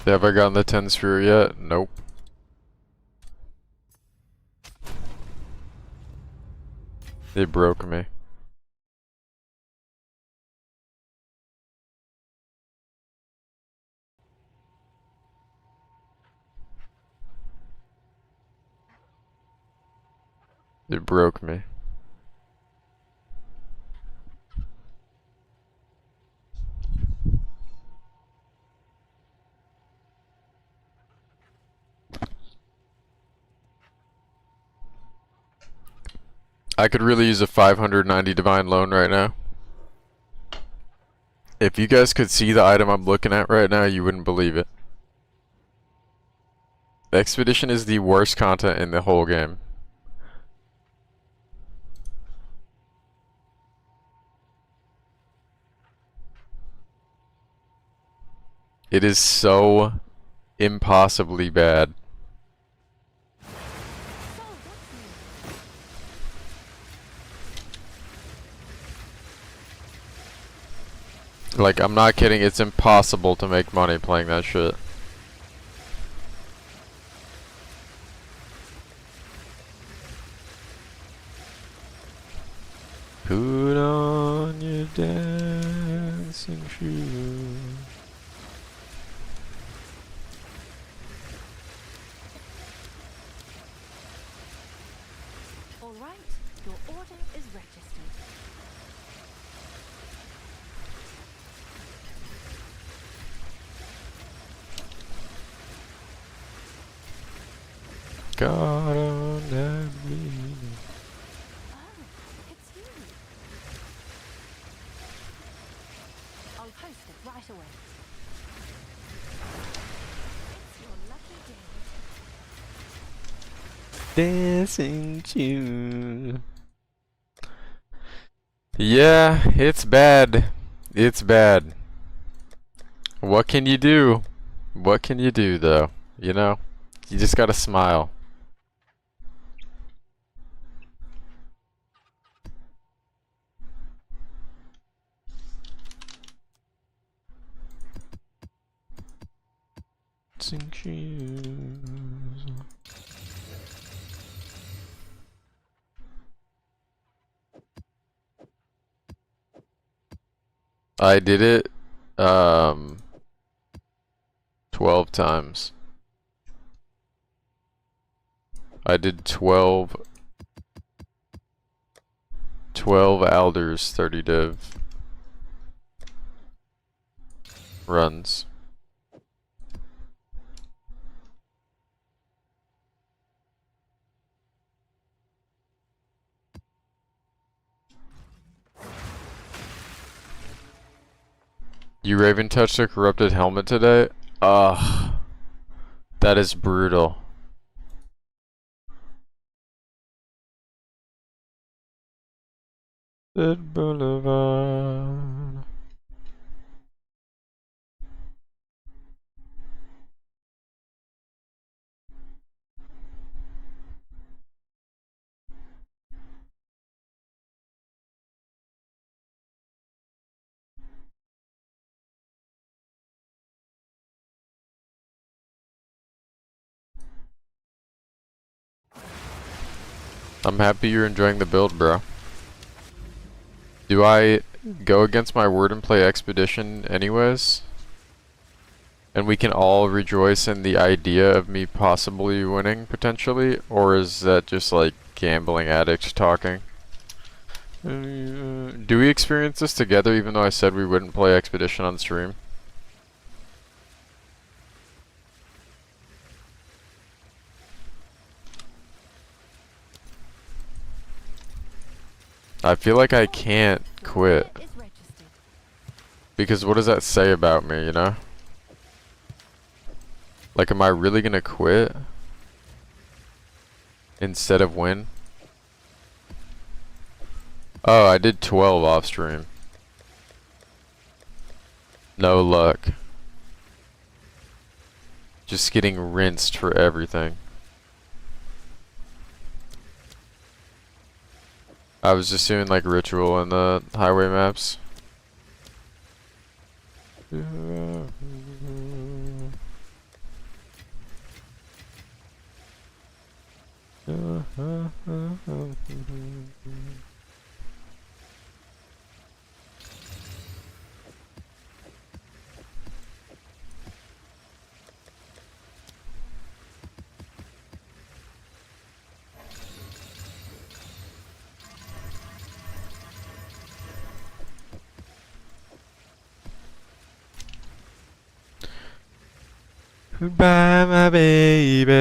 Have I gotten the 10 sphere yet? Nope. They broke me. They broke me. I could really use a 590 divine loan right now. If you guys could see the item I'm looking at right now, you wouldn't believe it. The Expedition is the worst content in the whole game. It is so impossibly bad. Like, I'm not kidding, it's impossible to make money playing that shit. Put on your dancing shoes. All right, your order is registered. God on that me. Oh, it's you. I'll post it right away. It's your lucky day. Dancing shoes. Yeah, it's bad. It's bad. What can you do? What can you do though? You know? You just gotta smile. Dancing shoes. I did it 12 times. I did 12 Alders 30 div runs. You Raven touched a corrupted helmet today? Ugh. That is brutal. Dead Boulevard. I'm happy you're enjoying the build, bro. Do I go against my word and play Expedition anyways? And we can all rejoice in the idea of me possibly winning, potentially? Or is that just like gambling addicts talking? Do we experience this together even though I said we wouldn't play Expedition on stream? I feel like I can't quit. Is registered. Because what does that say about me, you know? Like, am I really gonna quit? Instead of win? Oh, I did 12 off stream. No luck. Just getting rinsed for everything. I was just doing like ritual in the highway maps. Goodbye, my baby.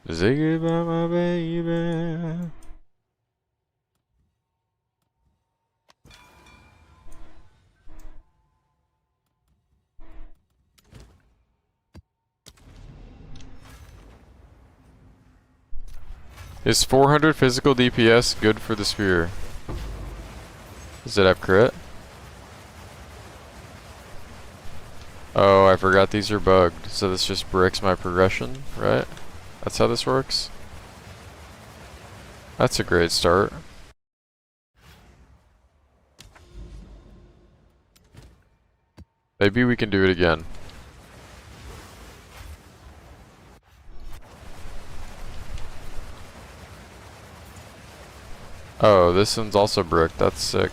Say goodbye, my baby. Is 400 physical DPS good for the spear? Does it have crit? Oh, I forgot these are bugged. So this just bricks my progression, right? That's how this works? That's a great start. Maybe we can do it again. Oh, this one's also bricked. That's sick.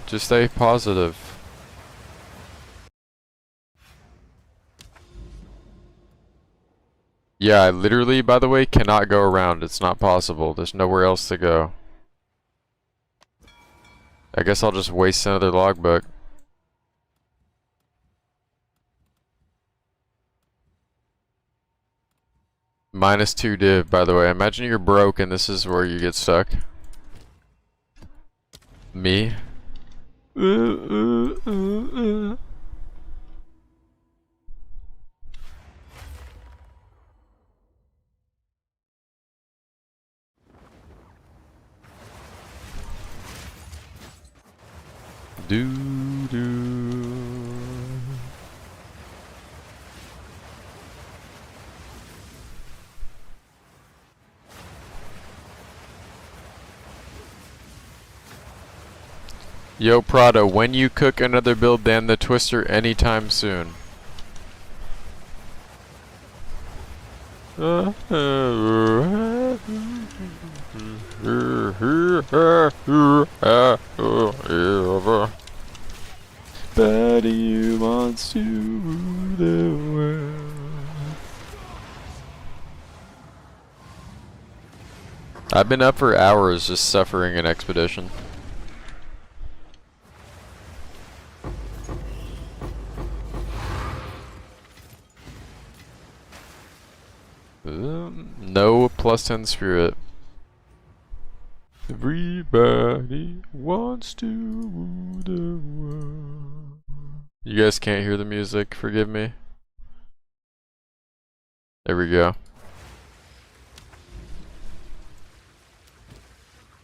Just stay positive. Yeah, I literally, by the way, cannot go around. It's not possible. There's nowhere else to go. I guess I'll just waste another logbook. -2 div, by the way. Imagine you're broke and this is where you get stuck. Me? Yo, Prada, when you cook another build than the Twister anytime soon? Betty wants to rule the world. I've been up for hours just suffering an expedition. No +10 spirit. Everybody wants to rule the world. You guys can't hear the music, forgive me. There we go.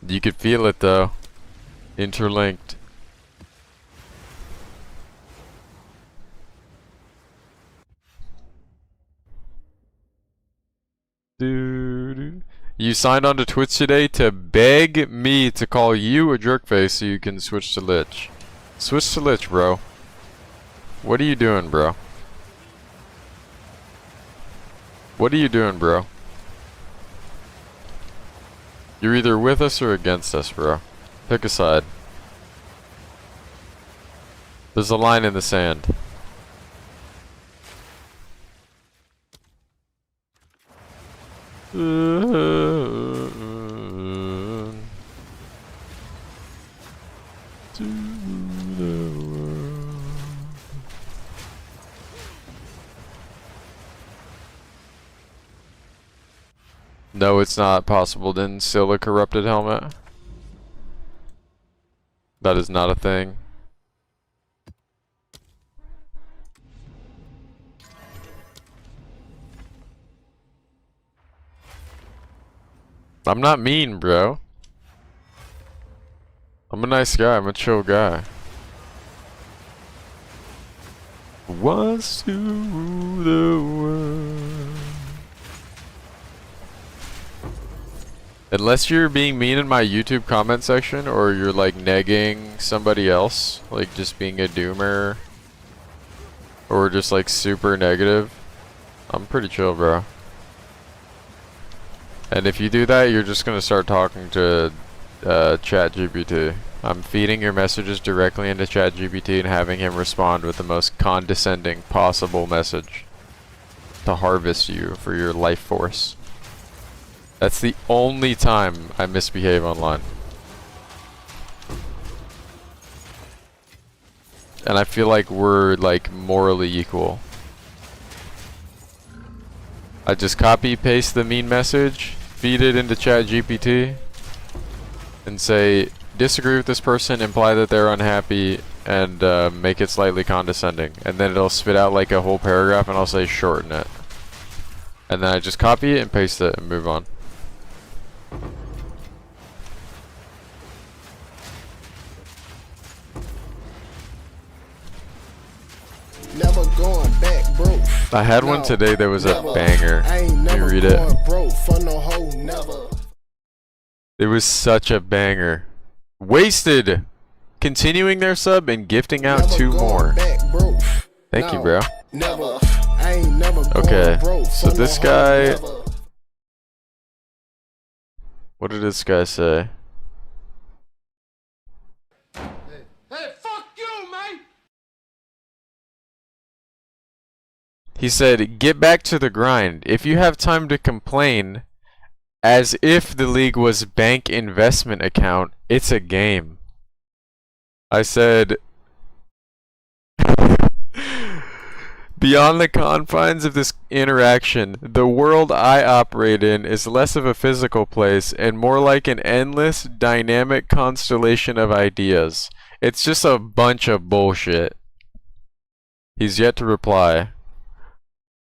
You could feel it though. Interlinked. You signed on to Twitch today to beg me to call you a jerkface so you can switch to Lich. Switch to Lich, bro. What are you doing, bro? What are you doing, bro? You're either with us or against us, bro. Pick a side. There's a line in the sand. No, it's not possible to instill a corrupted helmet. That is not a thing. I'm not mean, bro. I'm a nice guy. I'm a chill guy. Wants to rule the world. Unless you're being mean in my YouTube comment section, or you're like negging somebody else, like just being a doomer, or just like super negative, I'm pretty chill, bro. And if you do that, you're just gonna start talking to ChatGPT. I'm feeding your messages directly into ChatGPT and having him respond with the most condescending possible message to harvest you for your life force. That's the only time I misbehave online. And I feel like we're like morally equal. I just copy paste the mean message, feed it into ChatGPT, and say disagree with this person, imply that they're unhappy, and make it slightly condescending. And then it'll spit out like a whole paragraph and I'll say shorten it. And then I just copy it and paste it and move on. Never going back, bro. I had one today that was a Never. banger. I ain't You never read it. going broke for no hoe, never. It was such a banger. Wasted! Continuing their sub and gifting out Never 2 going more. back, bro. Thank you, No. bro. Never. I ain't never Okay, going broke so for this no guy- hoe, never. What did this guy say? Hey, fuck you, man. He said, get back to the grind. If you have time to complain, as if the league was bank investment account, it's a game. I said, beyond the confines of this interaction, the world I operate in is less of a physical place and more like an endless, dynamic constellation of ideas. It's just a bunch of bullshit. He's yet to reply.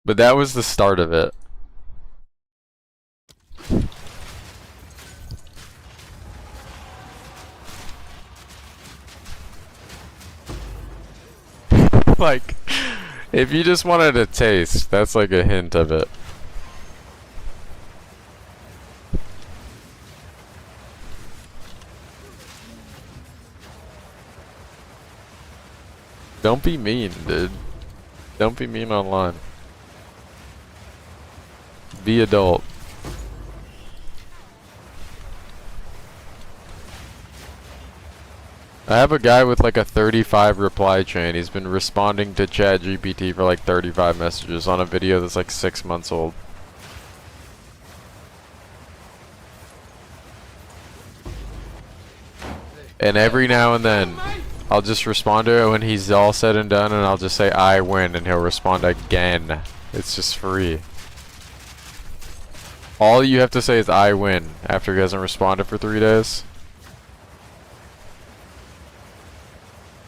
But that was the start of it. Like, if you just wanted a taste, that's like a hint of it. Don't be mean, dude. Don't be mean online. Be adult. I have a guy with like a 35 reply chain. He's been responding to ChatGPT for like 35 messages on a video that's like 6 months old. And every now and then, I'll just respond to it when he's all said and done, and I'll just say I win, and he'll respond again. It's just free. All you have to say is I win after he hasn't responded for 3 days.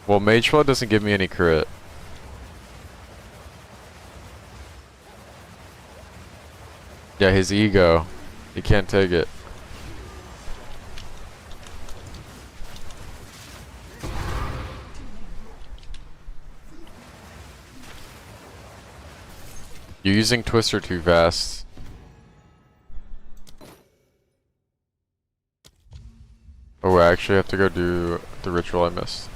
Well, Mage Flood doesn't give me any crit. Yeah, his ego. He can't take it. You're using Twister too fast. Oh, I actually have to go do the ritual I missed.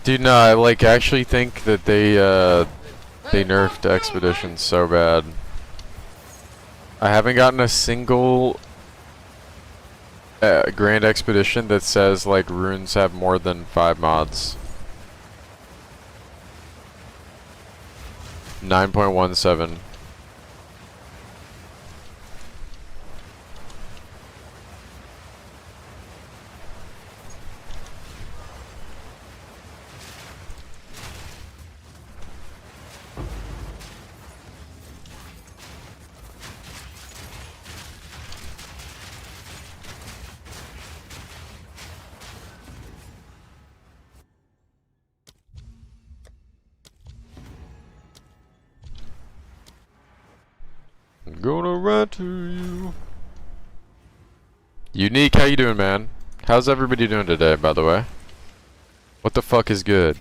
Dude, no, I like actually think that they nerfed Expedition so bad. I haven't gotten a single Grand Expedition that says like runes have more than 5 mods. 9.17. I'm gonna run to you. Unique, how you doing, man? How's everybody doing today, by the way? What the fuck is good?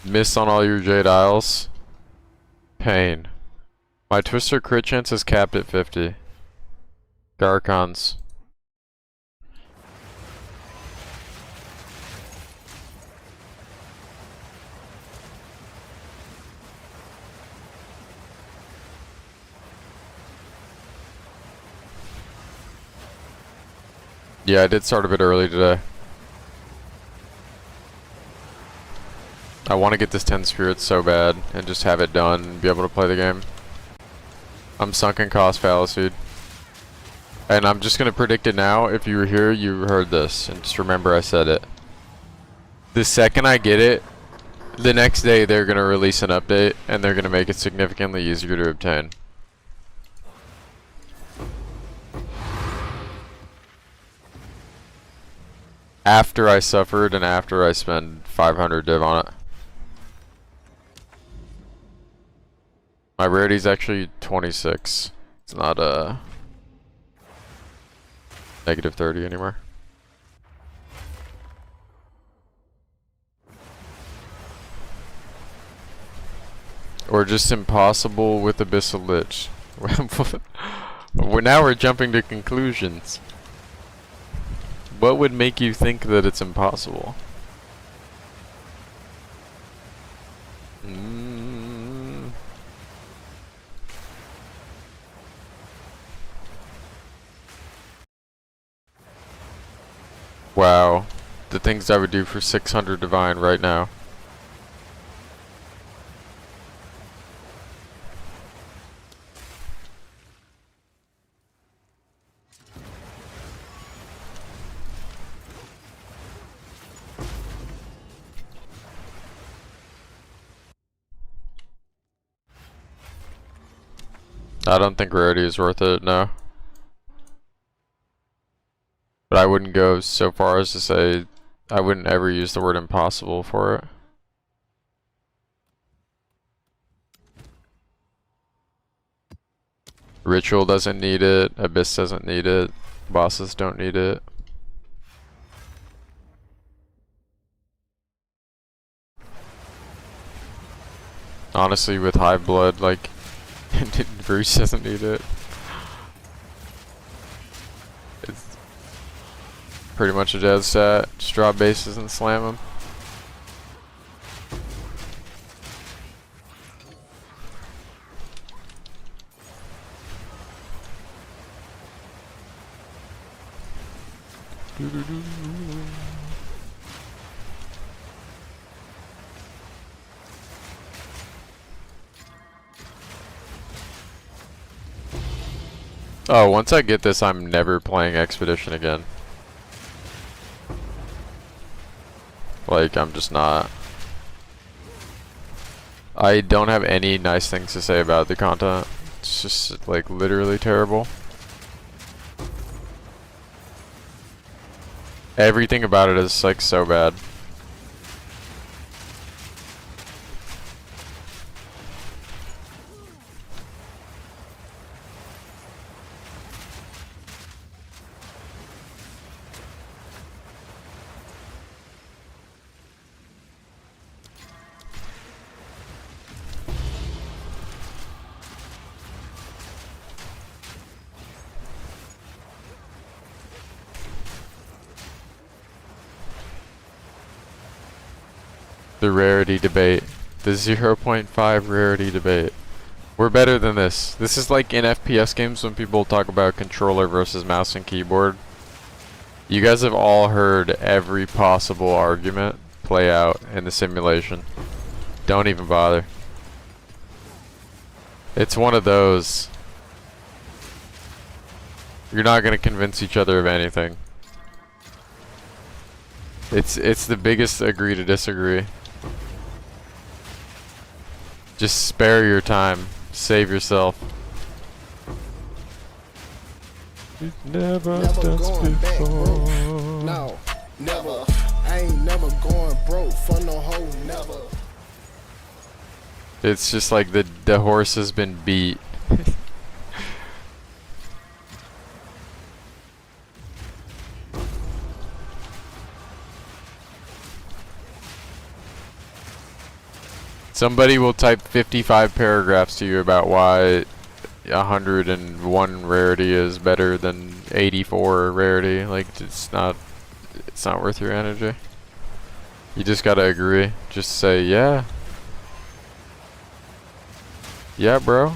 Miss on all your Jade Isles. Pain. My Twister crit chance is capped at 50. Garkons. Yeah, I did start a bit early today. I want to get this 10 spirits so bad and just have it done and be able to play the game. I'm sunken cost fallacy. And I'm just going to predict it now. If you were here, you heard this. And just remember I said it. The second I get it, the next day they're going to release an update and they're going to make it significantly easier to obtain. After I suffered and after I spend 500 div on it. My rarity is actually 26. It's not negative 30 anymore. Or just impossible with Abyssal Lich. Now we're jumping to conclusions. What would make you think that it's impossible? Wow. The things I would do for 600 Divine right now. I don't think rarity is worth it, no. But I wouldn't go so far as to say I wouldn't ever use the word impossible for it. Ritual doesn't need it, Abyss doesn't need it, bosses don't need it. Honestly, with Hive Blood, like, Bruce doesn't need it. It's pretty much a dead stat. Just drop bases and slam them. Oh, once I get this, I'm never playing Expedition again. Like, I'm just not. I don't have any nice things to say about the content. It's just, like, literally terrible. Everything about it is, like, so bad. The rarity debate. The 0.5 rarity debate. We're better than this. This is like in FPS games when people talk about controller versus mouse and keyboard. You guys have all heard every possible argument play out in the simulation. Don't even bother. It's one of those. You're not gonna convince each other of anything. It's the biggest agree to disagree. Just spare your time. Save yourself. We've never done going back before. broke. No, never. I ain't never going broke for no hoe, never. It's just like the horse has been beat. Somebody will type 55 paragraphs to you about why 101 rarity is better than 84 rarity. Like, it's not worth your energy. You just gotta agree. Just say, yeah. Yeah, bro.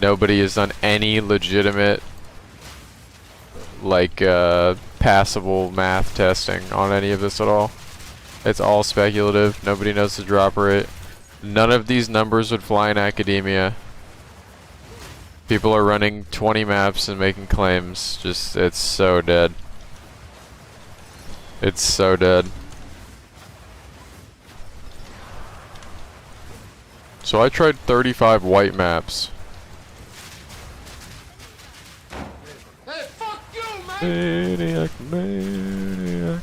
Nobody has done any legitimate, like, passable math testing on any of this at all. It's all speculative. Nobody knows the drop rate. None of these numbers would fly in academia. People are running 20 maps and making claims. Just, it's so dead. It's so dead. So I tried 35 white maps. Hey, fuck you, man! Maniac, maniac.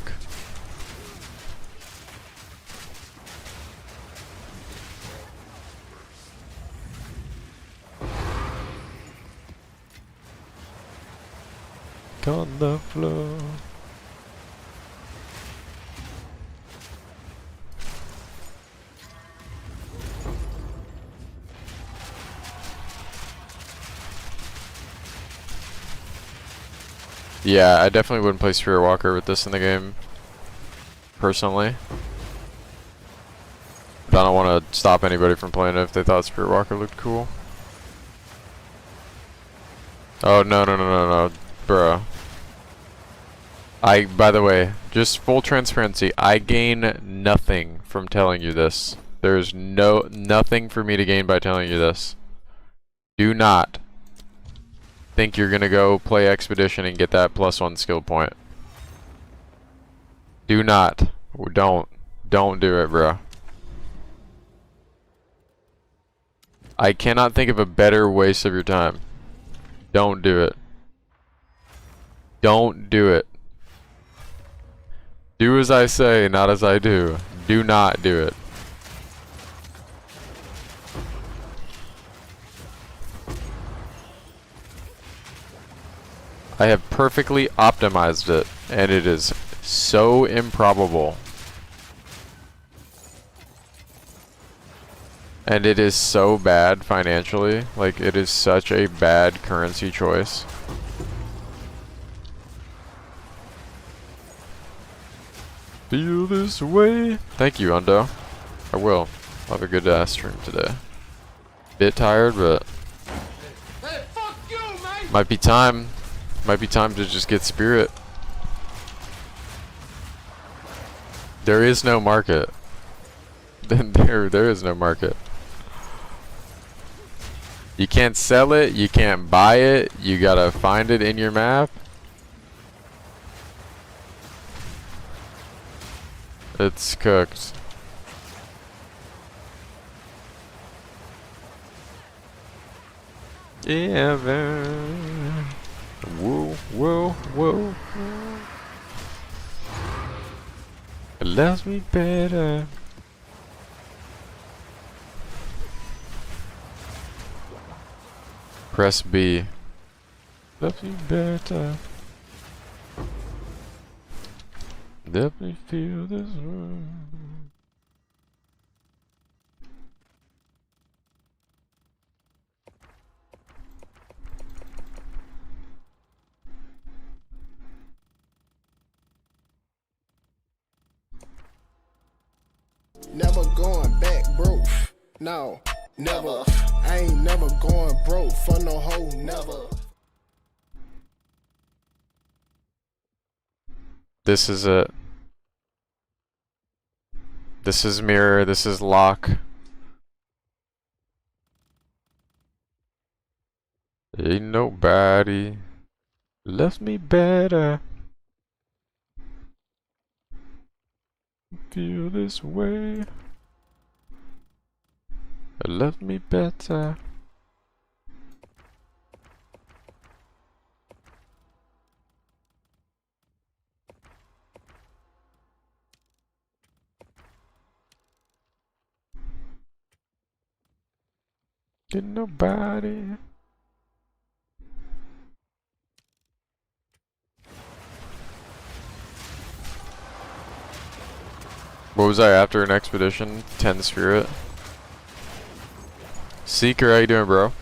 On the floor. Yeah, I definitely wouldn't play Spirit Walker with this in the game, personally. But I don't want to stop anybody from playing it if they thought Spirit Walker looked cool. Oh, no, bro. By the way, just full transparency, I gain nothing from telling you this. There's nothing for me to gain by telling you this. Do not think you're gonna go play Expedition and get that +1 skill point. Do not. Don't do it, bro. I cannot think of a better waste of your time. Don't do it. Don't do it. Do as I say, not as I do. Do not do it. I have perfectly optimized it, and it is so improbable. And it is so bad financially. Like, it is such a bad currency choice. Feel this way. Thank you, Undo. I will. I'll have a good stream today. Bit tired, but Hey, fuck you, man! might be time. Might be time to just get Spirit. There is no market. There is no market. You can't sell it. You can't buy it. You gotta find it in your map. It's cooked. Ever. Whoa, whoa, whoa. It loves me better. Press B. Loves me better. Let me feel this room. Never going back broke. No, never. I ain't never going broke for no hoe, never. This is it. This is mirror, this is lock. Ain't nobody left me better. Feel this way. It left me better. Get nobody. What was I after an expedition? 10 spirit. Seeker, how you doing, bro?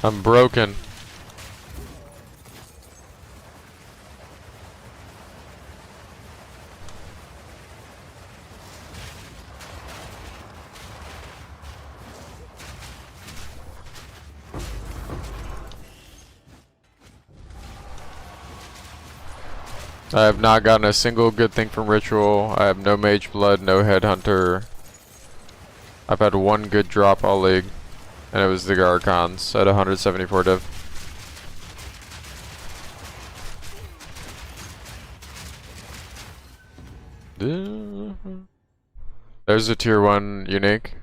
I'm broken. I have not gotten a single good thing from Ritual. I have no Mage Blood, no Headhunter. I've had one good drop all league, and it was the Garcons at 174 div. There's a tier 1 unique.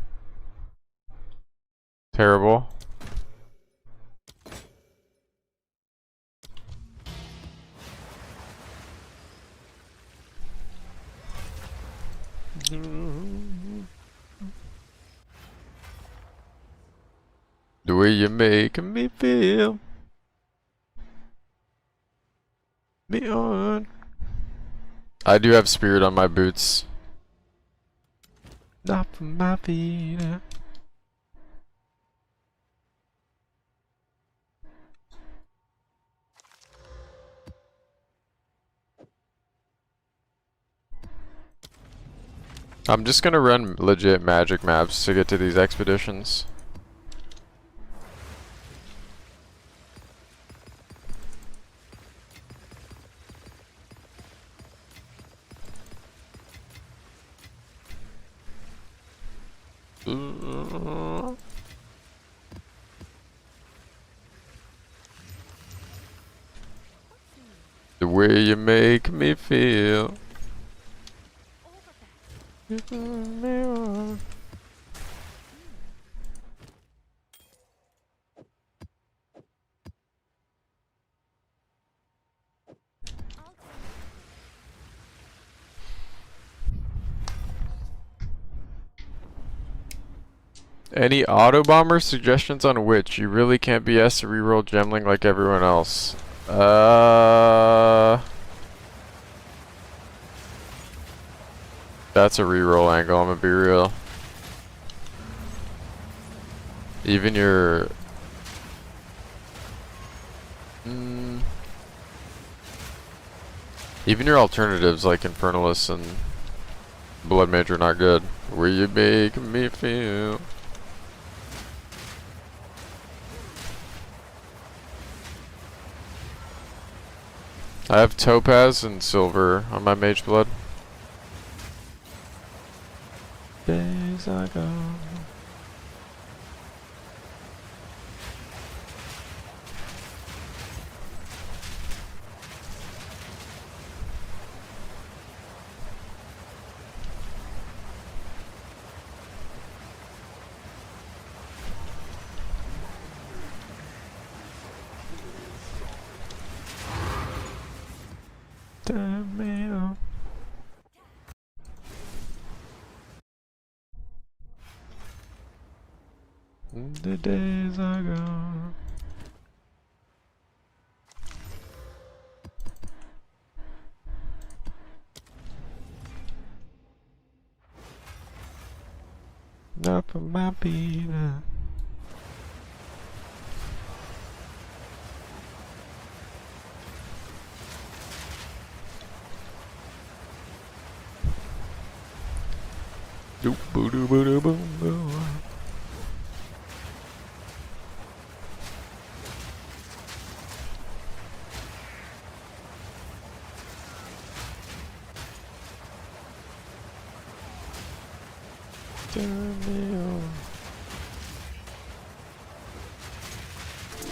Terrible. The way you make me feel me on. I do have spirit on my boots. Not for my feet. I'm just gonna run legit magic maps to get to these expeditions. The way you make me feel. Any auto bomber suggestions on which? You really can't be asked to reroll Gemling like everyone else. That's a reroll angle, I'm gonna be real. Even your... even your alternatives like Infernalist and Blood Mage are not good. Where you make me feel. I have Topaz and Silver on my Mage Blood. Days are gone. Turn me on. The days are gone. Not for my Peter. Doop boo doo boo doo boom boom.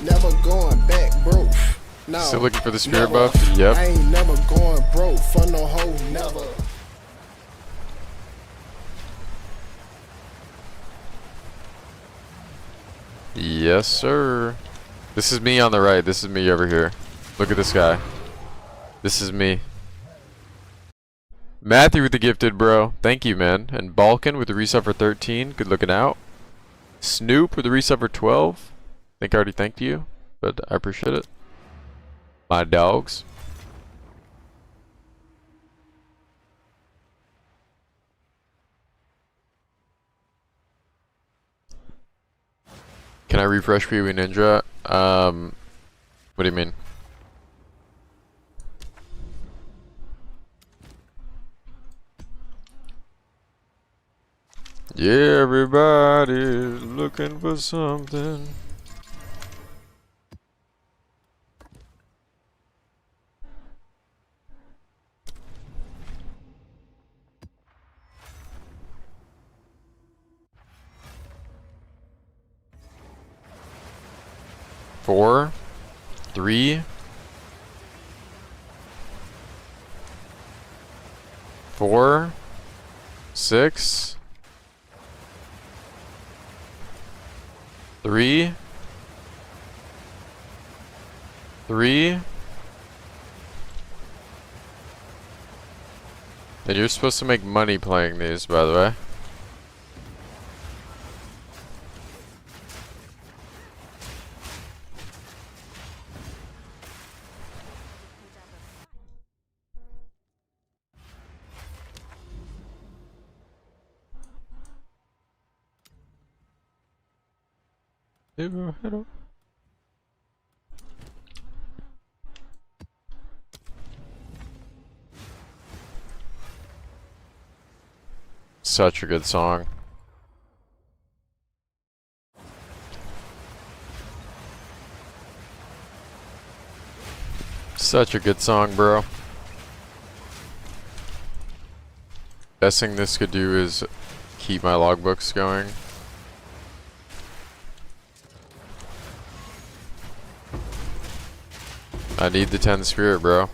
Never going back, bro. No, Still looking for the spirit never. buff? Yep. I ain't never going broke for no hoe, never. Yes, sir. This is me on the right. This is me over here. Look at this guy. This is me. Matthew with the gifted, bro. Thank you, man. And Balkan with the reset for 13. Good looking out. Snoop with the reset for 12. I think I already thanked you, but I appreciate it. My dogs. Can I refresh PoE Ninja? What do you mean? Yeah, everybody's looking for something. Four, three, four, 6, 3, 3. And you're supposed to make money playing these, by the way. Such a good song. Such a good song, bro. Best thing this could do is keep my logbooks going. I need the 10 spirit, bro.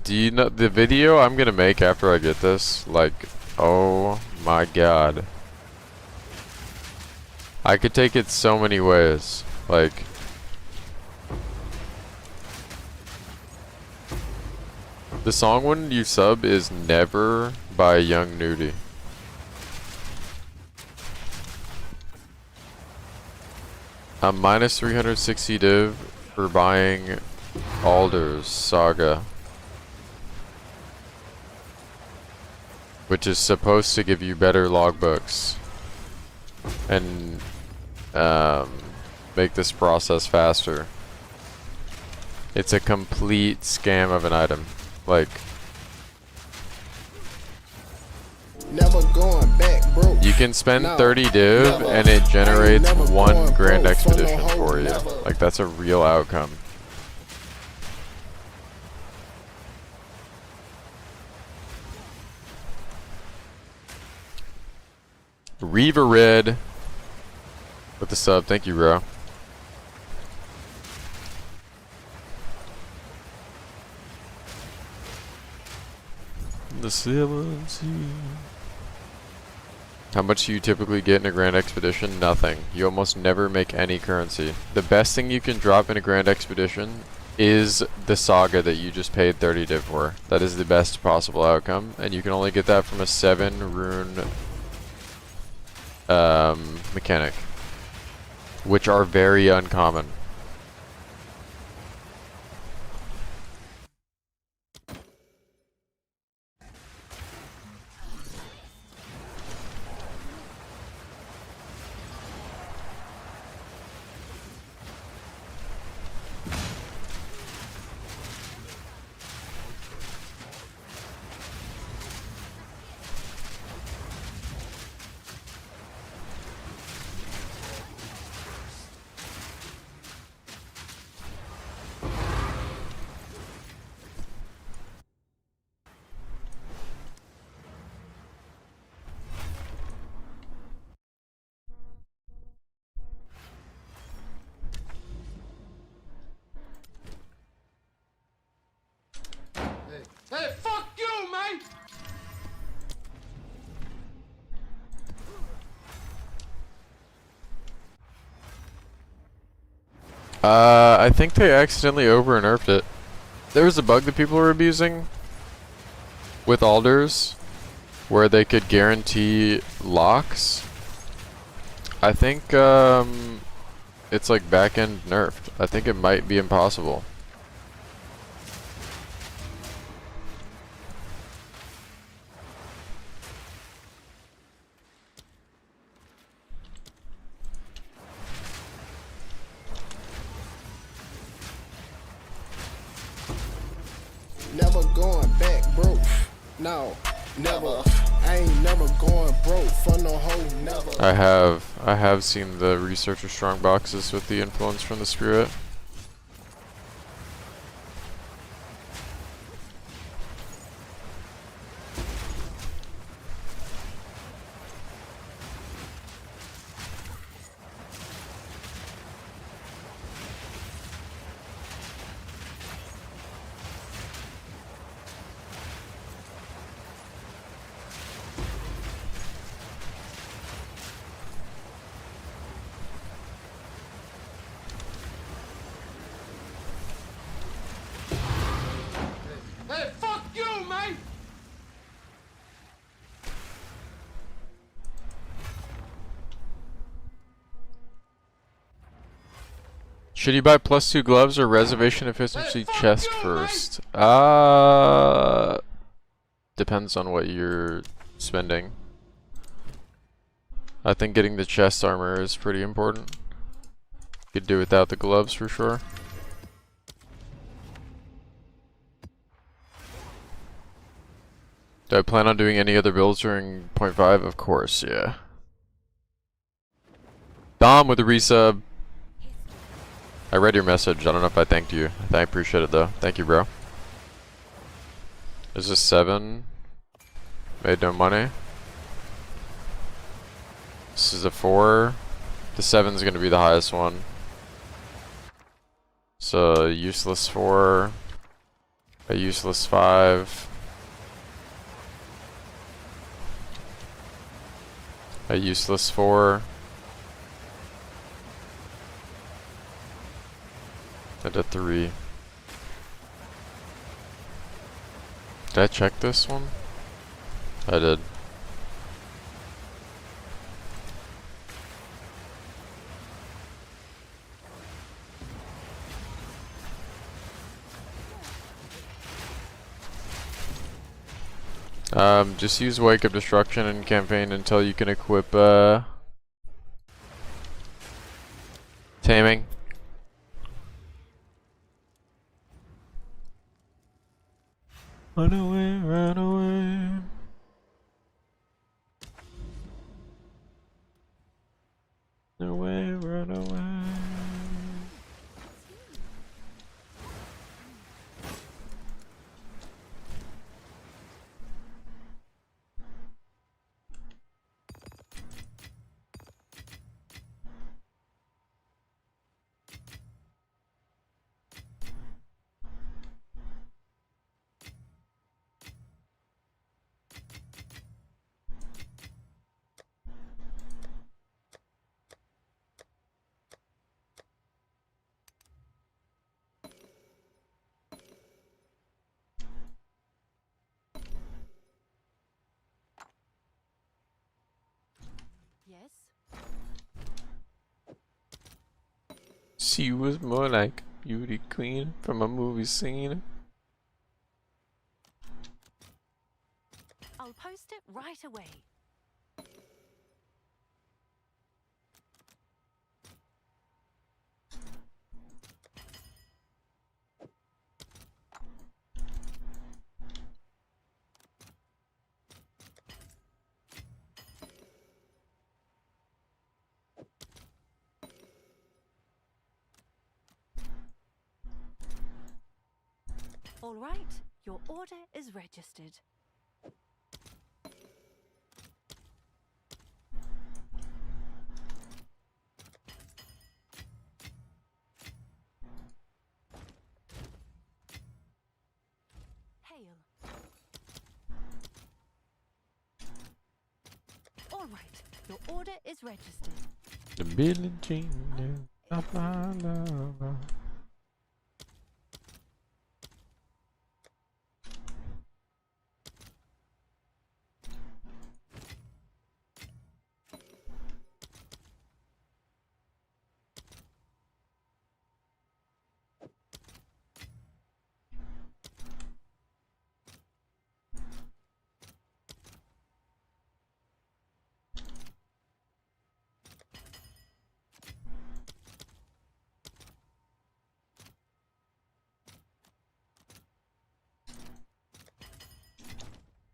Do you know the video I'm gonna make after I get this? Like, oh my god. I could take it so many ways. Like, the song When You Sub is Never by Young Nudie. I'm minus 360 div for buying Alder's Saga, which is supposed to give you better logbooks and make this process faster. It's a complete scam of an item. Like, Never going back, bro. you can spend No, 30 div never. and it generates I ain't never one going grand broke for no expedition hoe, for you. never. Like, that's a real outcome. Reva Red with the sub. Thank you, bro. The 17. How much do you typically get in a Grand Expedition? Nothing. You almost never make any currency. The best thing you can drop in a Grand Expedition is the Saga that you just paid 30 div for. That is the best possible outcome, and you can only get that from a 7 rune mechanic, which are very uncommon. Hey, fuck you, man! I think they accidentally over nerfed it. There was a bug that people were abusing with alders where they could guarantee locks. I think it's like back end nerfed. I think it might be impossible. Never going back, bro. No, never. I ain't never going broke for no hoe, never. I have seen the researcher strong boxes with the influence from the spirit. Hey, fuck you, man! Should you buy +2 gloves or reservation efficiency chest first? Depends on what you're spending. I think getting the chest armor is pretty important. Could do without the gloves for sure. Do I plan on doing any other builds during 0.5? Of course, yeah. Dom with a resub. I read your message. I don't know if I thanked you. I appreciate it though. Thank you, bro. Is this 7? Made no money. This is a 4. The 7's gonna be the highest one. So useless 4. A useless 5. A useless 4. And a 3. Did I check this one? I did. Just use Wake of Destruction in campaign until you can equip, Taming. Run away, run away. Run away, run away. Yes. She was more like Beauty Queen from a movie scene. I'll post it right away. All right, your order is registered. Hey, Gale. All right, your order is registered. The Billie Jean is not my lover.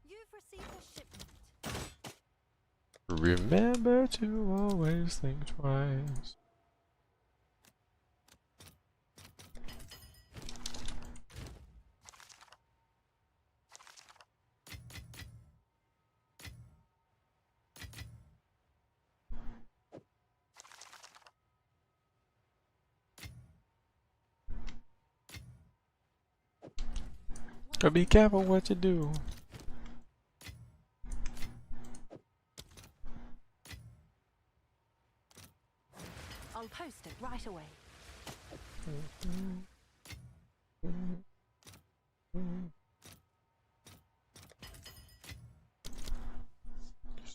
You've received a shipment. Remember to always think twice. But be careful what you do. I'll post it right away.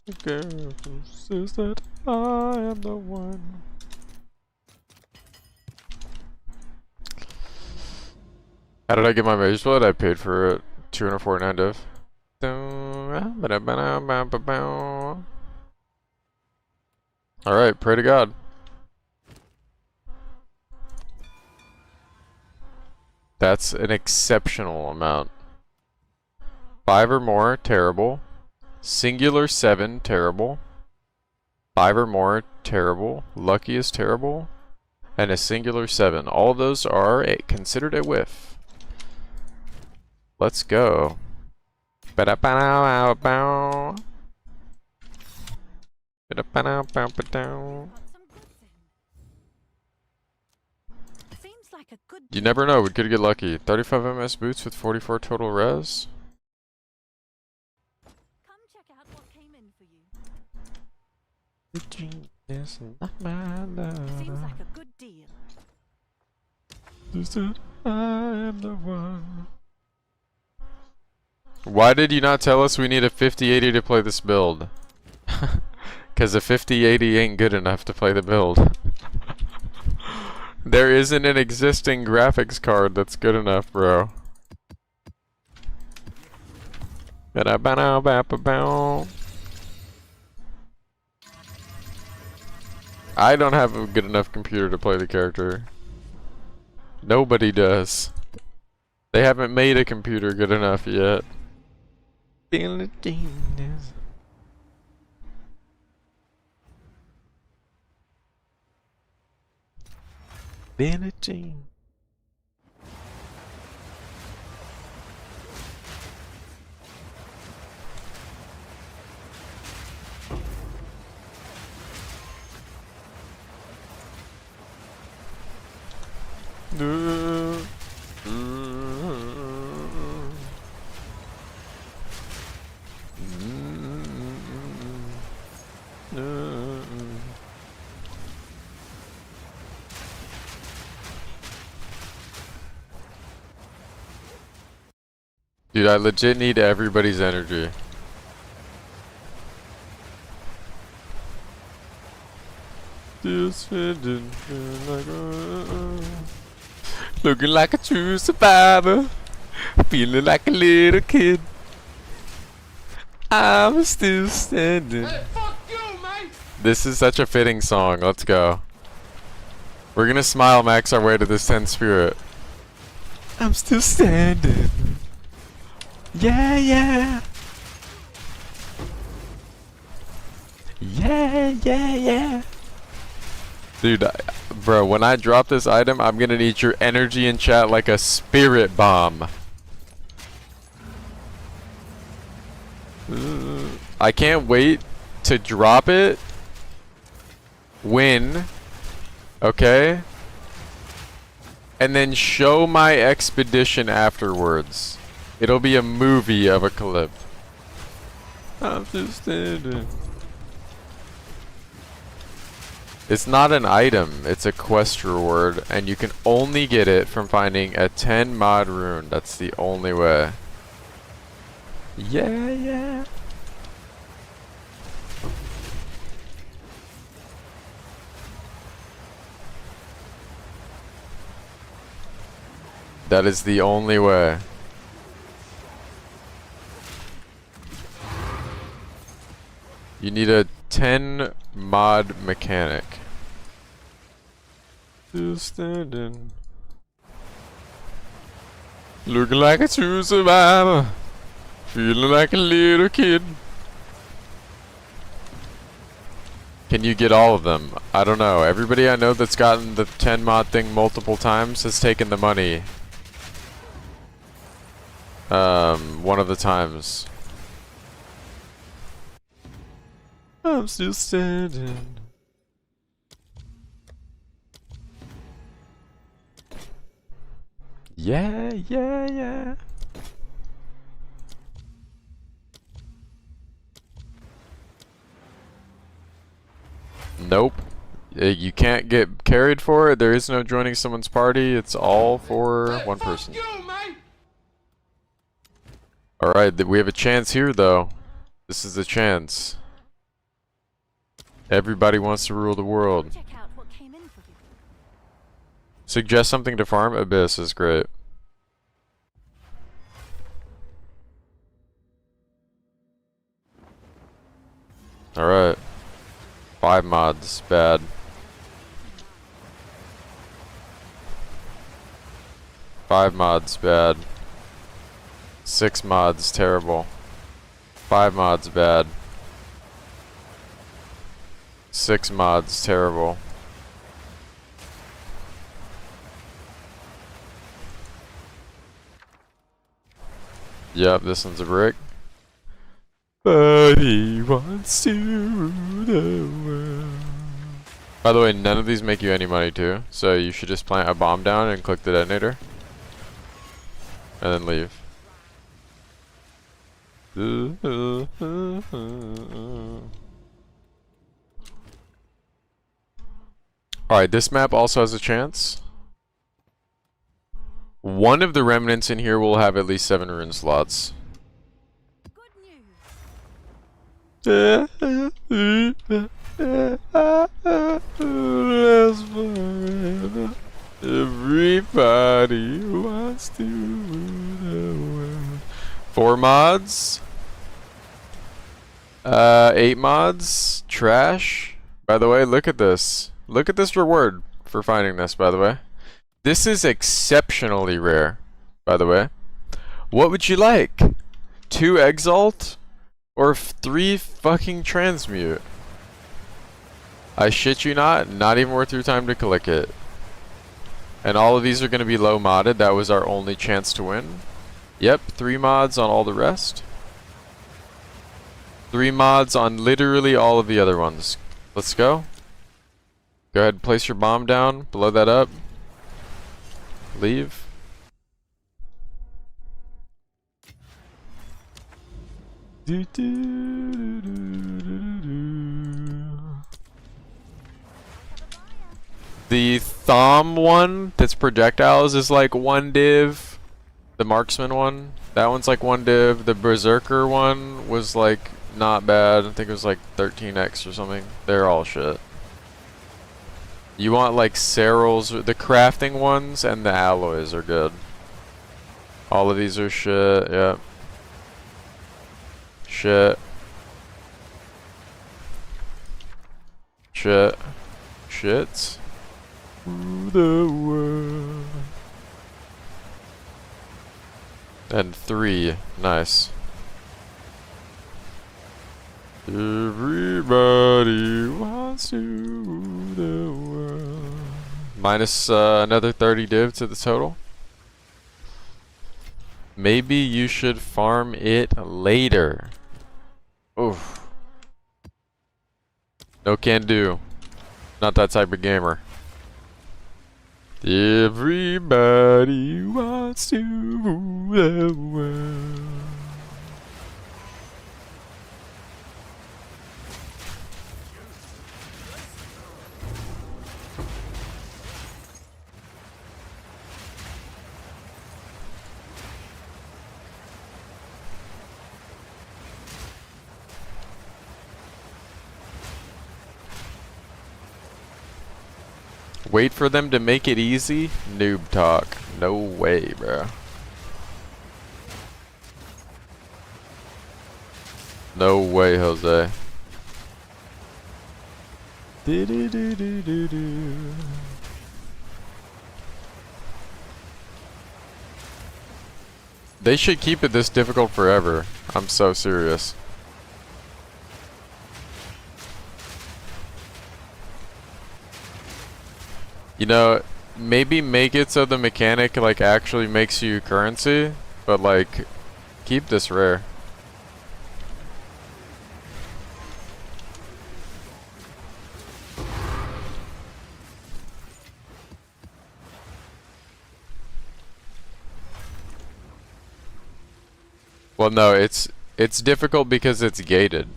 The girl who says that I am the one. How did I get my mage blood? I paid for it. 249 div. Alright, pray to God. That's an exceptional amount. 5 or more, terrible. Singular 7, terrible. 5 or more, terrible. Lucky is terrible. And a singular 7. All of those are considered a whiff. Let's go. Ba-da-ba-da-ba-bow. Ba-da-ba-da-ba-ba-dow. Got some goods in. Seems like a good You never know, we could get lucky. 35 MS boots with 44 total res. Come check out what came in for you. The genius, not my Seems love. like a good deal. Just that I am the one. Why did you not tell us we need a 5080 to play this build? Cause a 5080 ain't good enough to play the build. There isn't an existing graphics card that's good enough, bro. I don't have a good enough computer to play the character. Nobody does. They haven't made a computer good enough yet. Billie Jean is Billie Jean. Dude, I legit need everybody's energy. Looking like a true survivor, feeling like a little kid. I'm still standing. Hey, fuck you, man! This is such a fitting song. Let's go. We're gonna smile max our way to this 10 spirit. I'm still standing. Yeah, yeah. Yeah, yeah, yeah. Dude, bro, when I drop this item, I'm gonna need your energy in chat like a spirit bomb. I can't wait to drop it. Win. Okay? And then show my expedition afterwards. It'll be a movie of a clip. I'm just standing. It's not an item, it's a quest reward, and you can only get it from finding a 10 mod rune. That's the only way. Yeah, yeah. That is the only way. You need a 10 mod mechanic. Still standing. Looking like a true survivor. Feeling like a little kid. Can you get all of them? I don't know. Everybody I know that's gotten the 10 mod thing multiple times has taken the money. One of the times. I'm still standing. Yeah, yeah, yeah. Nope. You can't get carried for it. There is no joining someone's party. It's all for one person. Alright, we have a chance here though. This is a chance. Everybody wants to rule the world. Check out what came in for you. Suggest something to farm? Abyss is great. Alright. 5 mods, bad. 5 mods, bad. 6 mods, terrible. 5 mods, bad. 6 mods, terrible. Yep, this one's a brick. But he wants to rule the world. By the way, none of these make you any money too, so you should just plant a bomb down and click the detonator. And then leave. Alright, this map also has a chance. One of the remnants in here will have at least 7 rune slots. Good news. Everybody wants to rule the world. 4 mods. 8 mods. Trash. By the way, look at this. Look at this reward for finding this, by the way. This is exceptionally rare, by the way. What would you like? 2 Exalt? Or 3 fucking Transmute? I shit you not even worth your time to click it. And all of these are going to be low modded. That was our only chance to win. Yep, 3 mods on all the rest. 3 mods on literally all of the other ones. Let's go. Go ahead and place your bomb down. Blow that up. Leave. The Thom one that's projectiles is like 1 div. The marksman one, that one's like 1 div. The berserker one was like not bad. I think it was like 13x or something. They're all shit. You want like Serrals, the crafting ones and the alloys are good. All of these are shit, yep. Shit. Shit. Shits. Rule the world. And 3. Nice. Everybody wants to rule the world. Minus another 30 div to the total. Maybe you should farm it later. Oof. No can do. Not that type of gamer. Everybody wants to rule the world. Wait for them to make it easy? Noob talk. No way, bro. No way, Jose. They should keep it this difficult forever. I'm so serious. You know, maybe make it so the mechanic like actually makes you currency, but like keep this rare. Well, no, it's difficult because it's gated.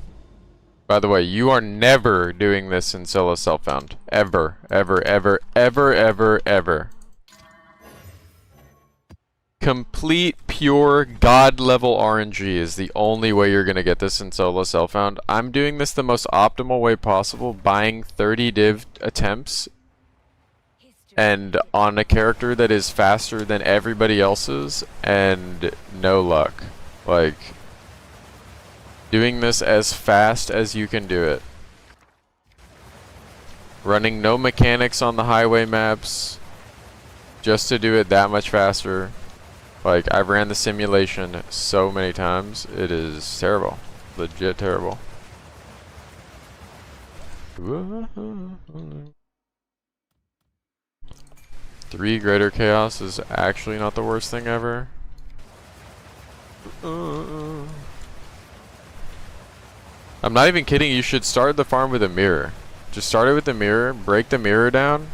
By the way, you are never doing this in solo self-found. Ever, ever, ever, ever, ever, ever. Complete, pure, god-level RNG is the only way you're gonna get this in solo self-found. I'm doing this the most optimal way possible, buying 30 div attempts and on a character that is faster than everybody else's, and no luck. Like, doing this as fast as you can do it. Running no mechanics on the highway maps just to do it that much faster. Like, I've ran the simulation so many times, it is terrible. Legit terrible. 3 greater chaos is actually not the worst thing ever. I'm not even kidding, you should start the farm with a mirror. Just start it with the mirror, break the mirror down,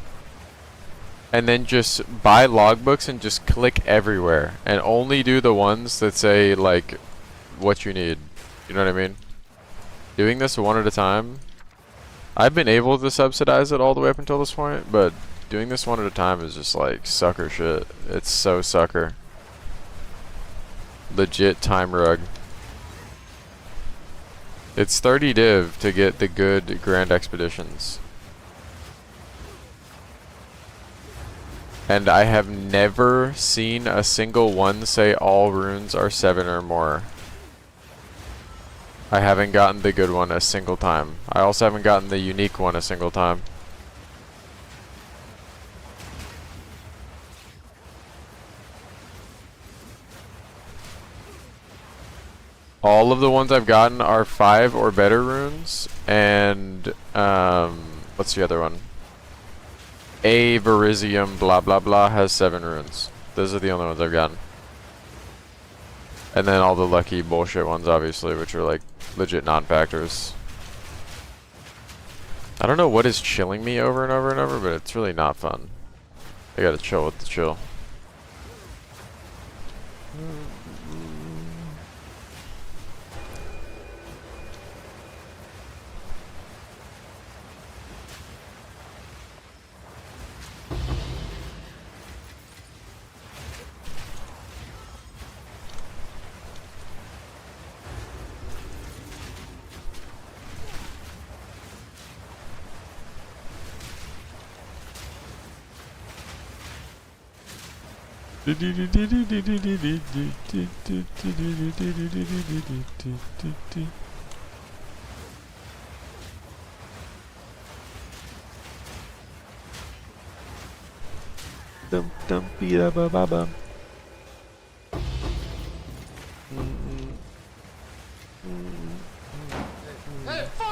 and then just buy logbooks and just click everywhere. And only do the ones that say, like, what you need. You know what I mean? Doing this one at a time. I've been able to subsidize it all the way up until this point, but doing this one at a time is just, like, sucker shit. It's so sucker. Legit time rug. It's 30 div to get the good Grand Expeditions. And I have never seen a single one say all runes are 7 or more. I haven't gotten the good one a single time. I also haven't gotten the unique one a single time. All of the ones I've gotten are 5 or better runes, and what's the other one? A Verisium blah blah blah has 7 runes. Those are the only ones I've gotten. And then all the lucky bullshit ones, obviously, which are like legit non-factors. I don't know what is chilling me over and over and over, but it's really not fun. I gotta chill with the chill.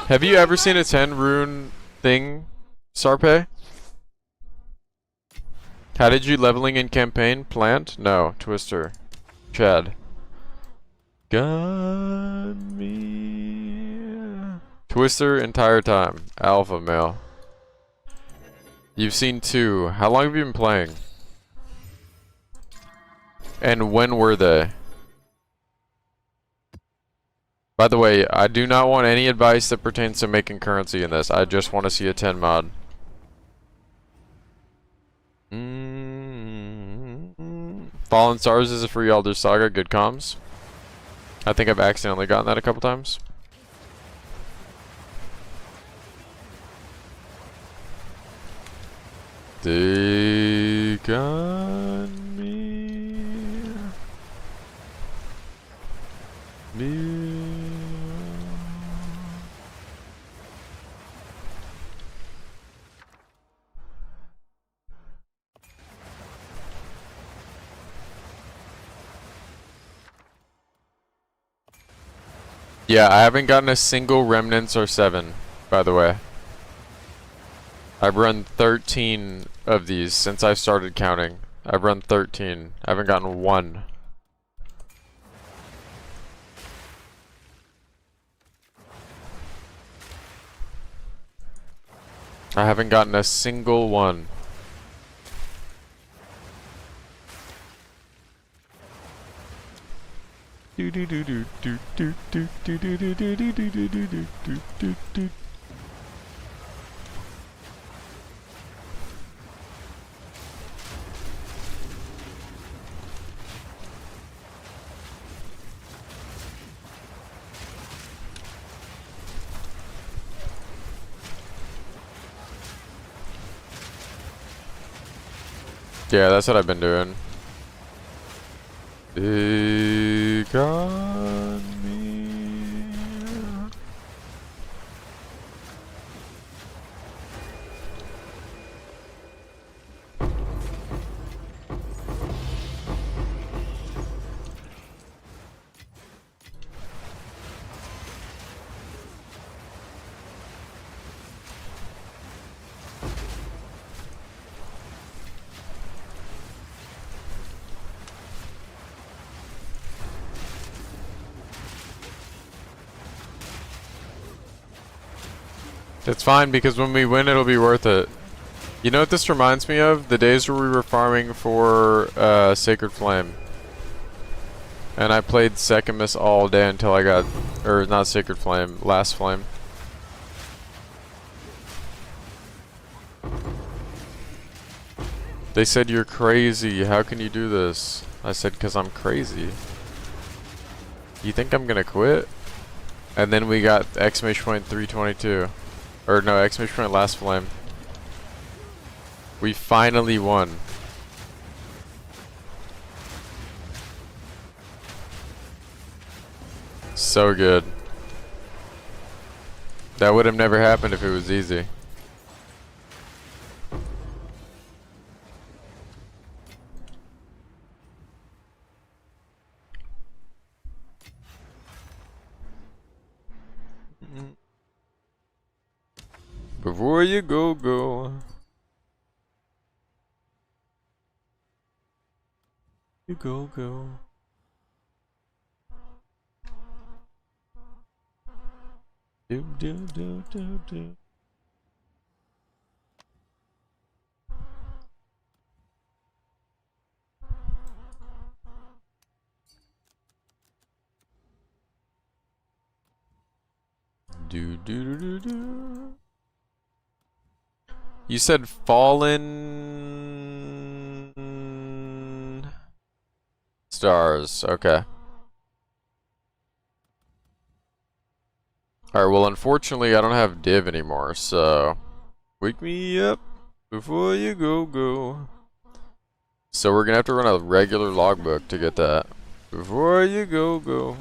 Have you ever seen a 10 rune thing, Sarpe? How did you leveling in campaign? Plant? No. Twister. Chad. Got me. Twister entire time. Alpha male. You've seen 2. How long have you been playing? And when were they? By the way, I do not want any advice that pertains to making currency in this. I just want to see a 10 mod. Fallen Stars is a free Elder Saga. Good comms. I think I've accidentally gotten that a couple times. Take on me. Yeah, I haven't gotten a single Remnants or 7, by the way. I've run 13 of these since I started counting. I've run 13. I haven't gotten one. I haven't gotten a single one. Yeah, that's what I've been doing. Take on me. It's fine because when we win it'll be worth it. You know what this reminds me of? The days where we were farming for Sacred Flame. And I played Sekimus all day until I got, or not Sacred Flame, Last Flame. They said, "You're crazy, how can you do this?" I said, "'Cause I'm crazy." You think I'm gonna quit? And then we got exclamation point 322. Or no, exclamation point Last Flame. We finally won. So good. That would have never happened if it was easy. Before you go. You go. Do. Do. You said Fallen Stars. Okay. Alright, well unfortunately I don't have div anymore, so wake me up before you go. So we're gonna have to run a regular logbook to get that. Before you go.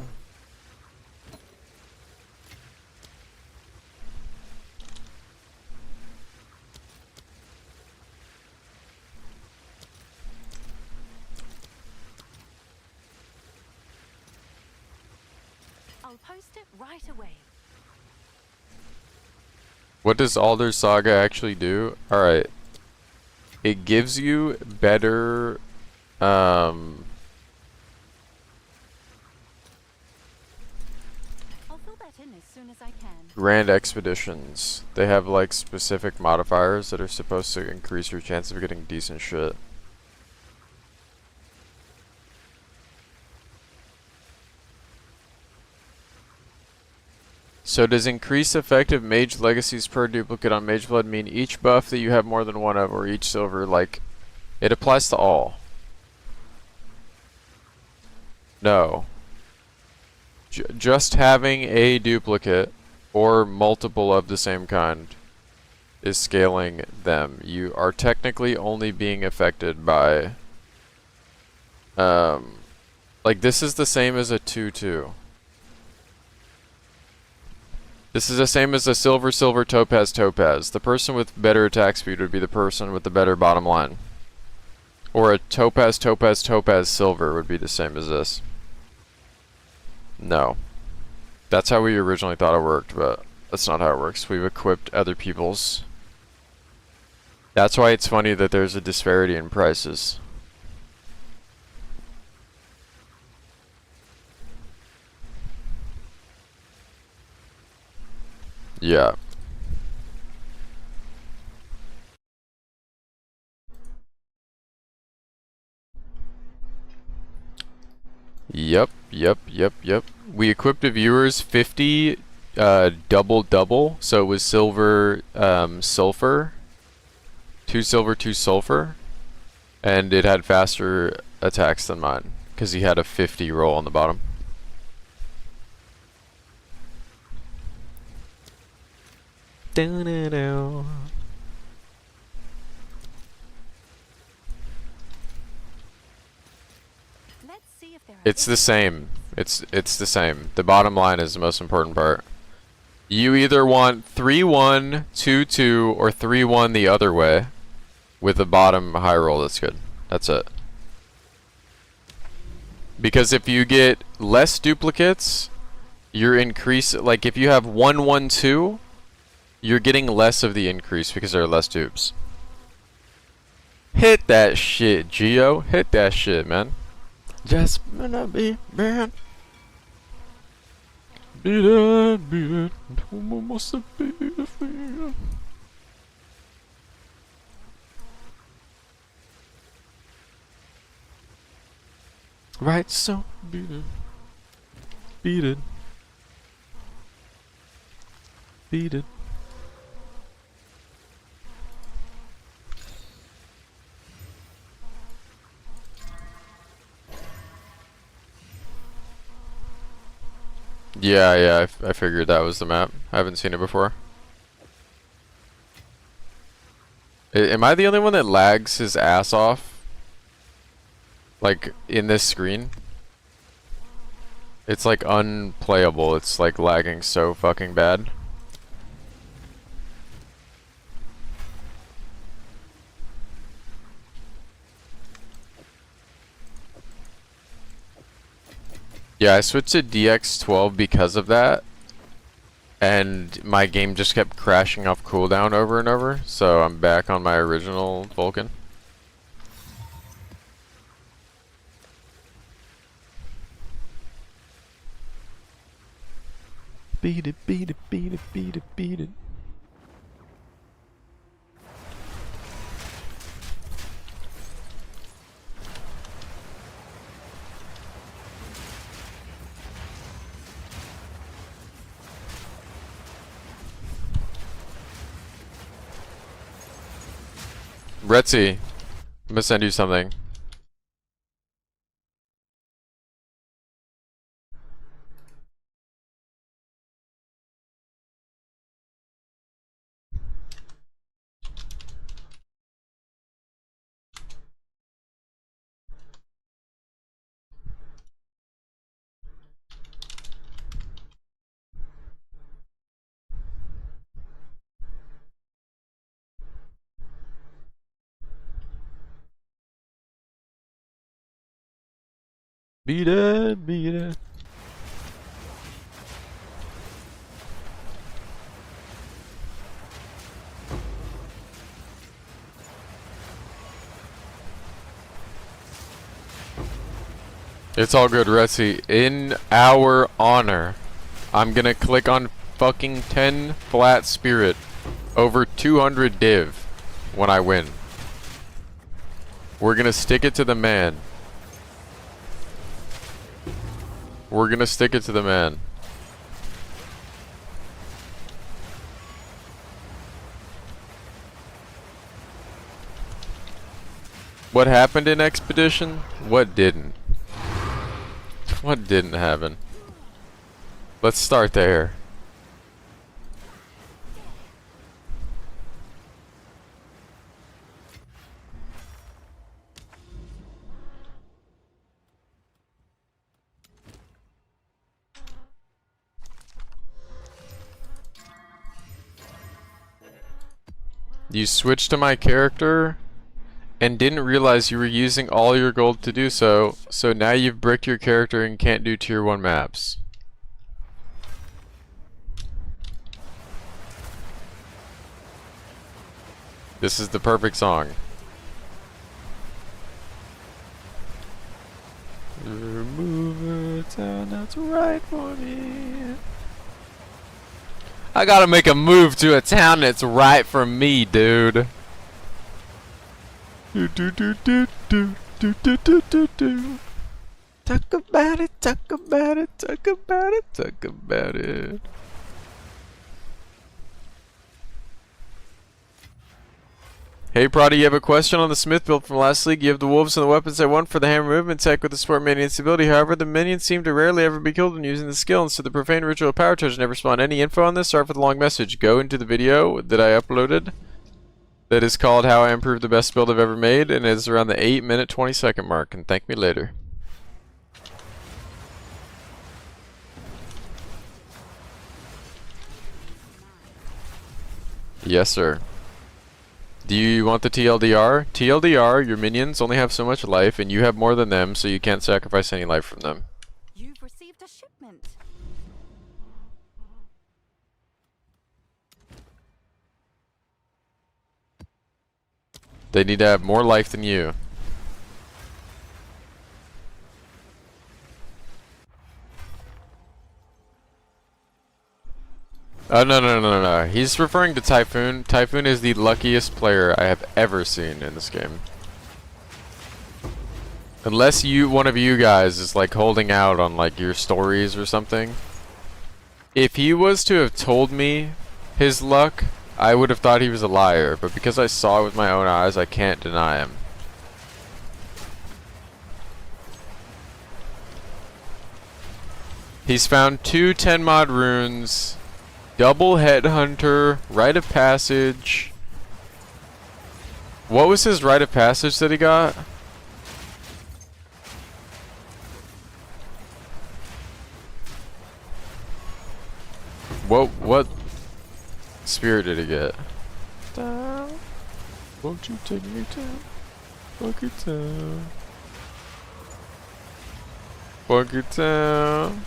I'll post it right away. What does Alder Saga actually do? Alright. It gives you better I'll feel that in as soon as I can. Grand Expeditions. They have like specific modifiers that are supposed to increase your chance of getting decent shit. So does increase effective mage legacies per duplicate on Mage Blood mean each buff that you have more than one of, or each silver? Like, it applies to all. No. Just having a duplicate or multiple of the same kind is scaling them. You are technically only being affected by like this is the same as a 2-2. This is the same as a silver silver topaz topaz. The person with better attack speed would be the person with the better bottom line. Or a topaz topaz topaz silver would be the same as this. No. That's how we originally thought it worked, but that's not how it works. We've equipped other people's. That's why it's funny that there's a disparity in prices. Yeah. Yep. We equipped the viewers 50 double, so it was silver sulfur. 2 silver, 2 sulfur. And it had faster attacks than mine, because he had a 50 roll on the bottom. Let's see if there are It's the same. It's the same. The bottom line is the most important part. You either want 3-1, 2-2, or 3-1 the other way, with a bottom high roll that's good. That's it. Because if you get less duplicates, you're like if you have 1-1-2, you're getting less of the increase because there are less dupes. Hit that shit, Geo. Hit that shit, man. Just gonna be bad. Beat it. Must be the fear. Right, so beat it. Beat it. Beat it. Yeah, I figured that was the map. I haven't seen it before. Am I the only one that lags his ass off? Like, in this screen? It's like unplayable. It's like lagging so fucking bad. Yeah, I switched to DX12 because of that, and my game just kept crashing off cooldown over and over, so I'm back on my original Vulcan. Beat it, beat it, beat it, beat it, beat it. Retzi, I'm gonna send you something. Beat it, beat it. It's all good, Retzi. In our honor. I'm gonna click on fucking 10 flat spirit over 200 div when I win. We're gonna stick it to the man. We're gonna stick it to the man. What happened in Expedition? What didn't? What didn't happen? Let's start there. You switched to my character and didn't realize you were using all your gold to do so, so now you've bricked your character and can't do tier 1 maps. This is the perfect song. Move a town that's right for me. I gotta make a move to a town that's right for me, dude. Talk about it, talk about it, talk about it, talk about it. Hey Proddy, you have a question on the Smith build from last league. You have the wolves and the weapons I want for the hammer movement tech with the support minion stability. However, the minions seem to rarely ever be killed when using the skill, and so the profane ritual power charge never spawned. Any info on this? Sorry for the long message. Go into the video that I uploaded that is called How I Improved the Best Build I've Ever Made, and it's around the 8-minute 20-second mark, and thank me later. Yes, sir. Do you want the TLDR? TLDR, your minions only have so much life, and you have more than them, so you can't sacrifice any life from them. You've received a shipment. They need to have more life than you. Oh, no. He's referring to Typhoon. Typhoon is the luckiest player I have ever seen in this game. Unless one of you guys is like holding out on like your stories or something. If he was to have told me his luck, I would have thought he was a liar. But because I saw it with my own eyes, I can't deny him. He's found 2 10-mod runes. Double Headhunter, Rite of Passage. What was his Rite of Passage that he got? What spirit did he get? Down. Won't you take me down? Funky town. Funky town.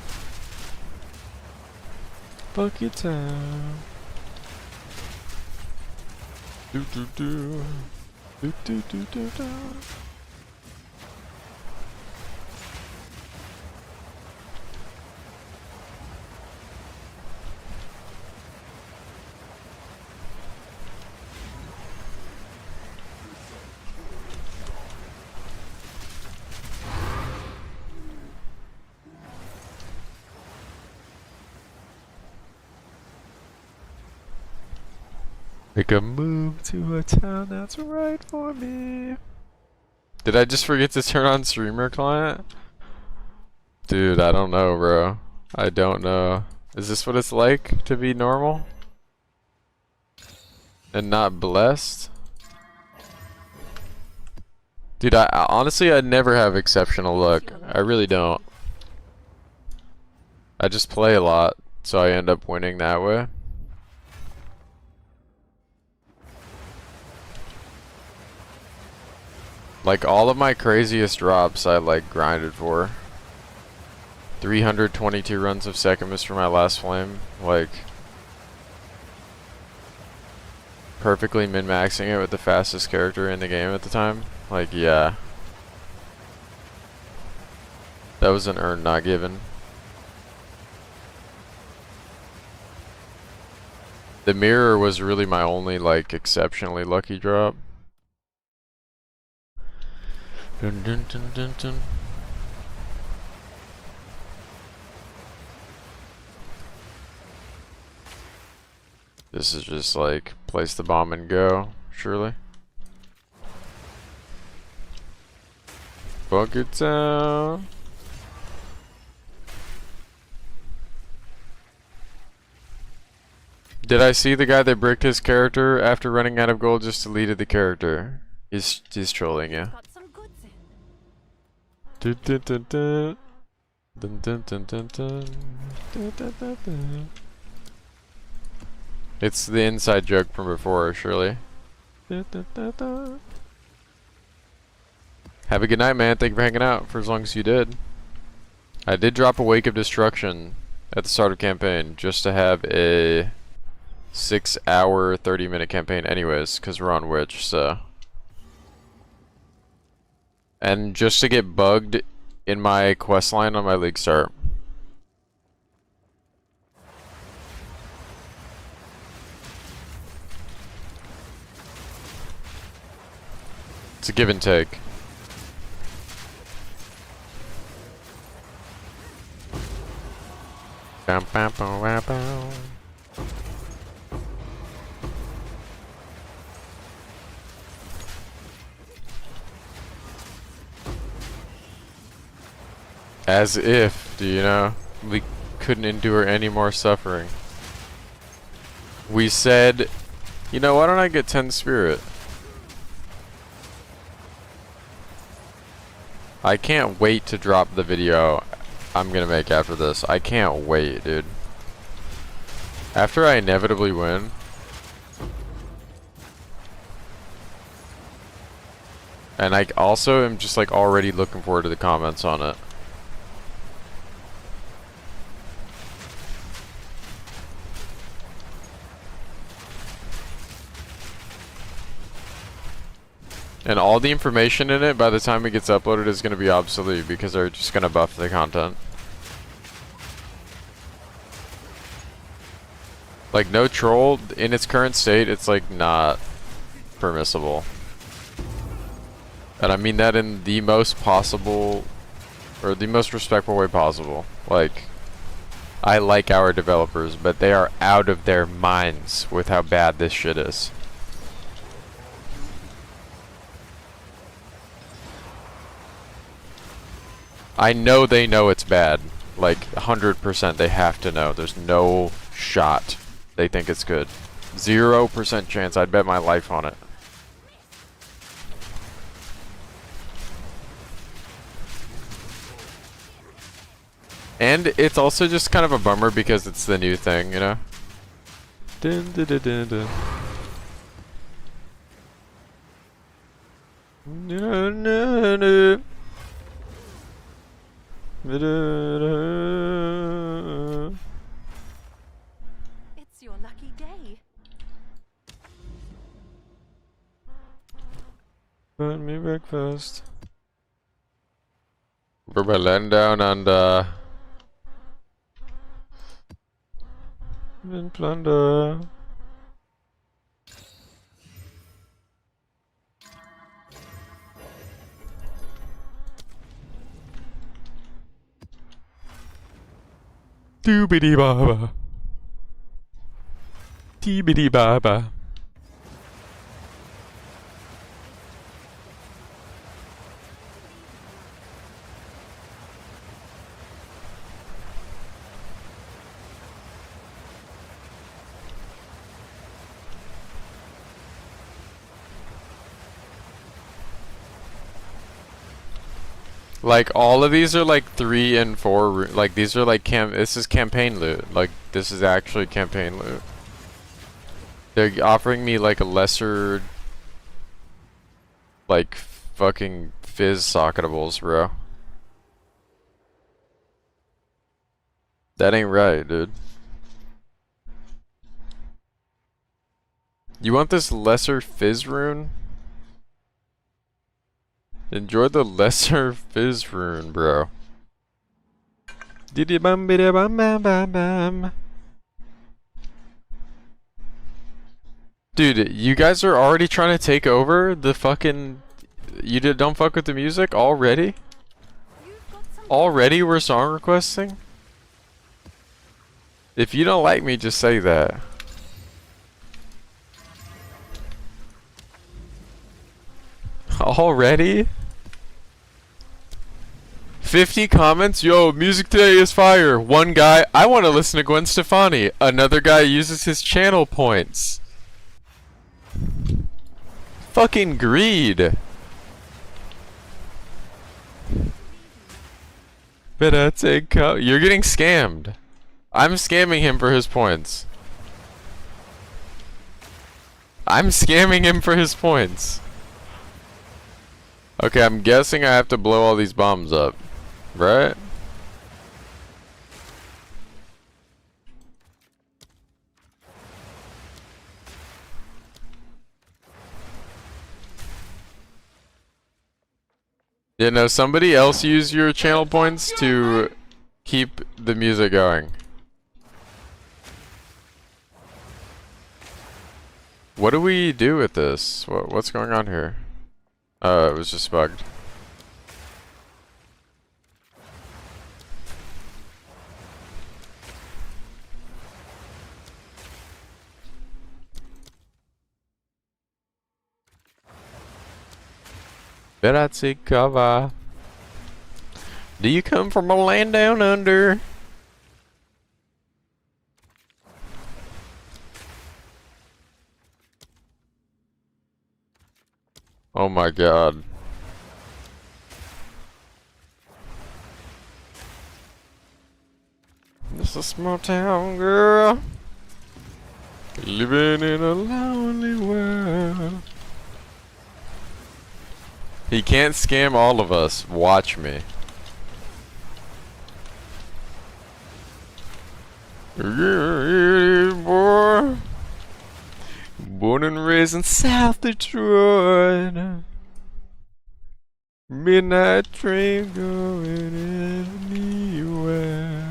Funky town. Do do do. Do do do do do. Make a move to a town that's right for me. Did I just forget to turn on streamer client? Dude, I don't know, bro. I don't know. Is this what it's like to be normal? And not blessed? Dude, I honestly, I never have exceptional luck. I really don't. I just play a lot, so I end up winning that way. Like all of my craziest drops I like grinded for. 322 runs of second miss for my last flame. Like perfectly min-maxing it with the fastest character in the game at the time. Like yeah. That was an earn not given. The mirror was really my only, like, exceptionally lucky drop. Dun, dun, dun, dun, dun. This is just like, place the bomb and go, surely. Bunker Town. Did I see the guy that bricked his character after running out of gold just deleted the character? He's trolling you. Got some goods in. Dun, dun, dun, dun. Dun, dun, dun, dun, dun. Dun, dun, dun, dun. It's the inside joke from before, surely. Dun, dun, dun, dun. Have a good night, man. Thank you for hanging out for as long as you did. I did drop a Wake of Destruction at the start of campaign just to have a 6-hour, 30-minute campaign anyways, because we're on Witch, so. And just to get bugged in my quest line on my league start. It's a give and take. Bam, bam, bam, bam, bam. As if, do you know, we couldn't endure any more suffering. We said, you know, why don't I get 10 spirit? I can't wait to drop the video I'm gonna make after this. I can't wait, dude. After I inevitably win. And I also am just like already looking forward to the comments on it. And all the information in it, by the time it gets uploaded, is going to be obsolete because they're just going to buff the content. Like, no troll, in its current state, it's like not permissible. And I mean that in the most possible, or the most respectful way possible. Like, I like our developers, but they are out of their minds with how bad this shit is. I know they know it's bad. Like, 100% they have to know. There's no shot they think it's good. 0% chance. I'd bet my life on it. And it's also just kind of a bummer because it's the new thing, you know? Dun, dun, dun, dun, dun. No, no, no. It's your lucky day. Find me breakfast. We're letting down and in plunder. Doobity baba. Teebity baba. Like, all of these are like 3 and 4, like, these are like this is campaign loot. Like, this is actually campaign loot. They're offering me like a lesser, like, fucking fizz socketables, bro. That ain't right, dude. You want this lesser fizz rune? Enjoy the lesser fizz rune, bro. Diddy bum biddy bum bam bam bam. Dude, you guys are already trying to take over the fucking... don't fuck with the music already? You've got some Already we're song requesting? If you don't like me, just say that. Already? 50 comments? Yo, music today is fire. One guy, I want to listen to Gwen Stefani. Another guy uses his channel points. Fucking greed. Better take out. You're getting scammed. I'm scamming him for his points. I'm scamming him for his points. Okay, I'm guessing I have to blow all these bombs up. Right? Yeah, no, somebody else use your channel points to keep the music going. What do we do with this? What's going on here? It was just bugged. Better take cover. Do you come from a land down under? Oh my god. This is a small town girl living in a lonely world. He can't scam all of us. Watch me. Yeah, boy. Born and raised in South Detroit. Midnight train going anywhere.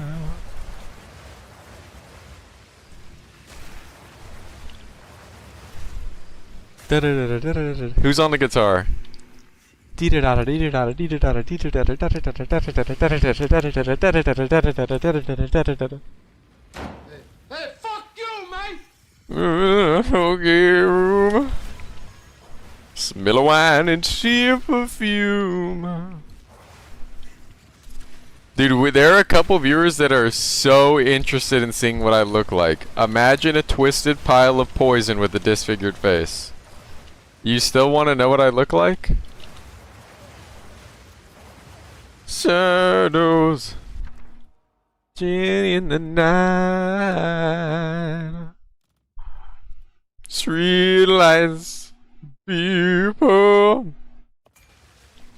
Who's on the guitar? Hey, fuck you, man! Okay. Smell of wine and sheer perfume. Dude, there are a couple viewers that are so interested in seeing what I look like. Imagine a twisted pile of poison with a disfigured face. You still want to know what I look like? Shadows in the night. Street lights, people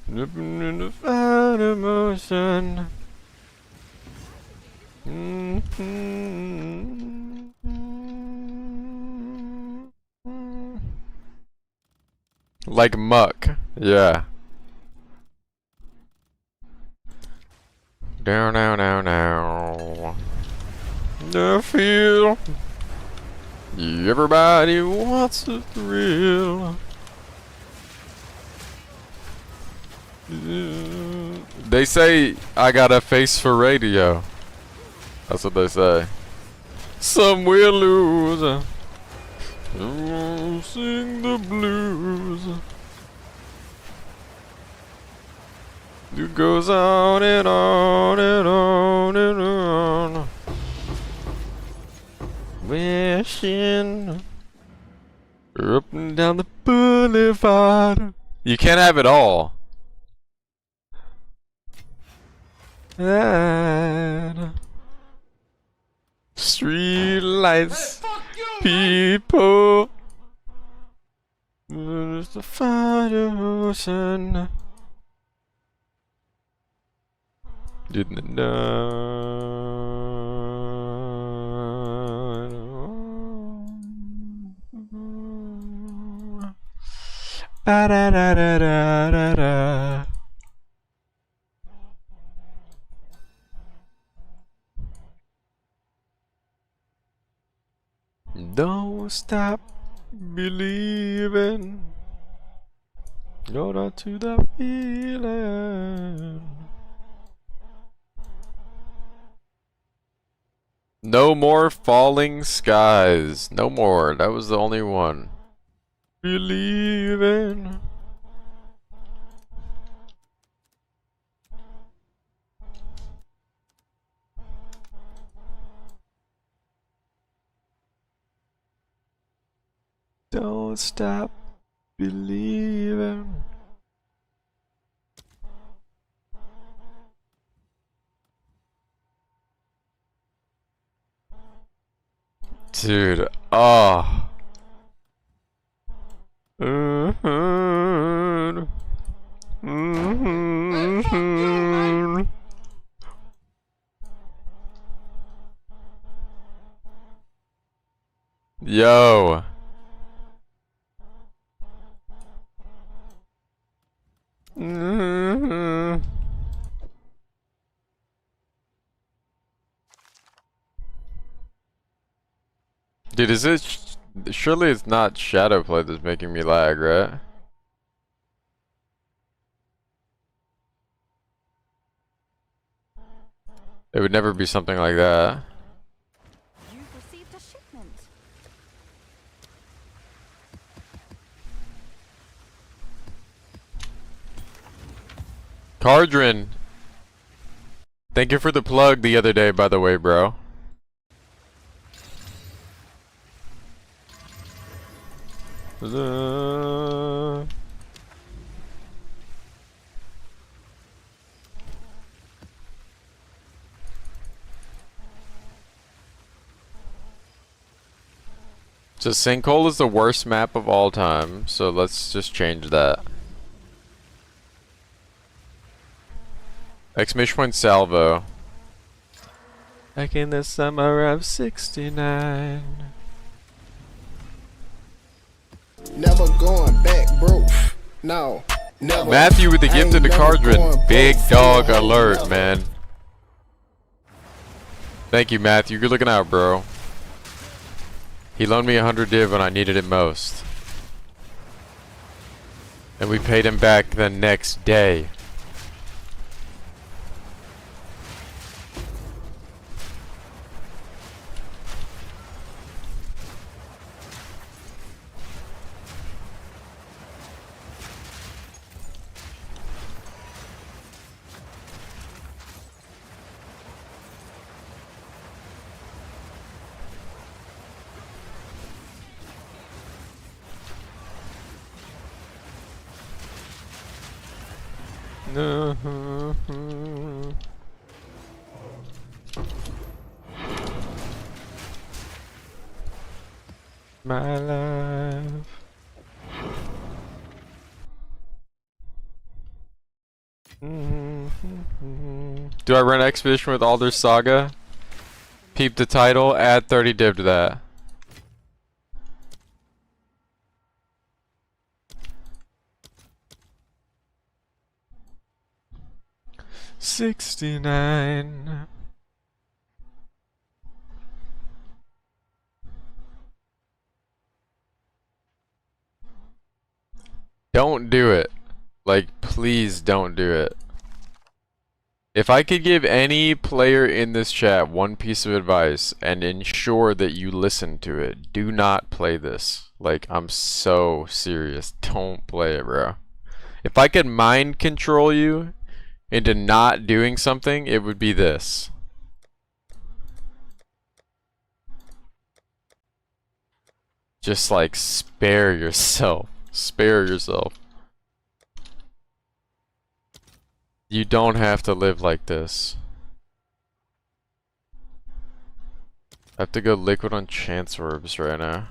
living in the fine emotion. Like muck, yeah. Down, down, down, down. I feel everybody wants a thrill. They say I got a face for radio. That's what they say. Some will lose. Sing the blues. It goes on and on and on and on. Wishing up and down the boulevard. You can't have it all. Street lights, people. There's the fire ocean. Didn't ba da da da da da da. Don't stop believing. Go down to the feeling. No more falling skies. No more. That was the only one. Believing. Don't stop believing. Dude, oh. Yo. Dude, is it surely it's not Shadowplay that's making me lag, right? It would never be something like that. You've received a shipment. Cardrin, thank you for the plug the other day, by the way, bro. So Sinkhole is the worst map of all time, so let's just change that. Exclamation point salvo. Back in the summer of '69. Never going back, bro. No, never. Matthew with the I gift ain't of the never cardron. going Big broke. dog Never, alert, never. man. Thank you, Matthew. Good looking out, bro. He loaned me 100 div when I needed it most. And we paid him back the next day. No. My life. Do I run Expedition with Alder Saga? Peep the title, add 30 div to that. '69. Don't do it. Like, please don't do it. If I could give any player in this chat one piece of advice and ensure that you listen to it, do not play this. Like, I'm so serious. Don't play it, bro. If I could mind control you into not doing something, it would be this. Just like spare yourself. Spare yourself. You don't have to live like this. I have to go liquid on chance orbs right now.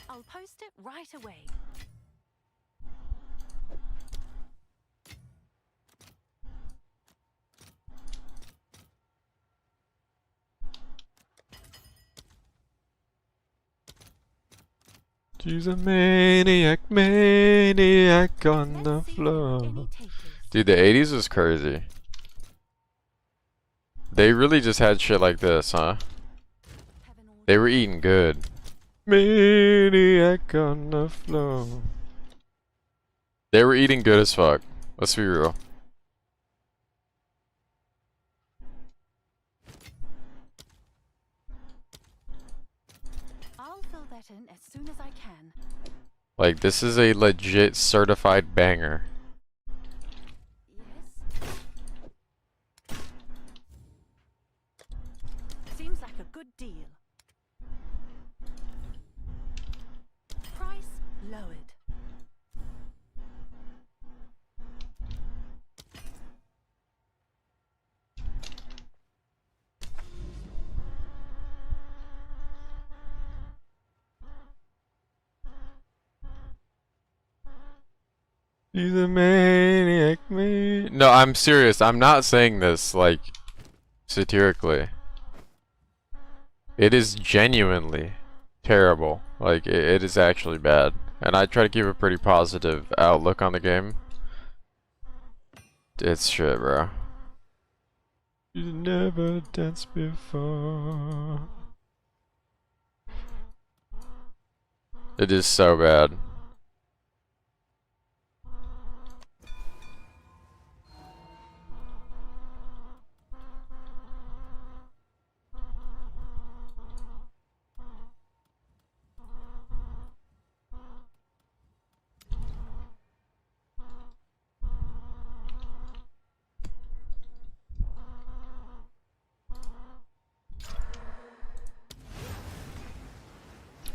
I'll post it right away. She's a maniac, maniac on the Let's see floor. any takers. Dude, the 80s was crazy. They really just had shit like this, huh? Have an order. They were eating good. Maniac on the floor. They were eating good as fuck. Let's be real. I'll fill that in as soon as I can. Like, this is a legit certified banger. Yes. Seems like a good deal. Price lowered. He's a maniac, me. No, I'm serious. I'm not saying this, like, satirically. It is genuinely terrible. Like, it is actually bad. And I try to keep a pretty positive outlook on the game. It's shit, bro. You never danced before. It is so bad.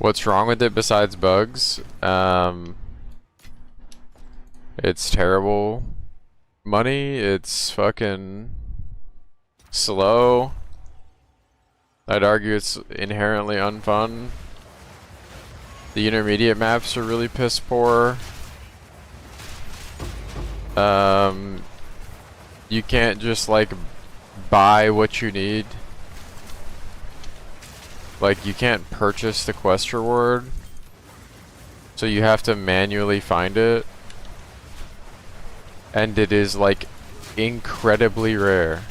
What's wrong with it besides bugs? It's terrible money, it's fucking slow. I'd argue it's inherently unfun. The intermediate maps are really piss poor. You can't just like buy what you need. Like, you can't purchase the quest reward, so you have to manually find it, and it is like incredibly rare.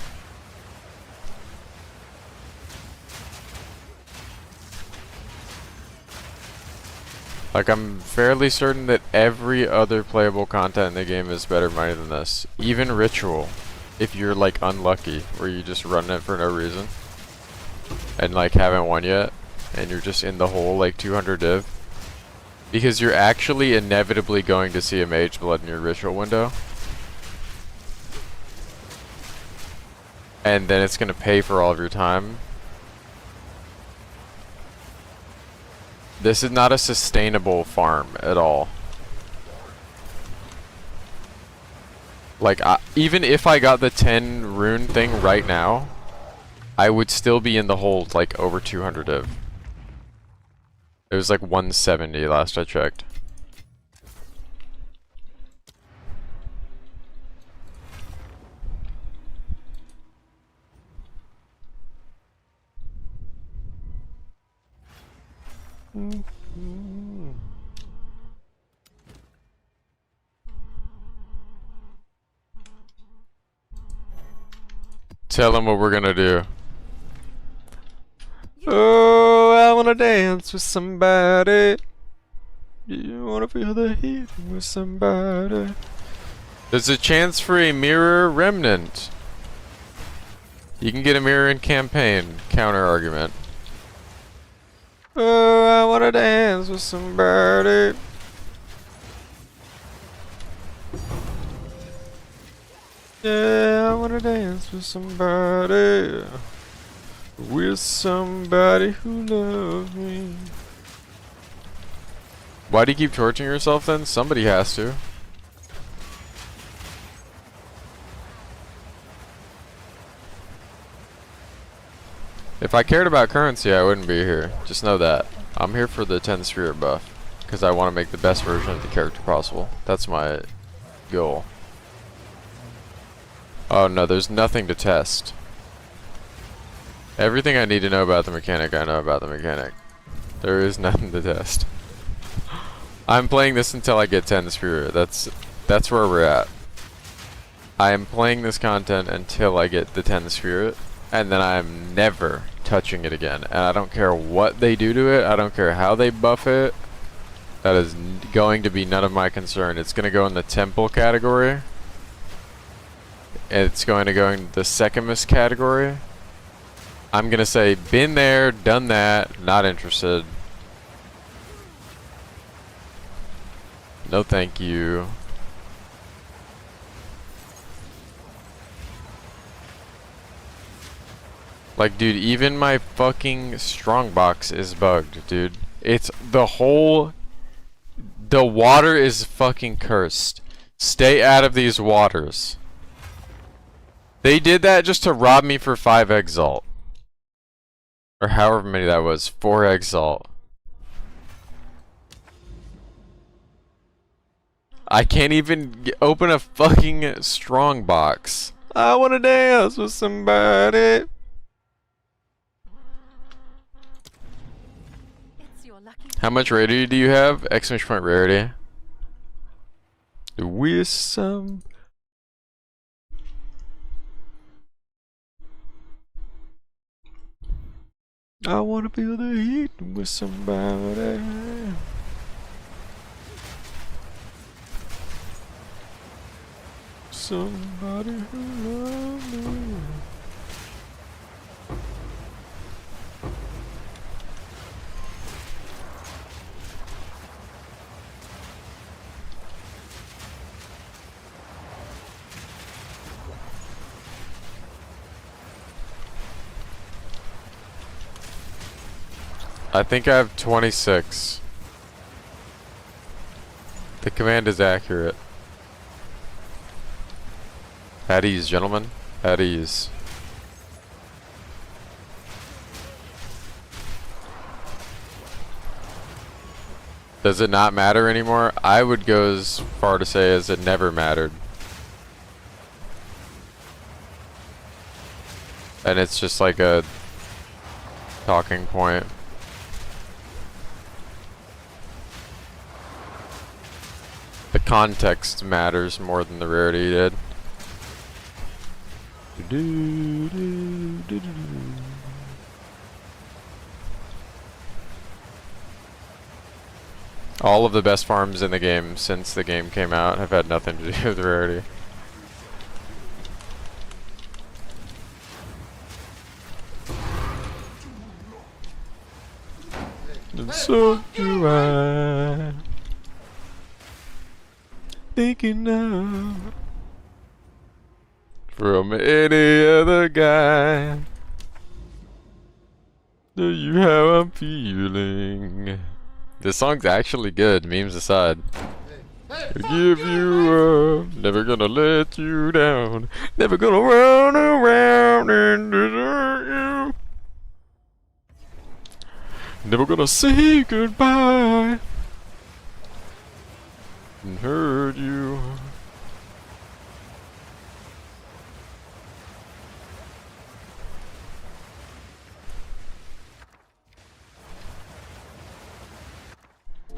Like, I'm fairly certain that every other playable content in the game is better money than this. Even Ritual, if you're like unlucky, where you just run it for no reason and like haven't won yet, and you're just in the hole like 200 div, because you're actually inevitably going to see a Mage Blood in your Ritual window, and then it's gonna pay for all of your time. This is not a sustainable farm at all. Like, even if I got the 10 rune thing right now, I would still be in the hole like over 200 div. It was like 170 last I checked. Tell them what we're gonna do. Oh, I wanna dance with somebody. You wanna feel the heat with somebody. There's a chance for a mirror remnant. You can get a mirror in campaign. Counter argument. Oh, I wanna dance with somebody. Yeah, I wanna dance with somebody. With somebody who loves me. Why do you keep torturing yourself then? Somebody has to. If I cared about currency, I wouldn't be here. Just know that. I'm here for the 10 spirit buff, because I want to make the best version of the character possible. That's my goal. Oh no, there's nothing to test. Everything I need to know about the mechanic, I know about the mechanic. There is nothing to test. I'm playing this until I get 10 spirit. That's where we're at. I am playing this content until I get the 10 spirit, and then I am never touching it again. And I don't care what they do to it. I don't care how they buff it. That is going to be none of my concern. It's going to go in the temple category. It's going to go in the Sekimus category. I'm going to say, been there, done that, not interested. No thank you. Like, dude, even my fucking strongbox is bugged, dude. It's the whole... The water is fucking cursed. Stay out of these waters. They did that just to rob me for 5 exalt. Or however many that was. 4 exalt. I can't even open a fucking strongbox. I wanna dance with somebody. It's your lucky How much rarity do you have? Exclamation point rarity. With some... I wanna feel the heat with somebody. Somebody who loves me. I think I have 26. The command is accurate. At ease, gentlemen. At ease. Does it not matter anymore? I would go as far to say as it never mattered. And it's just like a talking point. The context matters more than the rarity did. All of the best farms in the game since the game came out have had nothing to do with rarity. And so do I. Thinking of from any other guy. Do you how I'm feeling? This song's actually good, memes aside. Give you up, never gonna let you down, never gonna run around and desert you, never gonna say goodbye and hurt you.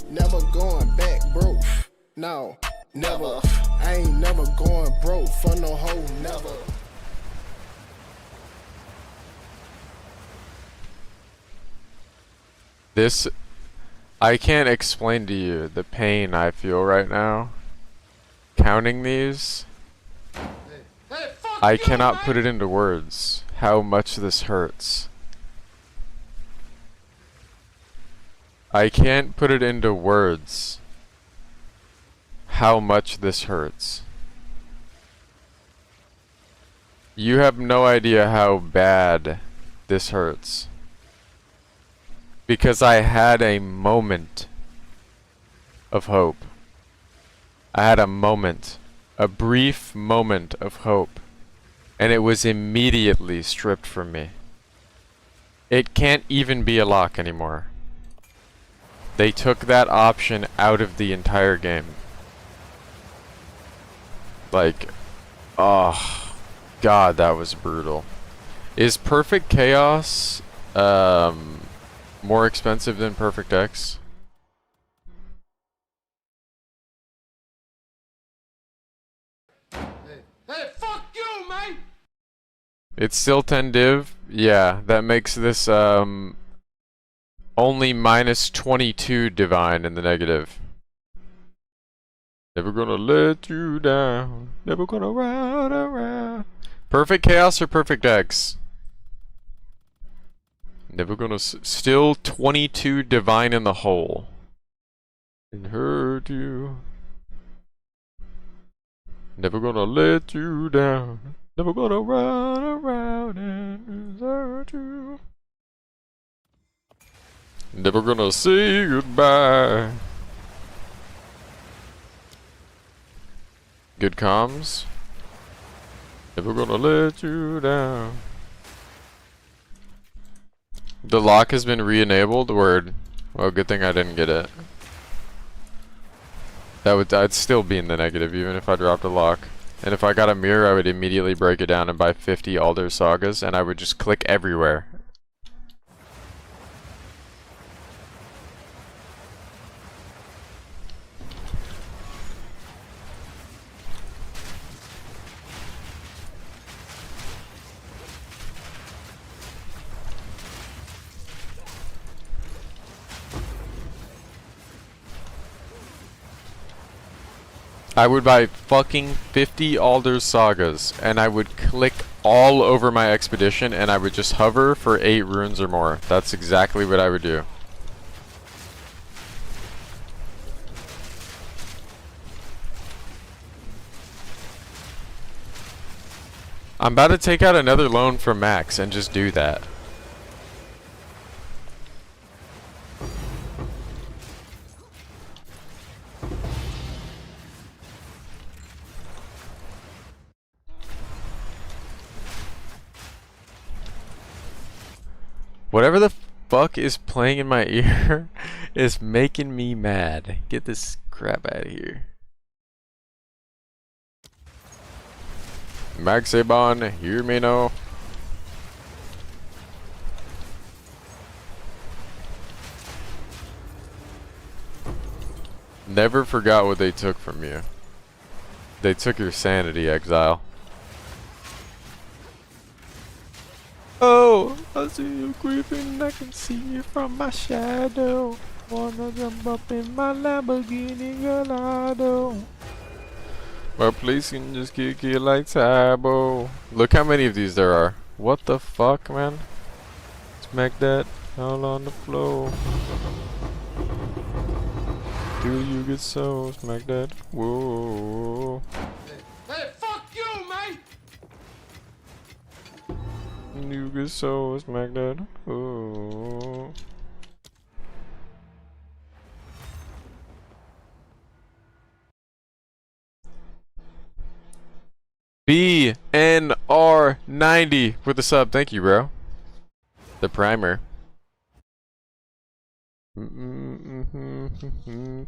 Never going back broke. No, never. I ain't never going broke for no hoe, never. This, I can't explain to you the pain I feel right now. Counting these, I cannot put it into words how much this hurts. I can't put it into words how much this hurts. You have no idea how bad this hurts. Because I had a moment of hope. I had a moment, a brief moment of hope, and it was immediately stripped from me. It can't even be a lock anymore. They took that option out of the entire game. Like, oh, God, that was brutal. Is Perfect Chaos more expensive than Perfect X? Hey, fuck you, man! It's still 10 div. Yeah, that makes this only minus 22 divine in the negative. Never gonna let you down. Never gonna run around. Perfect chaos or perfect X? Never gonna still 22 divine in the hole. And hurt you. Never gonna let you down. Never gonna run around and desert you. Never gonna say goodbye. Good comms. Never gonna let you down. The lock has been re-enabled. Word. Well, good thing I didn't get it. I'd still be in the negative even if I dropped a lock. And if I got a mirror, I would immediately break it down and buy 50 Alder Sagas, and I would just click everywhere. I would buy fucking 50 Alder Sagas, and I would click all over my expedition, and I would just hover for 8 runes or more. That's exactly what I would do. I'm about to take out another loan from Max and just do that. Whatever the fuck is playing in my ear is making me mad. Get this crap out of here. Max Abon, hear me now. Never forgot what they took from you. They took your sanity, Exile. Oh, I see you creeping, I can see you from my shadow. Wanna jump up in my Lamborghini Gallardo. My place can just kick it like Tybo. Look how many of these there are. What the fuck, man? Smack that all on the floor. Do you get so smack that? Whoa. Hey, fuck you, man! You get so smack that. Oh. BNR90 with the sub. Thank you, bro. The primer.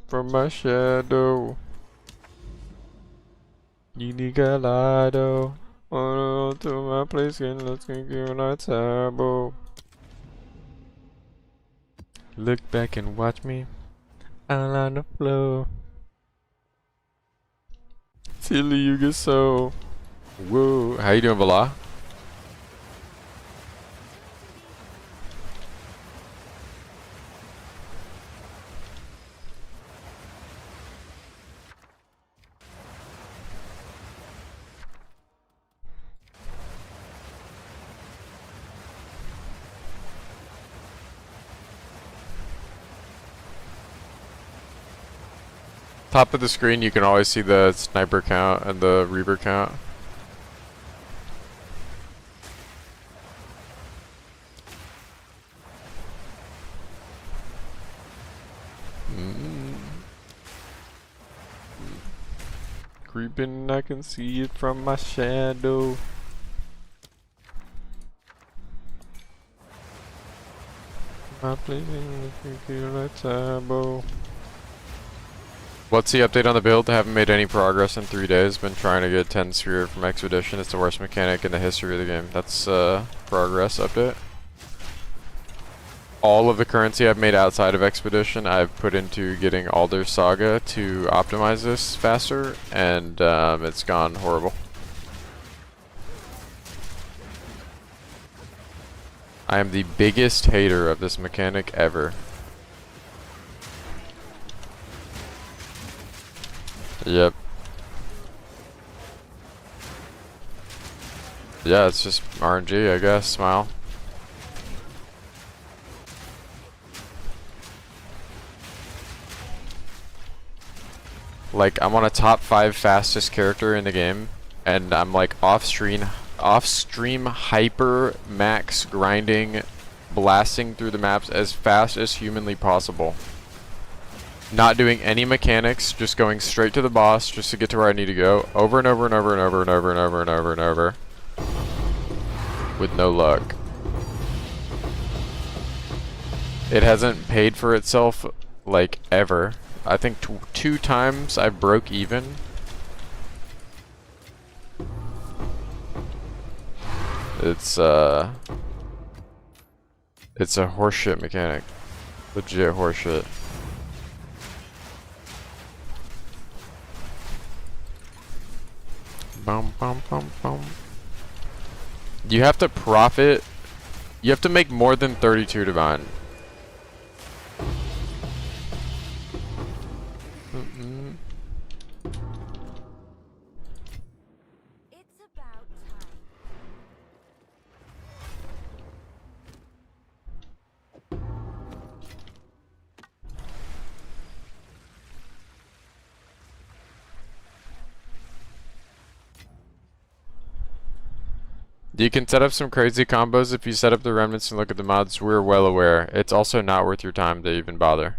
From my shadow. Gini Gallardo. On to my place and let's get you a table. Look back and watch me all on the floor. Till you get so. Whoa. How you doing, Vala? Top of the screen, you can always see the sniper count and the reaver count. Creeping, I can see it from my shadow. My place in the table. What's the update on the build? I haven't made any progress in 3 days. Been trying to get 10 sphere from Expedition. It's the worst mechanic in the history of the game. That's progress update. All of the currency I've made outside of Expedition I've put into getting Alder Saga to optimize this faster, and it's gone horrible. I am the biggest hater of this mechanic ever. Yep. Yeah, it's just RNG, I guess. Smile. Like, I'm on a top 5 fastest character in the game, and I'm like off-stream hyper max grinding, blasting through the maps as fast as humanly possible. Not doing any mechanics, just going straight to the boss just to get to where I need to go, over and over and over and over and over and over and over and over, with no luck. It hasn't paid for itself, like, ever. I think two times I broke even. It's a horseshit mechanic. Legit horseshit. Bum bum bum bum. You have to profit. You have to make more than 32 divine. It's about time. You can set up some crazy combos if you set up the remnants and look at the mods. We're well aware. It's also not worth your time to even bother.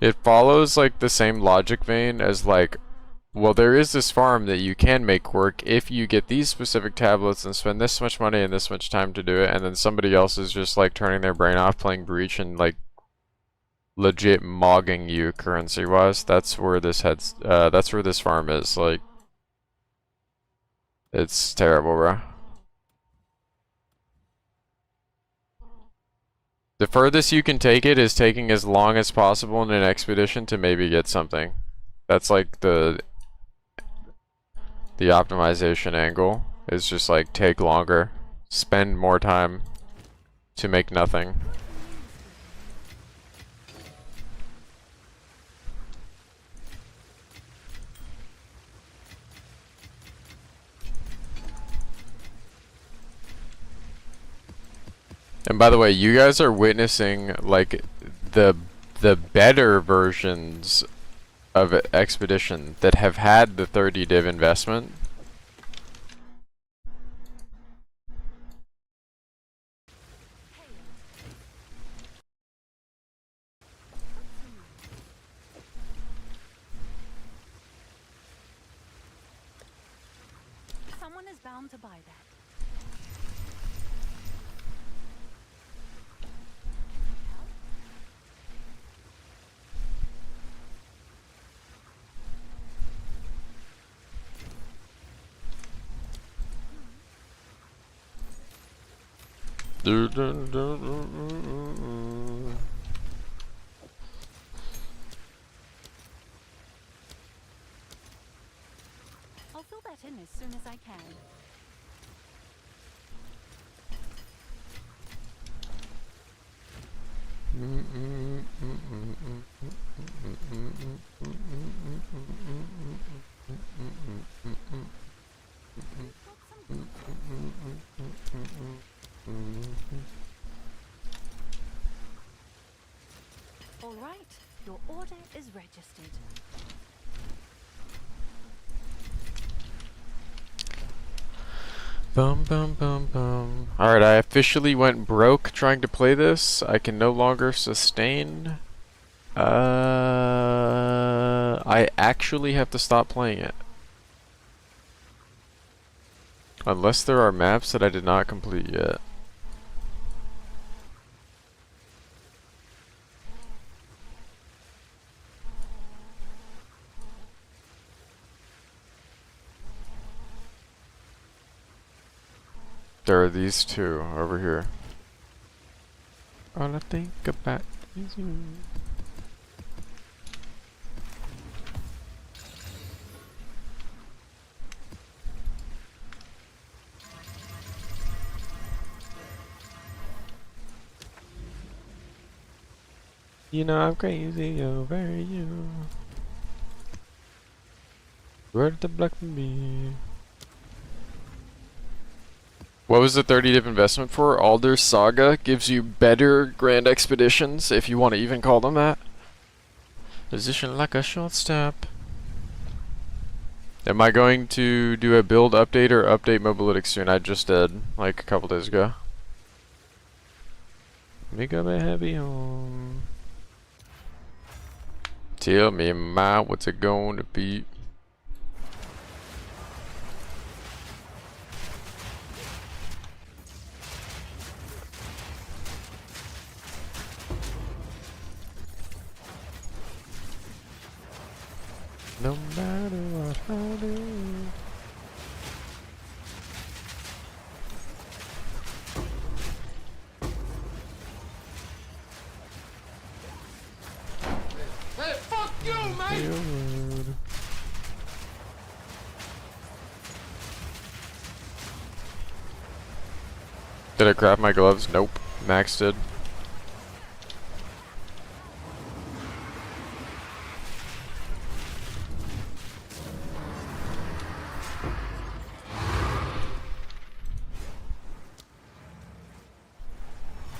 It follows like the same logic vein as like, well, there is this farm that you can make work if you get these specific tablets and spend this much money and this much time to do it, and then somebody else is just like turning their brain off playing Breach and like legit mogging you currency wise. That's where this heads. That's where this farm is. Like, it's terrible, bro. The furthest you can take it is taking as long as possible in an expedition to maybe get something. That's like the optimization angle, is just like take longer, spend more time to make nothing. And by the way, you guys are witnessing like the better versions of Expedition that have had the 30 div investment. Someone is bound to buy that. I'll fill that in as soon as I can. All right, your order is registered. Bum bum bum bum. Alright, I officially went broke trying to play this. I can no longer sustain. I actually have to stop playing it. Unless there are maps that I did not complete yet. There are these two over here. All I think about is you. You know I'm crazy over you. Where did the black be? What was the 30 div investment for? Alder Saga gives you better Grand Expeditions, if you want to even call them that. Position like a short step. Am I going to do a build update or update Mobalytics soon? I just did, like a couple days ago. Make up a heavy home. Tell me, ma, what's it going to be? No matter what I do. Hey, fuck you, man! Did I craft my gloves? Nope. Max did.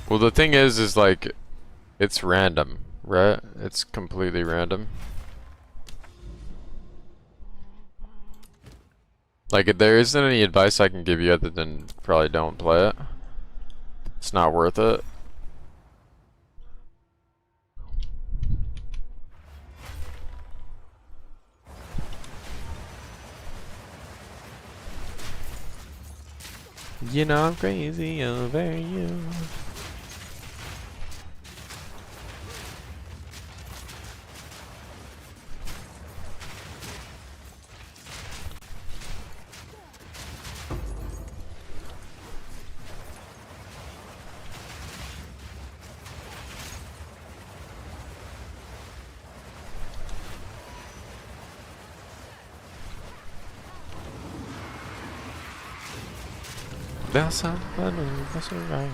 Well, the thing is like, it's random, right? It's completely random. Like, if there isn't any advice I can give you other than probably don't play it. It's not worth it. You know I'm crazy over you. That's how I know that's alright.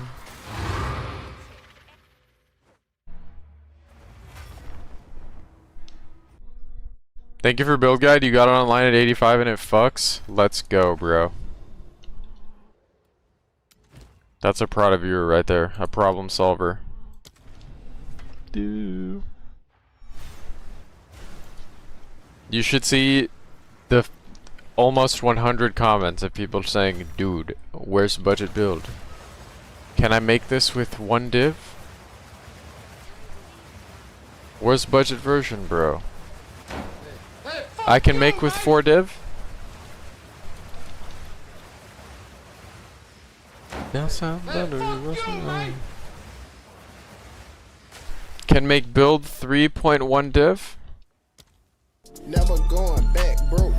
Thank you for build guide. You got it online at 85 and it fucks. Let's go, bro. That's a proud viewer right there. A problem solver. You should see the almost 100 comments of people saying, dude, where's budget build? Can I make this with one div? Where's budget version, bro? I can make with 4 div? Can make build 3.1 div? Never going back broke.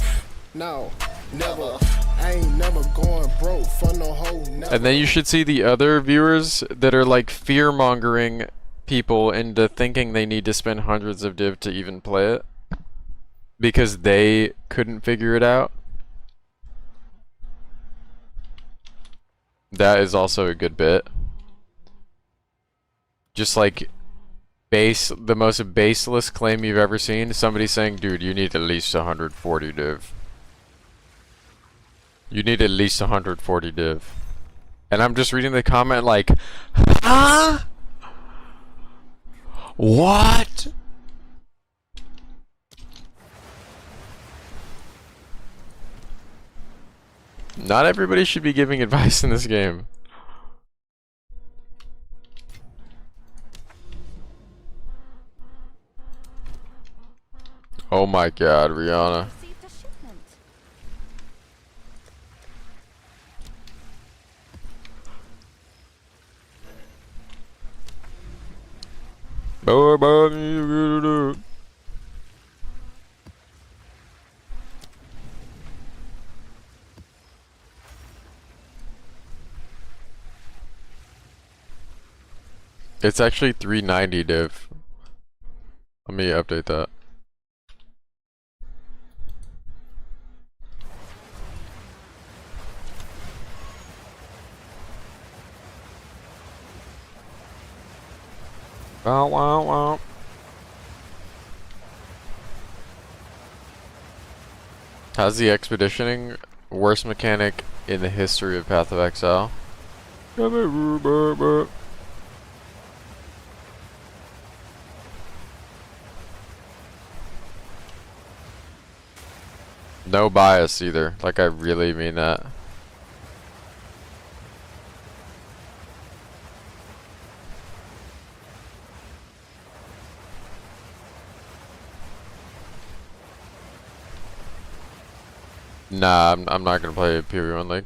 No, never. I ain't never going broke for no hoe. Never. And then you should see the other viewers that are like fear-mongering people into thinking they need to spend hundreds of div to even play it. Because they couldn't figure it out. That is also a good bit. Just like the most baseless claim you've ever seen. Somebody saying, dude, you need at least 140 div. You need at least 140 div. And I'm just reading the comment like, huh? What? Not everybody should be giving advice in this game. Oh my god, Rihanna. Received a shipment. It's actually 390 div. Let me update that. Wow, wow, wow. How's the expeditioning? Worst mechanic in the history of Path of Exile. No bias either. Like, I really mean that. Nah, I'm not gonna play PV1 League.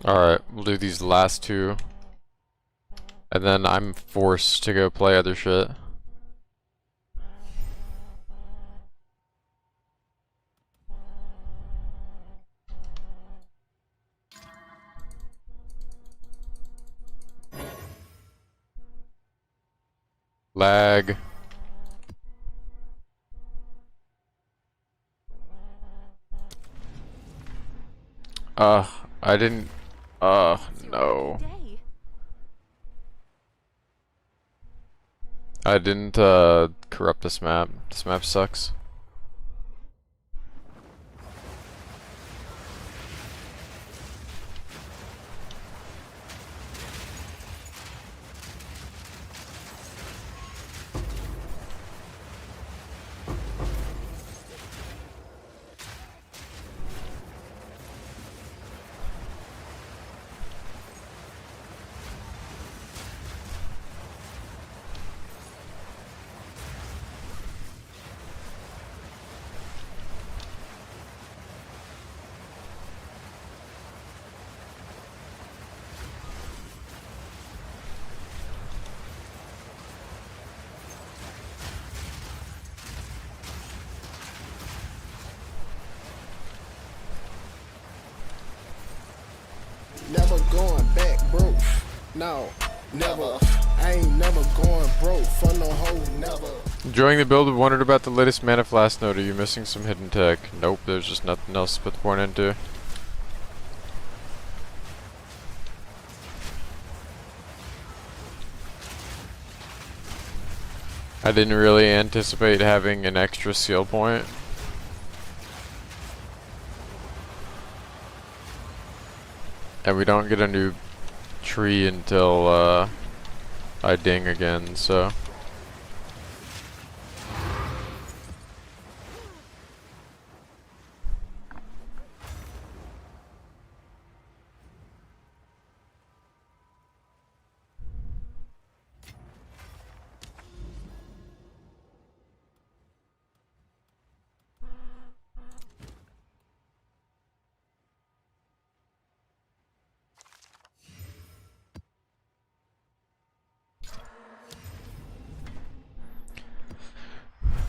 Alright, we'll do these last two. And then I'm forced to go play other shit. Lag. I didn't. It's your No. day. I didn't, corrupt this map. This map sucks. Never going back broke. No, never. I ain't never going broke for no hoe, never. Enjoying the build, wondered about the latest Mana Flask node. Are you missing some hidden tech? Nope, there's just nothing else to put the point into. I didn't really anticipate having an extra seal point. And we don't get a new tree until I ding again, so.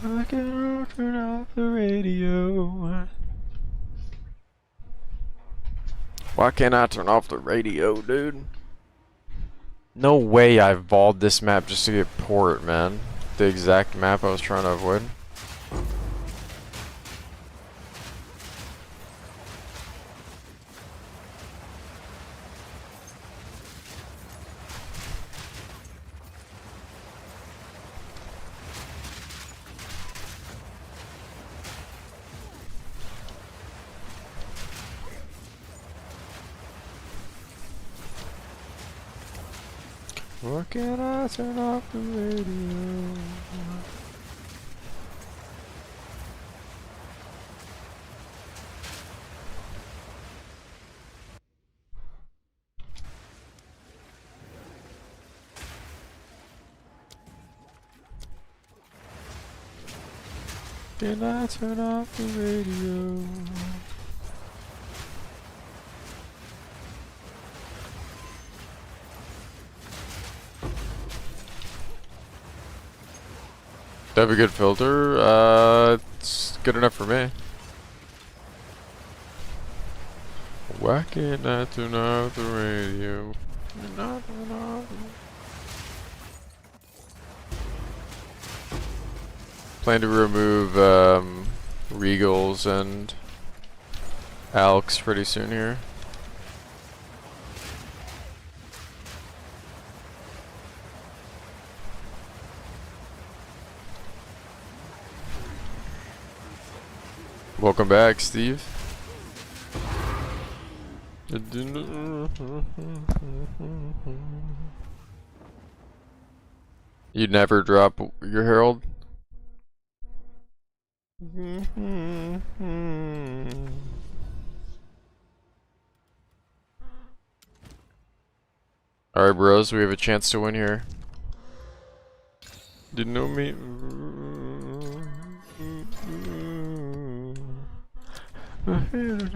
I can turn off the radio. Why can't I turn off the radio, dude? No way I've balled this map just to get port, man. The exact map I was trying to avoid. Why can't I turn off the radio? Can I turn off the radio? Do I have a good filter? It's good enough for me. Why can't I turn off the radio? Plan to remove Regals and Alex pretty soon here. Welcome back, Steve. You'd never drop your Herald? Alright, bros, we have a chance to win here. Didn't know me. You've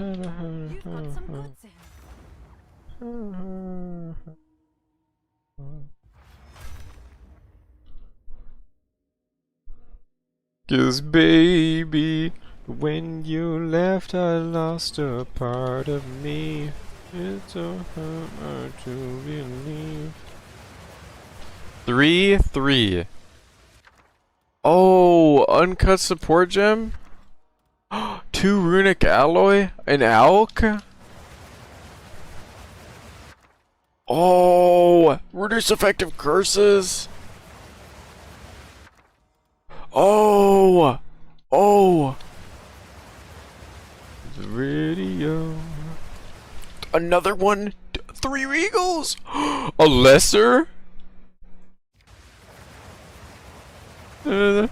got some goods in. 'Cause baby, when you left I lost a part of me. It's so hard to believe. 3-3. Oh, uncut support gem? 2 runic alloy? An alk? Oh, reduce effective curses. Oh, oh. The radio. Another one. 3 Regals. A lesser. I'm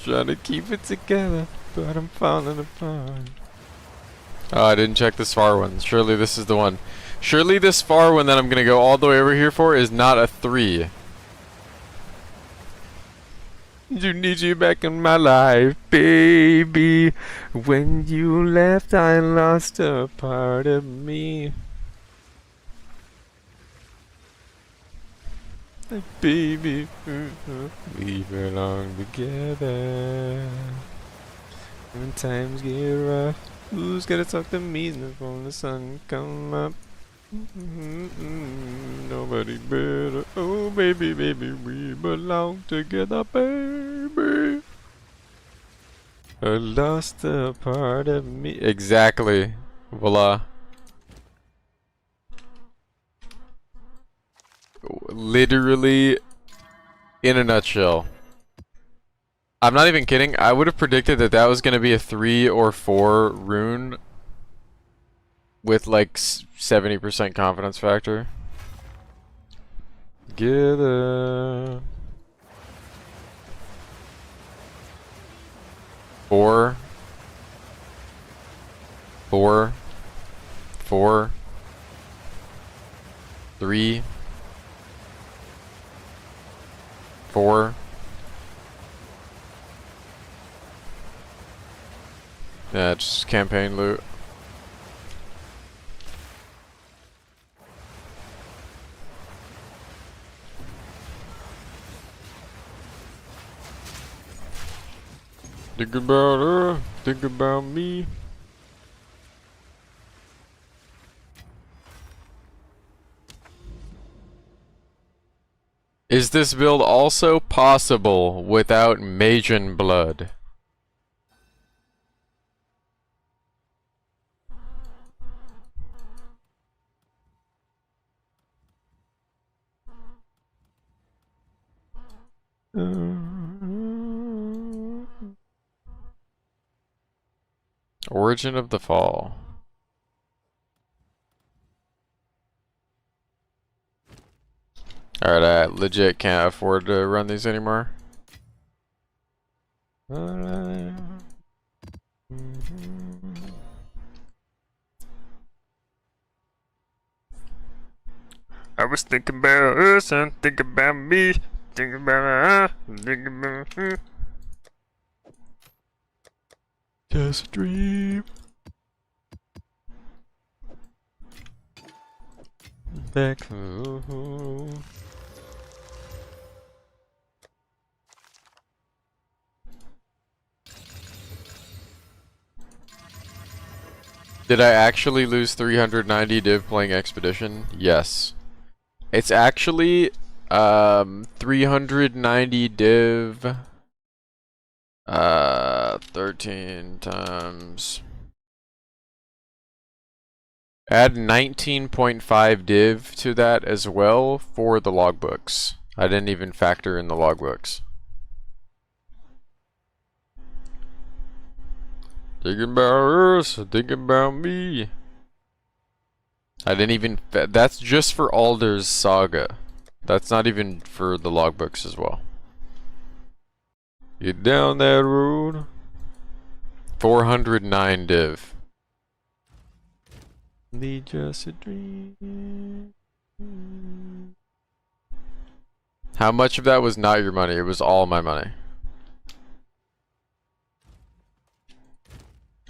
trying to keep it together, but I'm falling apart. Oh, I didn't check this far one. Surely this is the one. Surely this far one that I'm gonna go all the way over here for is not a 3. You need you back in my life, baby. When you left, I lost a part of me. Baby, we belong together. When times get rough, who's gonna talk to me when the sun come up? Nobody better. Oh, baby, baby, we belong together, baby. I lost a part of me. Exactly. Voila. Literally, in a nutshell. I'm not even kidding. I would have predicted that that was going to be a 3 or 4 rune with like 70% confidence factor. Together. 4. 4. 4. 3. 4. Yeah, just campaign loot. Think about her, think about me. Is this build also possible without Magian blood? Origin of the Fall. Alright, I legit can't afford to run these anymore. I was thinking about us and thinking about me. Thinking about thinking about just a dream. Back home. Did I actually lose 390 div playing Expedition? Yes. It's actually 390 div 13 times. Add 19.5 div to that as well for the logbooks. I didn't even factor in the logbooks. Thinking about us, thinking about me. I didn't even. That's just for Alder's Saga. That's not even for the logbooks as well. Get down that road. 409 div. Be just a dream. How much of that was not your money? It was all my money.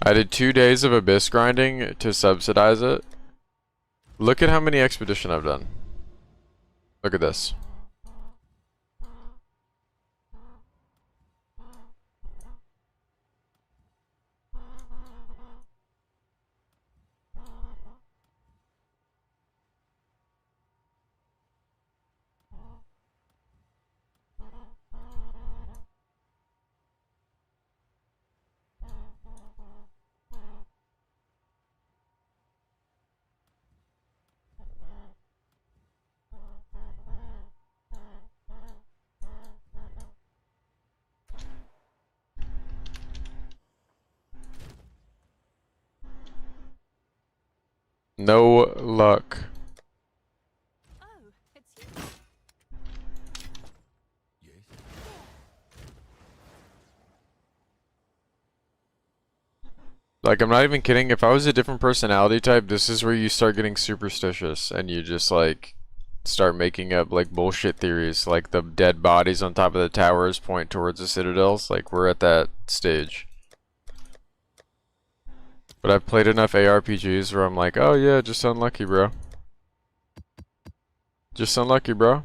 I did 2 days of Abyss grinding to subsidize it. Look at how many Expedition I've done. Look at this. No luck. Oh, it's you. Like, I'm not even kidding. If I was a different personality type, this is where you start getting superstitious and you just like start making up like bullshit theories, like the dead bodies on top of the towers point towards the citadels. Like, we're at that stage. But I've played enough ARPGs where I'm like, oh yeah, just unlucky, bro. Just unlucky, bro.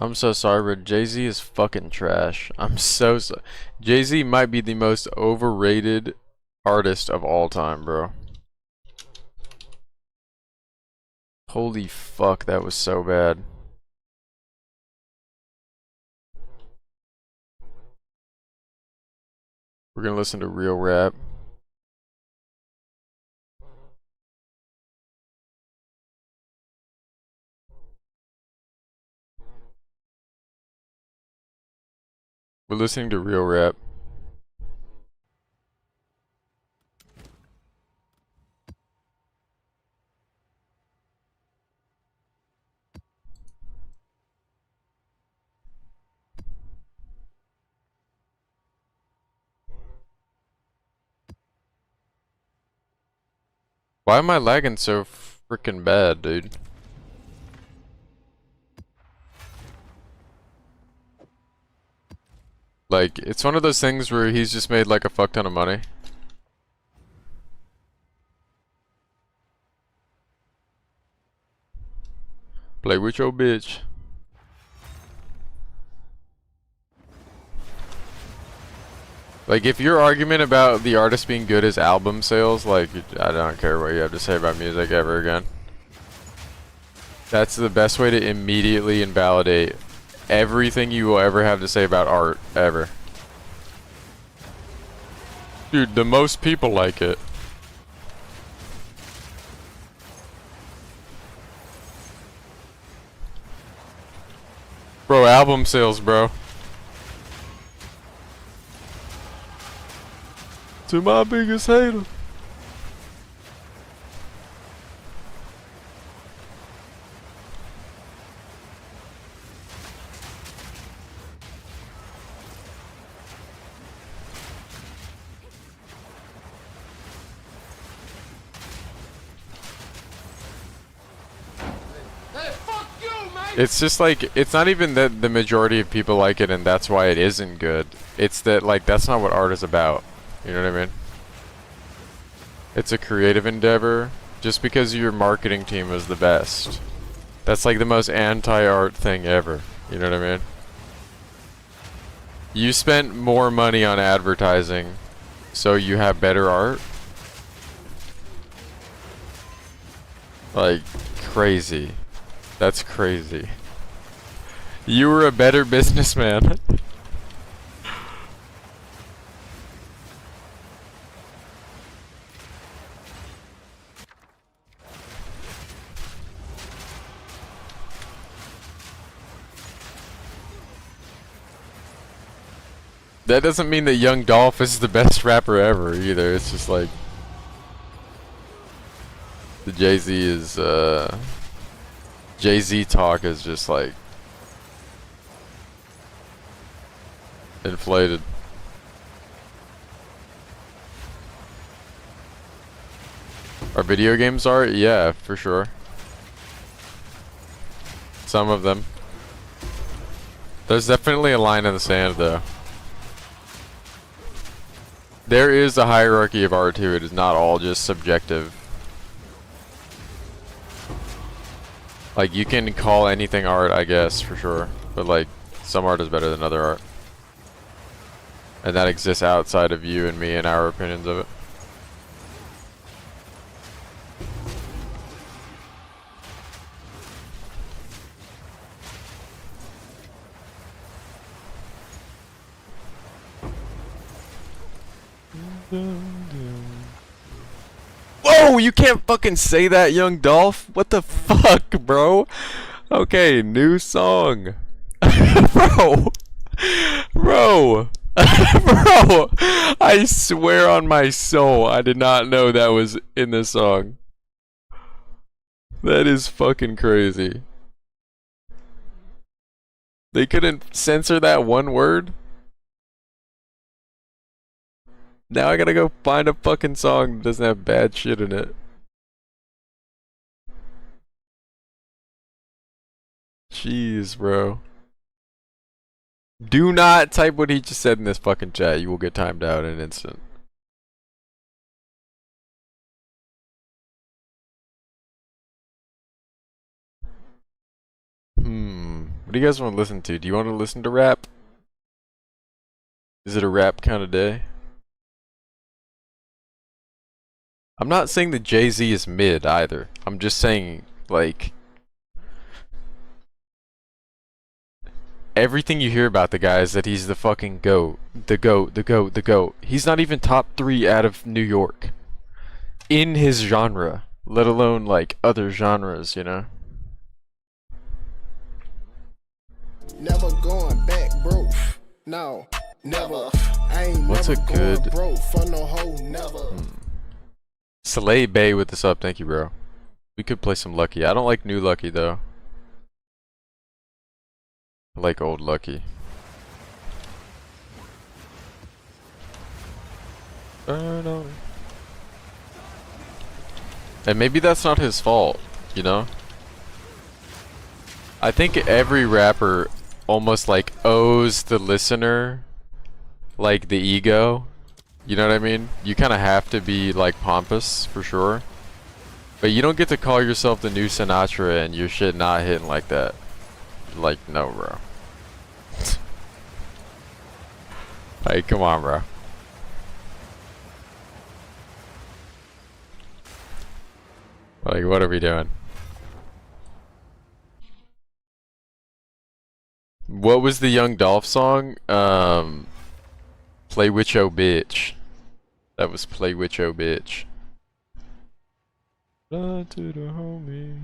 I'm so sorry, but Jay-Z is fucking trash. I'm so Jay-Z might be the most overrated artist of all time, bro. Holy fuck, that was so bad. We're gonna listen to real rap. We're listening to real rap. Why am I lagging so freaking bad, dude? Like, it's one of those things where he's just made like a fuck ton of money. Play with your bitch. Like, if your argument about the artist being good is album sales, like, I don't care what you have to say about music ever again. That's the best way to immediately invalidate everything you will ever have to say about art, ever. Dude, the most people like it. Bro, album sales, bro. To my biggest hater. It's just like, it's not even that the majority of people like it and that's why it isn't good. It's that, like, that's not what art is about. You know what I mean? It's a creative endeavor. Just because your marketing team is the best. That's like the most anti-art thing ever. You know what I mean? You spent more money on advertising, so you have better art? Like, crazy. That's crazy. You were a better businessman. That doesn't mean that Young Dolph is the best rapper ever either. It's just like the Jay-Z is Jay-Z talk is just like inflated. Are video games art? Yeah, for sure. Some of them. There's definitely a line in the sand though. There is a hierarchy of art too. It is not all just subjective. Like, you can call anything art, I guess, for sure. But, like, some art is better than other art. And that exists outside of you and me and our opinions of it. Whoa, you can't fucking say that, Young Dolph. What the fuck, bro? Okay, new song. Bro. Bro. Bro. I swear on my soul, I did not know that was in the song. That is fucking crazy. They couldn't censor that one word? Now I gotta go find a fucking song that doesn't have bad shit in it. Jeez, bro. Do not type what he just said in this fucking chat. You will get timed out in an instant. What do you guys want to listen to? Do you want to listen to rap? Is it a rap kind of day? I'm not saying that Jay-Z is mid either. I'm just saying, like, everything you hear about the guy is that he's the fucking GOAT. The GOAT, the GOAT, the GOAT. He's not even top 3 out of New York. In his genre. Let alone, like, other genres, you know? Never going back, bro. No, never. I ain't What's never a good- going broke for no hoe, never. Soleil Bay with the sub, thank you, bro. We could play some Lucky. I don't like new Lucky, though. I like old Lucky. Burn on. And maybe that's not his fault, you know? I think every rapper almost like owes the listener like the ego. You know what I mean? You kind of have to be like pompous for sure. But you don't get to call yourself the new Sinatra and your shit not hitting like that. Like, no, bro. Like, come on, bro. Like, what are we doing? What was the Young Dolph song? Play Witch Oh Bitch. That was Play Witch Oh Bitch. Blood to the homie.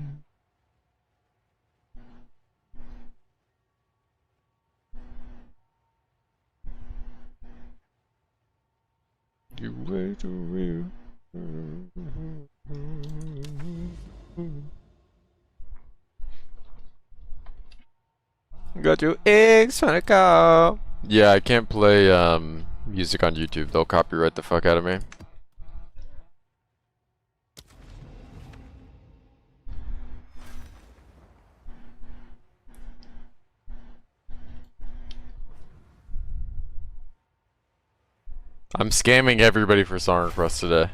You way too real. Got your eggs on a call. Yeah, I can't play music on YouTube. They'll copyright the fuck out of me. I'm scamming everybody for song requests today.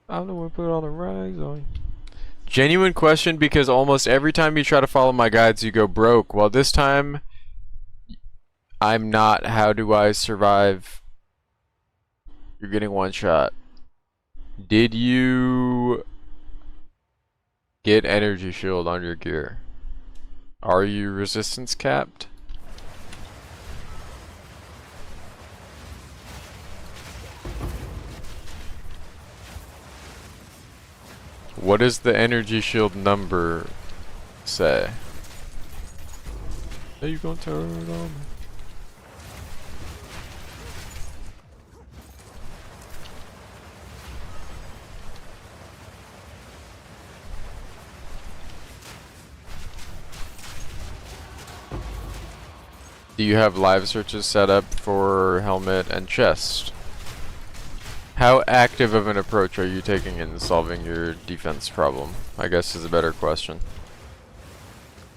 I'm the one put all the rags on. Genuine question, because almost every time you try to follow my guides you go broke. Well, this time I'm not. How do I survive? You're getting one shot. Did you get energy shield on your gear? Are you resistance capped? What does the energy shield number say? Are you gonna turn it on me? Do you have live searches set up for helmet and chest? How active of an approach are you taking in solving your defense problem? I guess is a better question.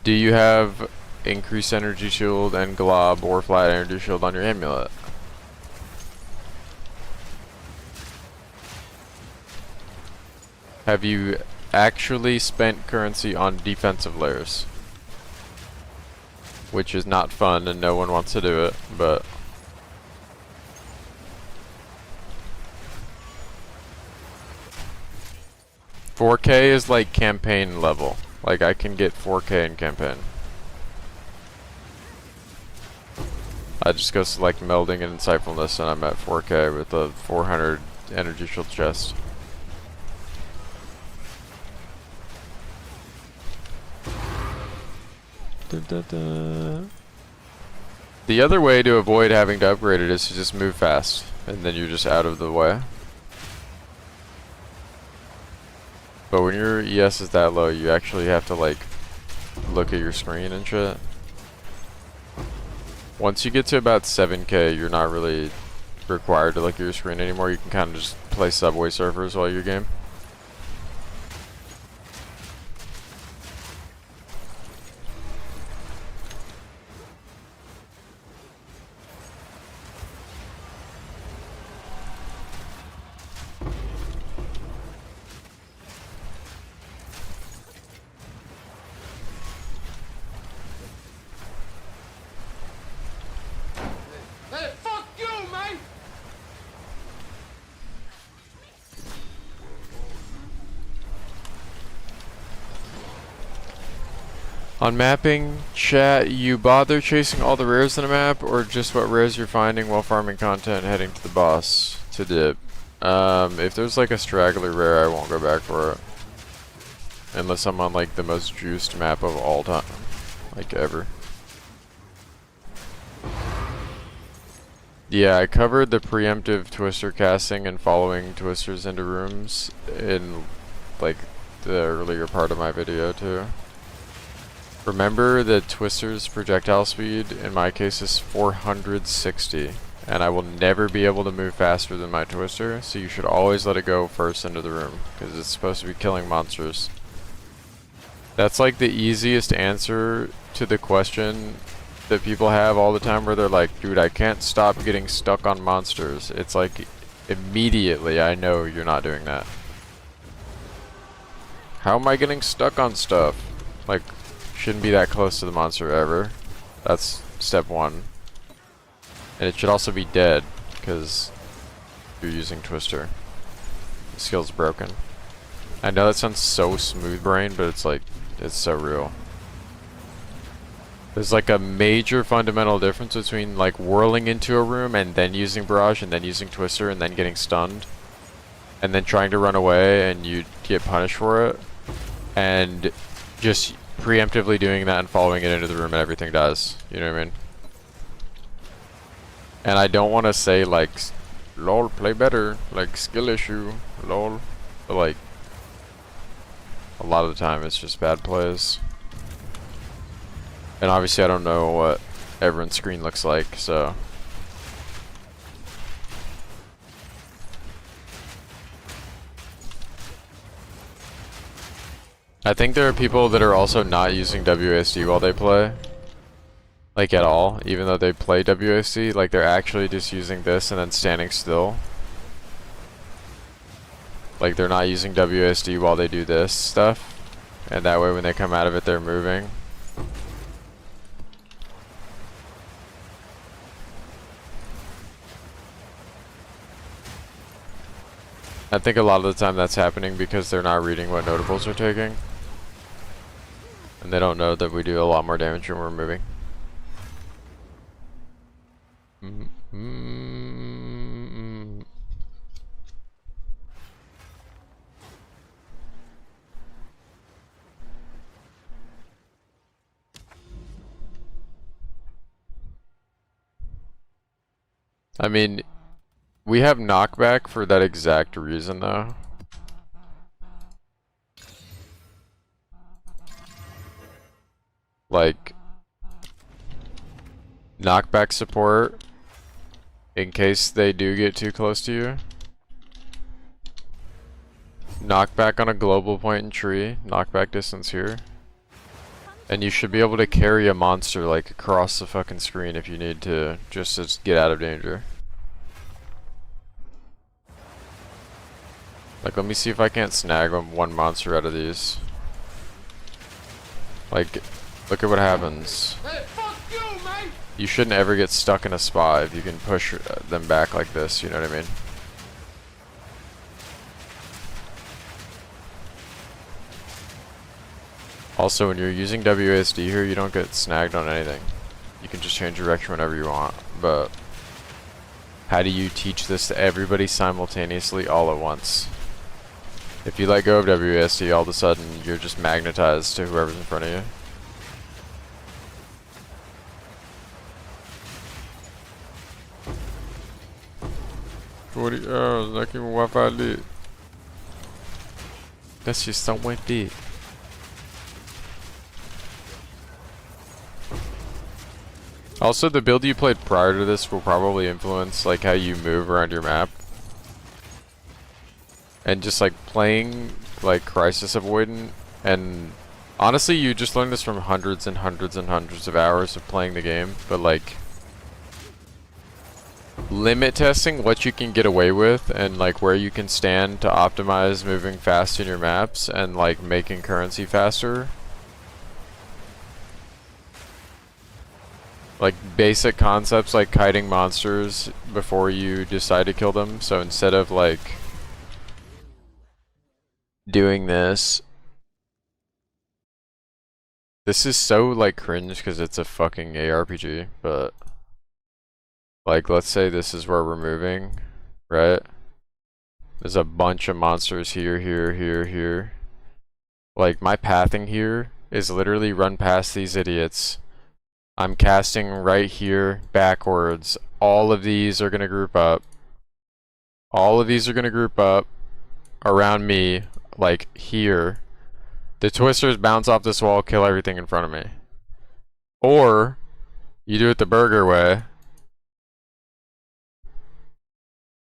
Do you have increased energy shield and glob or flat energy shield on your amulet? Have you actually spent currency on defensive layers? Which is not fun and no one wants to do it, but... $4K is like campaign level. Like I can get 4K in campaign. I just go select melding and insightfulness and I'm at 4K with a 400 energy shield chest. The other way to avoid having to upgrade it is to just move fast and then you're just out of the way. But when your ES is that low, you actually have to like look at your screen and shit. Once you get to about 7K, you're not really required to look at your screen anymore. You can kind of just play Subway Surfers while you game. On mapping, chat, you bother chasing all the rares in a map, or just what rares you're finding while farming content heading to the boss to dip? If there's like a straggler rare, I won't go back for it. Unless I'm on like the most juiced map of all time. Like ever. Yeah, I covered the preemptive twister casting and following twisters into rooms in like the earlier part of my video too. Remember that Twister's projectile speed, in my case, is 460, and I will never be able to move faster than my Twister, so you should always let it go first into the room, because it's supposed to be killing monsters. That's like the easiest answer to the question that people have all the time where they're like, dude, I can't stop getting stuck on monsters. It's like, immediately I know you're not doing that. How am I getting stuck on stuff? Like, shouldn't be that close to the monster ever. That's step one. And it should also be dead, because you're using Twister. The skill's broken. I know that sounds so smooth brain, but it's like, it's so real. There's like a major fundamental difference between like whirling into a room and then using Barrage and then using Twister and then getting stunned. And then trying to run away and you get punished for it. And just preemptively doing that and following it into the room and everything dies. You know what I mean? And I don't want to say like, lol, play better, like skill issue, lol. But like, a lot of the time it's just bad plays. And obviously I don't know what everyone's screen looks like, so. I think there are people that are also not using WASD while they play. Like at all, even though they play WASD, like they're actually just using this and then standing still. Like they're not using WASD while they do this stuff. And that way when they come out of it, they're moving. I think a lot of the time that's happening because they're not reading what notables are taking. And they don't know that we do a lot more damage when we're moving. I mean, we have knockback for that exact reason though. Like, knockback support in case they do get too close to you. Knockback on a global point and tree, knockback distance here. And you should be able to carry a monster like across the fucking screen if you need to, just to get out of danger. Like, let me see if I can't snag one monster out of these. Like, look at what happens. Hey, fuck you, man! You shouldn't ever get stuck in a spot if you can push them back like this, you know what I mean? Also, when you're using WASD here, you don't get snagged on anything. You can just change direction whenever you want, but how do you teach this to everybody simultaneously all at once? If you let go of WASD, all of a sudden you're just magnetized to whoever's in front of you. Like Wi-Fi lit. That's just somewhere deep. Also, the build you played prior to this will probably influence like how you move around your map. And just like playing like Crisis Avoidant, and honestly you just learn this from hundreds and hundreds and hundreds of hours of playing the game, but like limit testing what you can get away with and like where you can stand to optimize moving fast in your maps and like making currency faster. Like basic concepts like kiting monsters before you decide to kill them. So instead of like doing this is so like cringe because it's a fucking ARPG, but like let's say this is where we're moving, right? There's a bunch of monsters here, here, here, here. Like my pathing here is literally run past these idiots. I'm casting right here backwards. All of these are gonna group up. All of these are gonna group up around me, like here. The twisters bounce off this wall, kill everything in front of me. Or you do it the burger way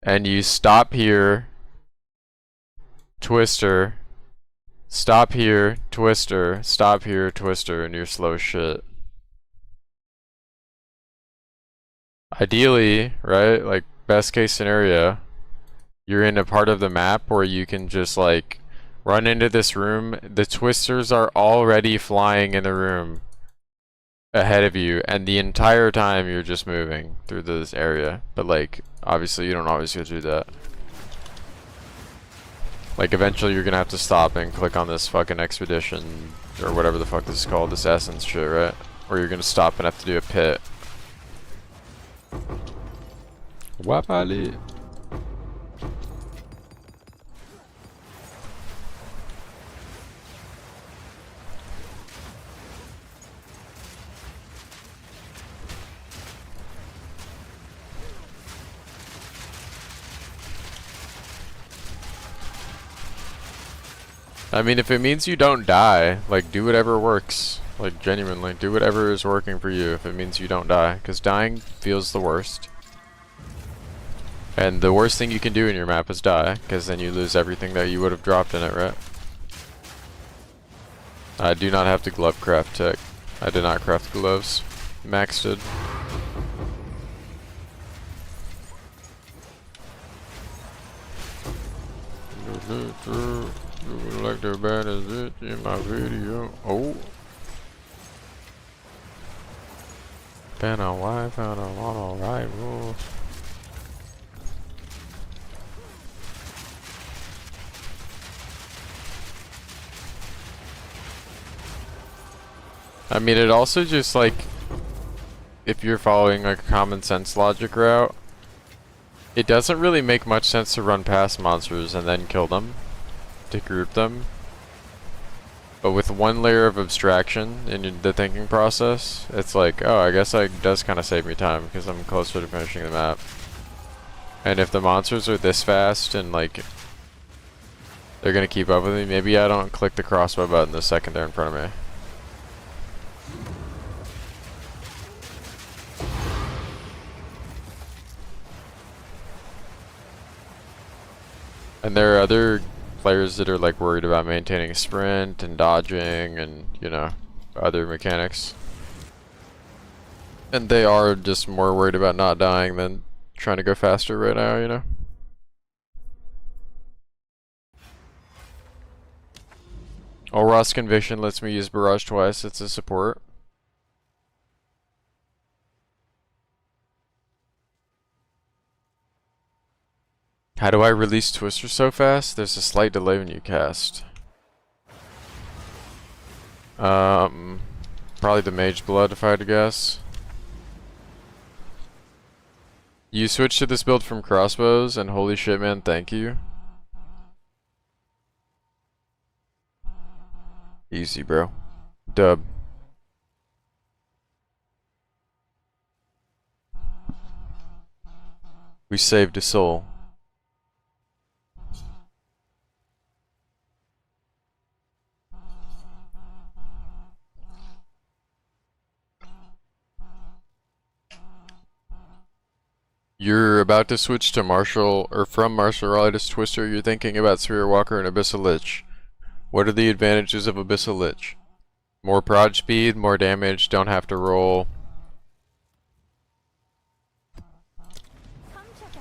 and you stop here, twister, stop here, twister, stop here, twister, and you're slow as shit. Ideally, right, like best case scenario, you're in a part of the map where you can just like run into this room. The twisters are already flying in the room ahead of you, and the entire time you're just moving through this area. But like, obviously you don't always get to do that. Like eventually you're gonna have to stop and click on this fucking expedition, or whatever the fuck this is called, this essence shit, right? or you're gonna stop and have to do a pit. Wapali. I mean, if it means you don't die, like, do whatever works. Like, genuinely, do whatever is working for you if it means you don't die. Because dying feels the worst. And the worst thing you can do in your map is die, because then you lose everything that you would have dropped in it, right? I do not have the glove craft tech. I did not craft gloves. Max did. Like the baddest bitch in my video. Oh. Been a wife and a lot of rivals. I mean, it also just like, if you're following like a common sense logic route, it doesn't really make much sense to run past monsters and then kill them, to group them. But with one layer of abstraction in the thinking process, it's like, oh, I guess that does kind of save me time because I'm closer to finishing the map. And if the monsters are this fast and like, they're gonna keep up with me, maybe I don't click the crossbow button the second they're in front of me. And there are other players that are like worried about maintaining sprint and dodging and, you know, other mechanics. And they are just more worried about not dying than trying to go faster right now, you know? Olros Conviction lets me use Barrage twice, it's a support. How do I release Twister so fast? There's a slight delay when you cast. Probably the Mage Blood if I had to guess. You switched to this build from crossbows and holy shit man, thank you. Easy bro. Dub. We saved a soul. You're about to switch to Martial, or from Martial Raleigh to Twister, you're thinking about Spirit Walker and Abyssal Lich. What are the advantages of Abyssal Lich? More prod speed, more damage, don't have to roll.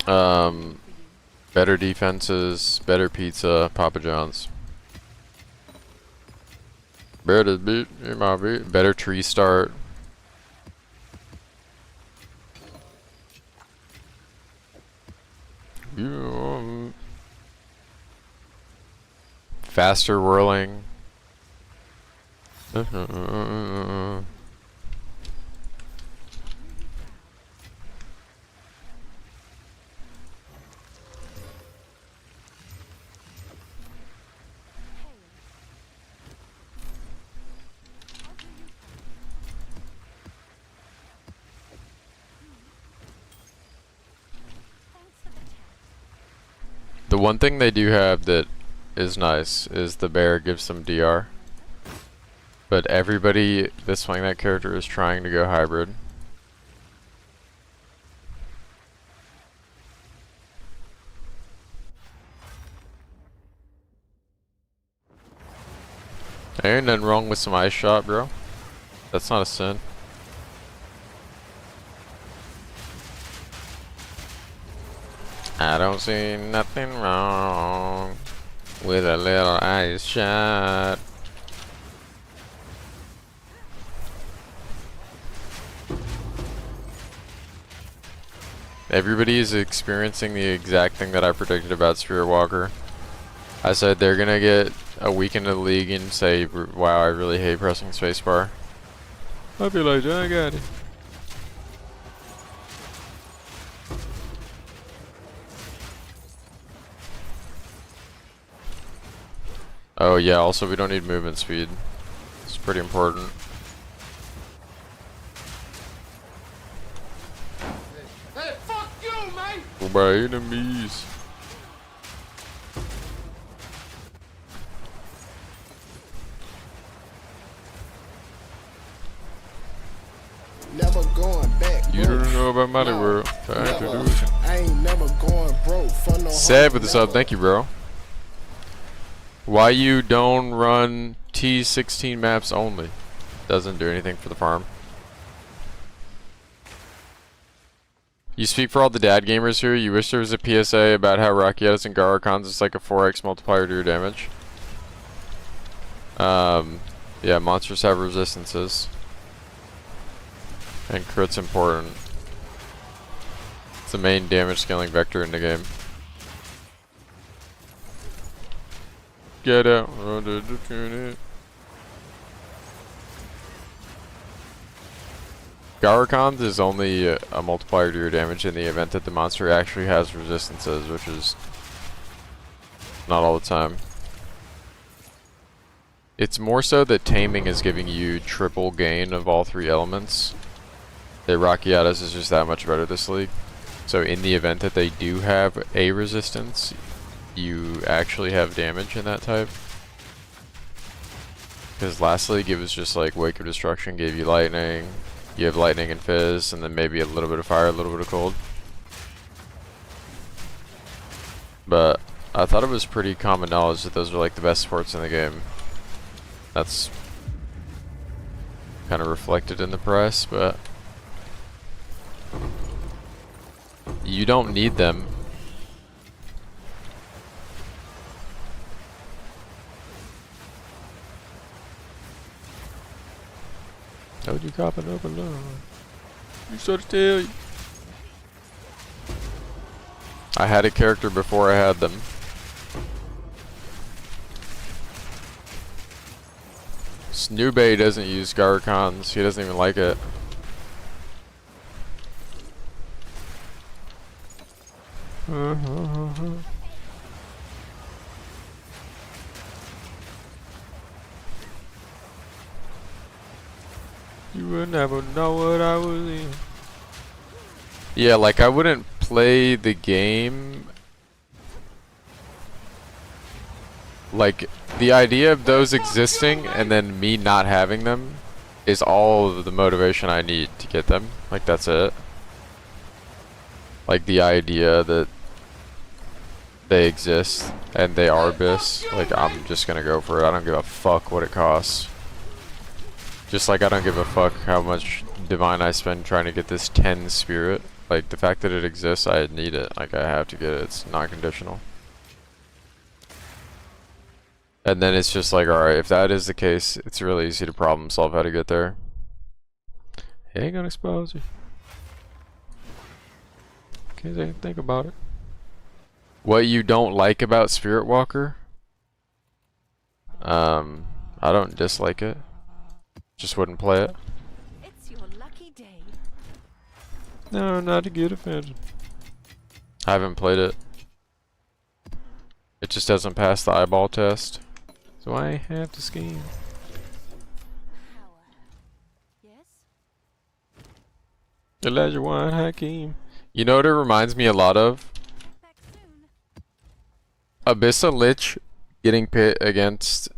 Better defenses, better pizza, Papa John's. Better tree start. Faster whirling. The one thing they do have that is nice is the bear gives them DR. But everybody that's playing that character is trying to go hybrid. There ain't nothing wrong with some ice shot, bro. That's not a sin. I don't see nothing wrong with a little ice shot. Everybody is experiencing the exact thing that I predicted about Spirit Walker. I said they're gonna get a week into the league and say, wow, I really hate pressing spacebar. I feel like I got it. Oh yeah, also we don't need movement speed. It's pretty important. Hey, fuck you, man! For my enemies. Never going back. You don't know about Mighty No, World. Time to do it. I ain't never going broke for no Seb hoe, with the sub, never. thank you, bro. Why you don't run T16 maps only? Doesn't do anything for the farm. You speak for all the dad gamers here. You wish there was a PSA about how Rakietis and Garakons is like a 4x multiplier to your damage. Yeah, monsters have resistances. And crit's important. It's the main damage scaling vector in the game. Get out. Garakons is only a multiplier to your damage in the event that the monster actually has resistances, which is not all the time. It's more so that taming is giving you triple gain of all three elements. The Rakietis is just that much better this league. So in the event that they do have a resistance, you actually have damage in that type. Because last league it was just like Wake of Destruction gave you lightning, you have lightning and fizz, and then maybe a little bit of fire, a little bit of cold. But I thought it was pretty common knowledge that those are like the best supports in the game. That's kind of reflected in the price, but you don't need them. Told you copping up alone. You sort of tell you. I had a character before I had them. Snoobay doesn't use Garakons. He doesn't even like it. You would never know what I was in. Yeah, like I wouldn't play the game. Like the idea of those existing and then me not having them is all of the motivation I need to get them. Like that's it. Like the idea that they exist and they are BIS. Like I'm just gonna go for it. I don't give a fuck what it costs. Just like I don't give a fuck how much divine I spend trying to get this 10 spirit. Like the fact that it exists, I need it. Like I have to get it. It's not conditional. And then it's just like, alright, if that is the case, it's really easy to problem solve how to get there. He ain't gonna expose you. Can't even think about it. What you don't like about Spirit Walker? I don't dislike it. Just wouldn't play it. It's your lucky day. No, not to get offended. I haven't played it. It just doesn't pass the eyeball test. So I have to scheme. Yes? Elijah Wine Hakeem. You know what it reminds me a lot of? Back soon. Abyssa Lich getting pit against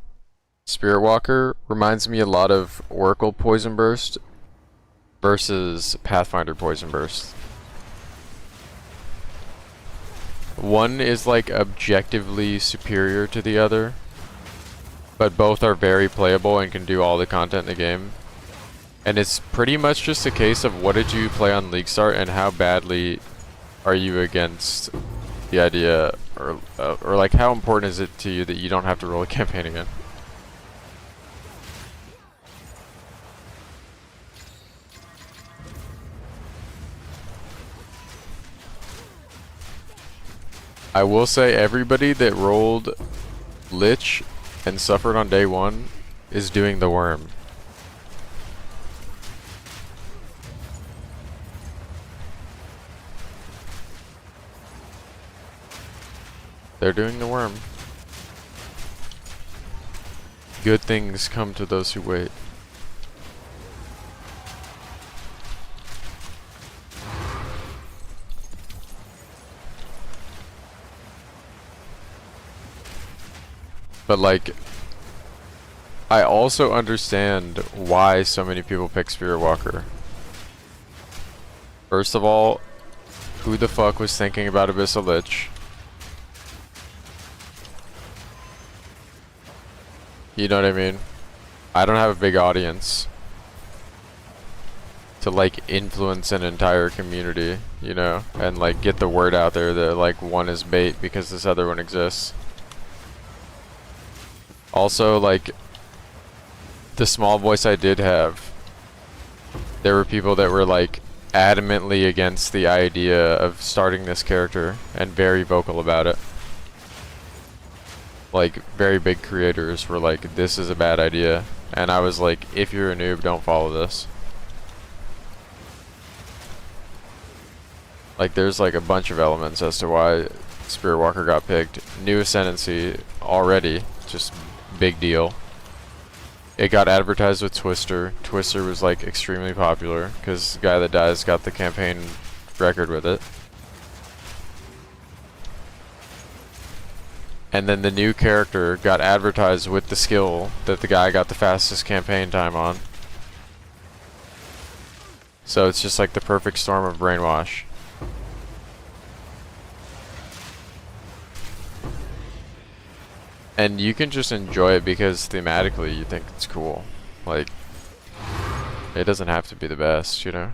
Spirit Walker reminds me a lot of Oracle Poison Burst versus Pathfinder Poison Burst. One is like objectively superior to the other, but both are very playable and can do all the content in the game. And it's pretty much just a case of what did you play on League Start and how badly are you against the idea, or like how important is it to you that you don't have to roll a campaign again. I will say everybody that rolled Lich and suffered on day one is doing the worm. They're doing the worm. Good things come to those who wait. But like, I also understand why so many people pick Spirit Walker. First of all, who the fuck was thinking about Abyssal Lich? You know what I mean? I don't have a big audience to like influence an entire community, you know, and like get the word out there that like one is bait because this other one exists. Also, like, the small voice I did have, there were people that were like adamantly against the idea of starting this character and very vocal about it. Like, very big creators were like, this is a bad idea. And I was like, if you're a noob, don't follow this. Like, there's like a bunch of elements as to why Spirit Walker got picked. New Ascendancy already, just big deal. It got advertised with Twister. Twister was like extremely popular because the guy that dies got the campaign record with it. And then the new character got advertised with the skill that the guy got the fastest campaign time on. So it's just like the perfect storm of brainwash. And you can just enjoy it because thematically you think it's cool. Like, it doesn't have to be the best, you know?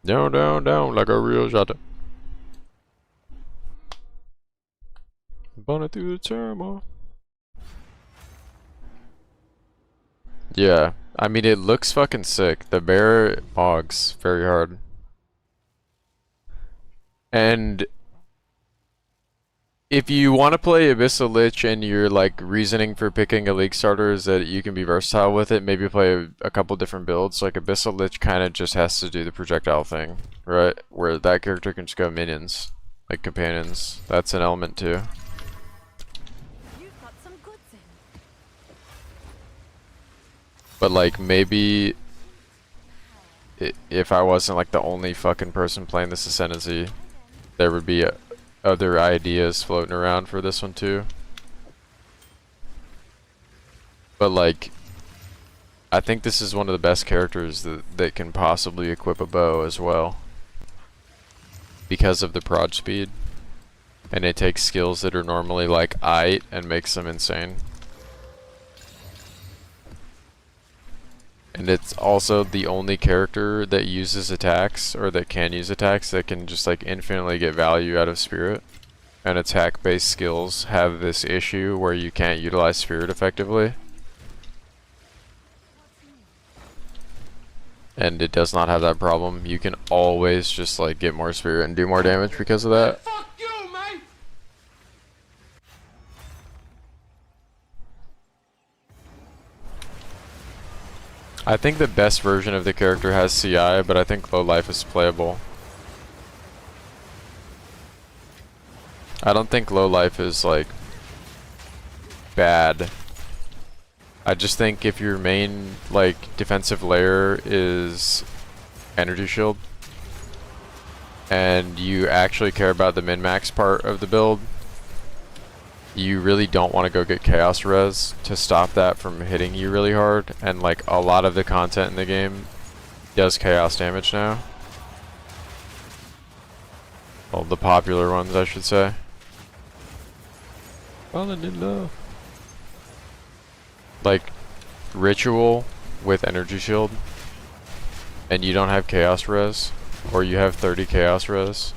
Down, down, down, like a real shot. Burning through the turmoil. Yeah, I mean, it looks fucking sick. The bear bogs very hard. And if you want to play Abyssal Lich and you're like reasoning for picking a league starter is that you can be versatile with it, maybe play a couple different builds. Like Abyssal Lich kind of just has to do the projectile thing, right? Where that character can just go minions, like companions. That's an element too. You've got some goods in. But like maybe if I wasn't like the only fucking person playing this Ascendancy, there would be other ideas floating around for this one too. But like, I think this is one of the best characters that can possibly equip a bow as well. Because of the prod speed. And it takes skills that are normally like aight and makes them insane. And it's also the only character that uses attacks, or that can use attacks, that can just like infinitely get value out of Spirit. And attack based skills have this issue where you can't utilize Spirit effectively. And it does not have that problem. You can always just like get more Spirit and do more damage because of that. Fuck you, man! I think the best version of the character has CI, but I think low life is playable. I don't think low life is like bad. I just think if your main like defensive layer is energy shield and you actually care about the min-max part of the build, you really don't want to go get Chaos Res to stop that from hitting you really hard. And like a lot of the content in the game does chaos damage now. Well, the popular ones, I should say. Falling in love. Like Ritual with energy shield and you don't have Chaos Res, or you have 30 Chaos Res,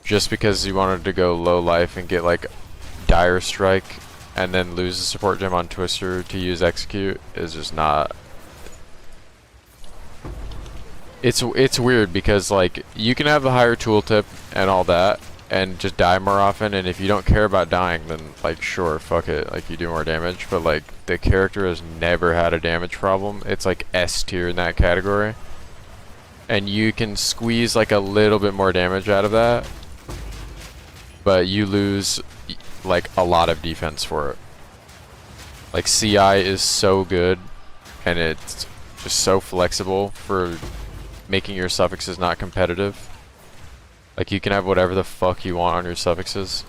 just because you wanted to go low life and get like Dire Strike and then lose the support gem on Twister to use Execute is just not. It's weird because like you can have the higher tooltip and all that and just die more often, and if you don't care about dying then like sure, fuck it, like you do more damage, but like the character has never had a damage problem. It's like S tier in that category. and you can squeeze like a little bit more damage out of that, but you lose like a lot of defense for it. Like CI is so good, and it's just so flexible for making your suffixes not competitive. Like you can have whatever the fuck you want on your suffixes.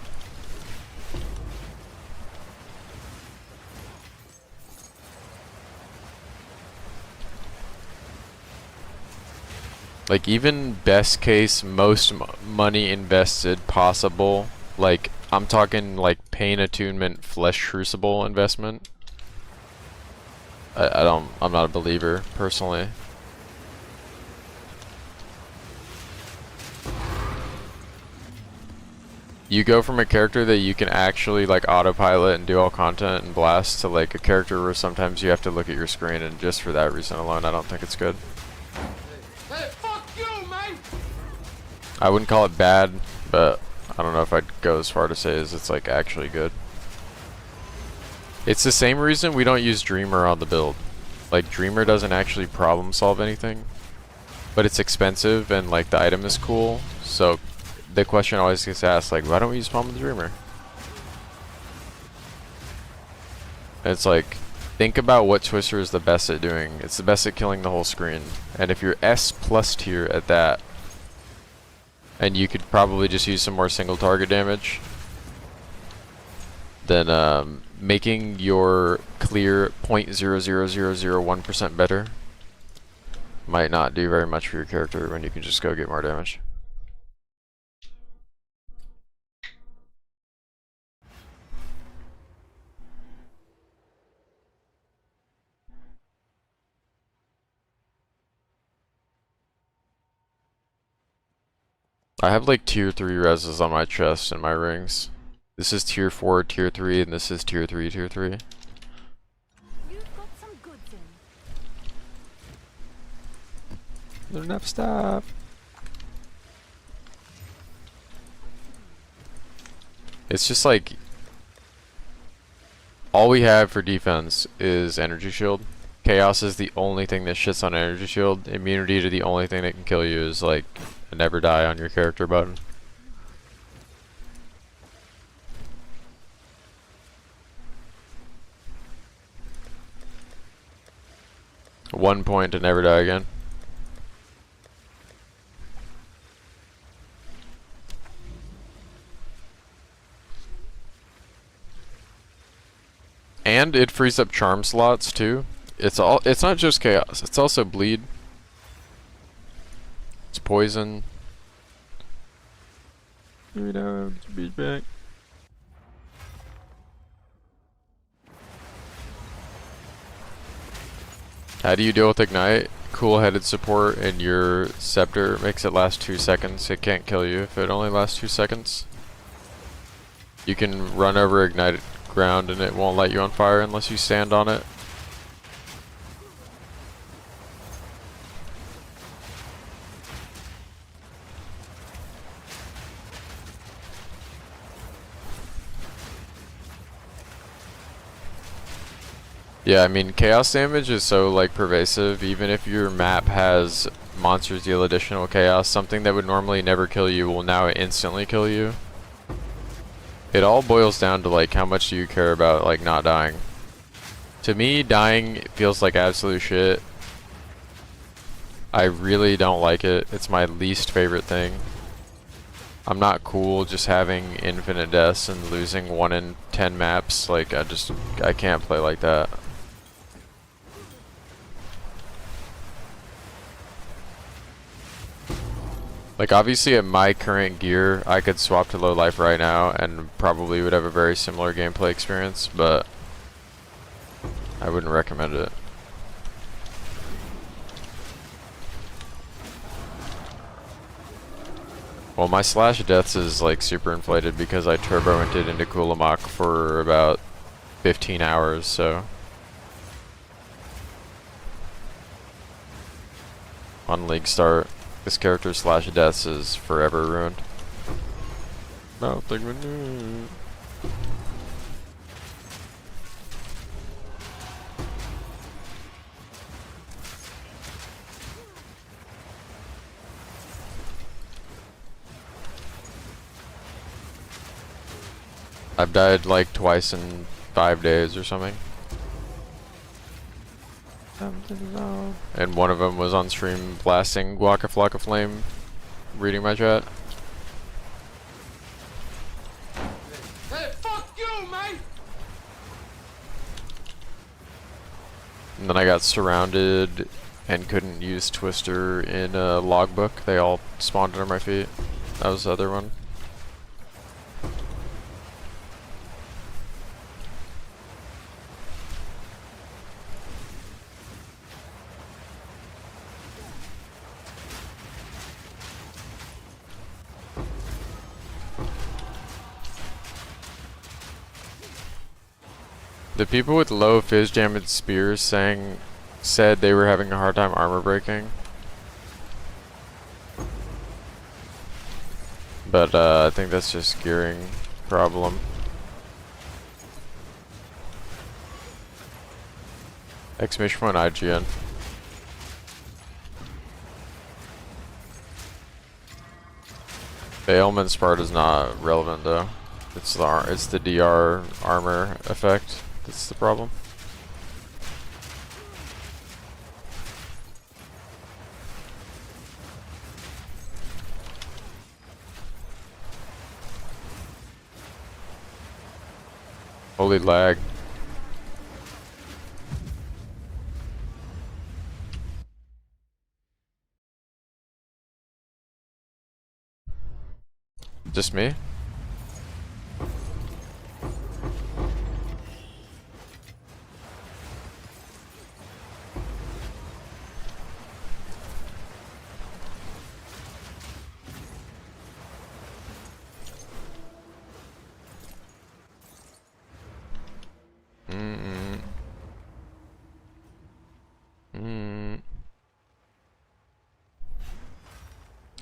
Like even best case, most money invested possible. Like I'm talking like Pain Attunement Flesh Crucible investment. I'm not a believer personally. You go from a character that you can actually like autopilot and do all content and blast to like a character where sometimes you have to look at your screen, and just for that reason alone I don't think it's good. Hey, fuck you, man! I wouldn't call it bad, but I don't know if I'd go as far to say as it's like actually good. It's the same reason we don't use Dreamer on the build. Like Dreamer doesn't actually problem solve anything, but it's expensive and like the item is cool, so the question always gets asked, like, why don't we use Palm of the Dreamer? And it's like, think about what Twister is the best at doing. It's the best at killing the whole screen. And if you're S+ tier at that, and you could probably just use some more single target damage, then making your clear 0.00001% better might not do very much for your character when you can just go get more damage. I have like tier 3 reses on my chest and my rings. This is tier 4, tier 3, and this is tier 3, tier 3. You've got some goods in. Enough stop. It's just like all we have for defense is energy shield. Chaos is the only thing that shits on energy shield. Immunity to the only thing that can kill you is like a never die on your character button. One point to never die again. And it frees up charm slots too. It's not just chaos, it's also bleed. It's poison. We don't have to beat back. How do you deal with Ignite? Cool-headed support and your scepter makes it last 2 seconds. It can't kill you if it only lasts 2 seconds. You can run over ignited ground and it won't light you on fire unless you stand on it. Yeah, I mean, chaos damage is so like pervasive. Even if your map has monsters deal additional chaos, something that would normally never kill you will now instantly kill you. It all boils down to like how much do you care about like not dying. To me, dying feels like absolute shit. I really don't like it. It's my least favorite thing. I'm not cool just having infinite deaths and losing 1 in 10 maps. Like I can't play like that. Like obviously at my current gear, I could swap to low life right now and probably would have a very similar gameplay experience, but I wouldn't recommend it. Well, my slash deaths is like super inflated because I turbo entered into Kulamok for about 15 hours, so. On league start. This character's slash deaths is forever ruined. Nothing we knew. I've died like twice in 5 days or something. And one of them was on stream blasting Waka Flocka Flame, reading my chat. Hey, fuck you, man! And then I got surrounded and couldn't use Twister in a logbook. They all spawned under my feet. That was the other one. The people with low fizz damage spears said they were having a hard time armor breaking. But I think that's just gearing problem. Exclamation point IGN. The ailment Sparta is not relevant though. It's the DR armor effect that's the problem. Holy lag. Just me?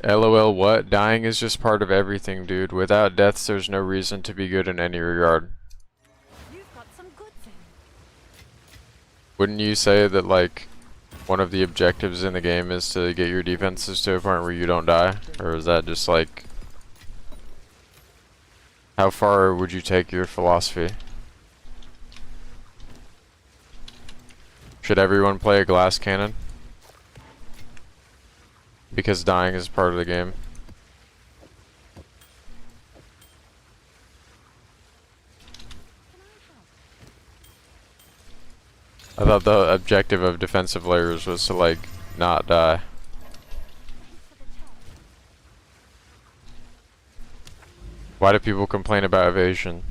LOL what? Dying is just part of everything, dude. Without deaths, there's no reason to be good in any regard. You've got some good things. Wouldn't you say that, like, one of the objectives in the game is to get your defenses to a point where you don't die? Or is that just, like... How far would you take your philosophy? Should everyone play a glass cannon? Because dying is part of the game. I thought the objective of defensive layers was to, like, not die. Why do people complain about evasion?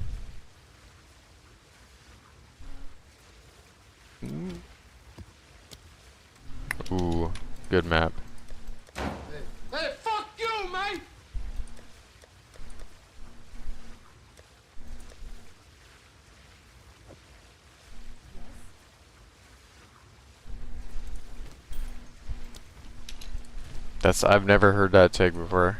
Ooh, good map. Hey, fuck you, man! I've never heard that take before.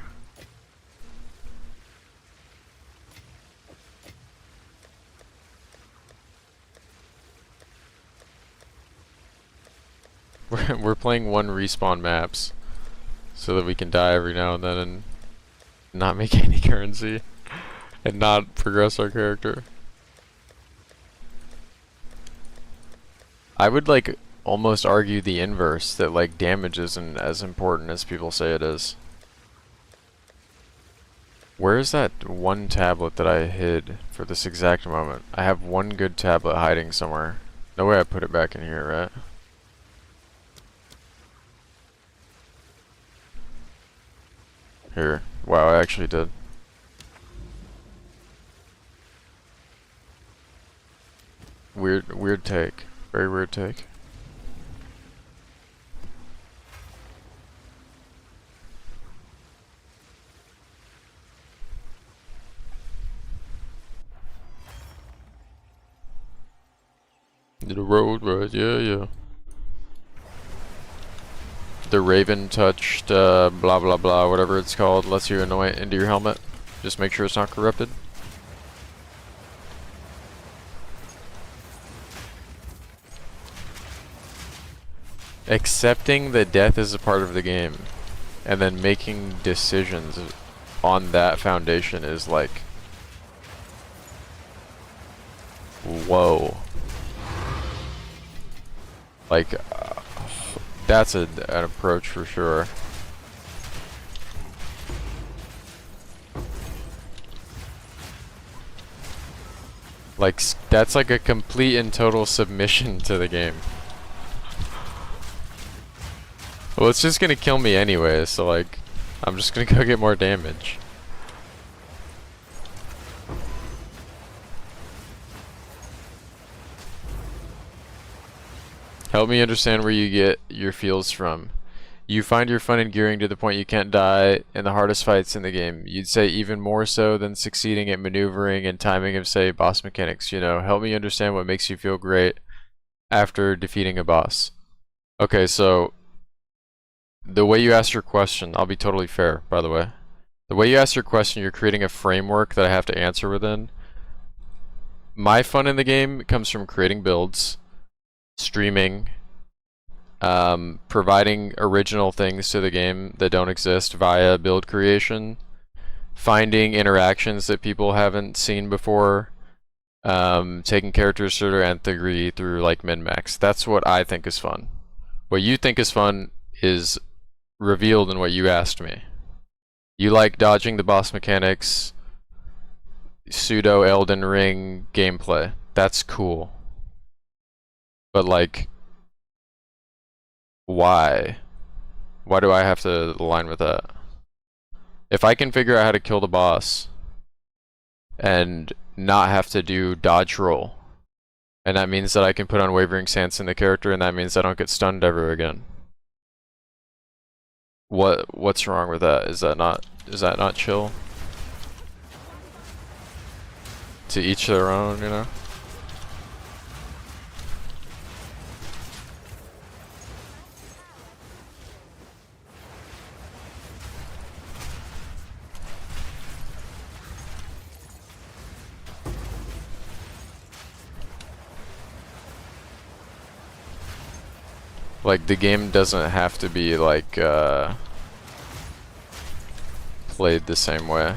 We're playing one respawn maps so that we can die every now and then and not make any currency and not progress our character. I would like almost argue the inverse, that like damage isn't as important as people say it is. Where is that one tablet that I hid for this exact moment? I have one good tablet hiding somewhere. No way I put it back in here, right? Here. Wow, I actually did. Weird take. Very weird take. The road, right? Yeah. The Raven touched, blah blah blah, whatever it's called, lets you annoy it into your helmet. Just make sure it's not corrupted. Accepting that death is a part of the game, and then making decisions on that foundation is like Whoa. Like, that's an approach for sure. Like, that's like a complete and total submission to the game. Well, it's just gonna kill me anyway, so like, I'm just gonna go get more damage. Help me understand where you get your feels from. You find your fun in gearing to the point you can't die in the hardest fights in the game. You'd say even more so than succeeding at maneuvering and timing of, say, boss mechanics. You know, help me understand what makes you feel great after defeating a boss. Okay, so the way you ask your question, I'll be totally fair, by the way. The way you ask your question, you're creating a framework that I have to answer within. My fun in the game comes from creating builds, streaming, providing original things to the game that don't exist via build creation, finding interactions that people haven't seen before, taking characters to their nth degree through like min-max. That's what I think is fun. What you think is fun is revealed in what you asked me. You like dodging the boss mechanics, pseudo Elden Ring gameplay. That's cool. But like, why? Why do I have to align with that? If I can figure out how to kill the boss and not have to do dodge roll, and that means that I can put Unwavering Stance in the character, and that means I don't get stunned ever again. What's wrong with that? Is that not chill? To each their own, you know? Like, the game doesn't have to be, like, played the same way.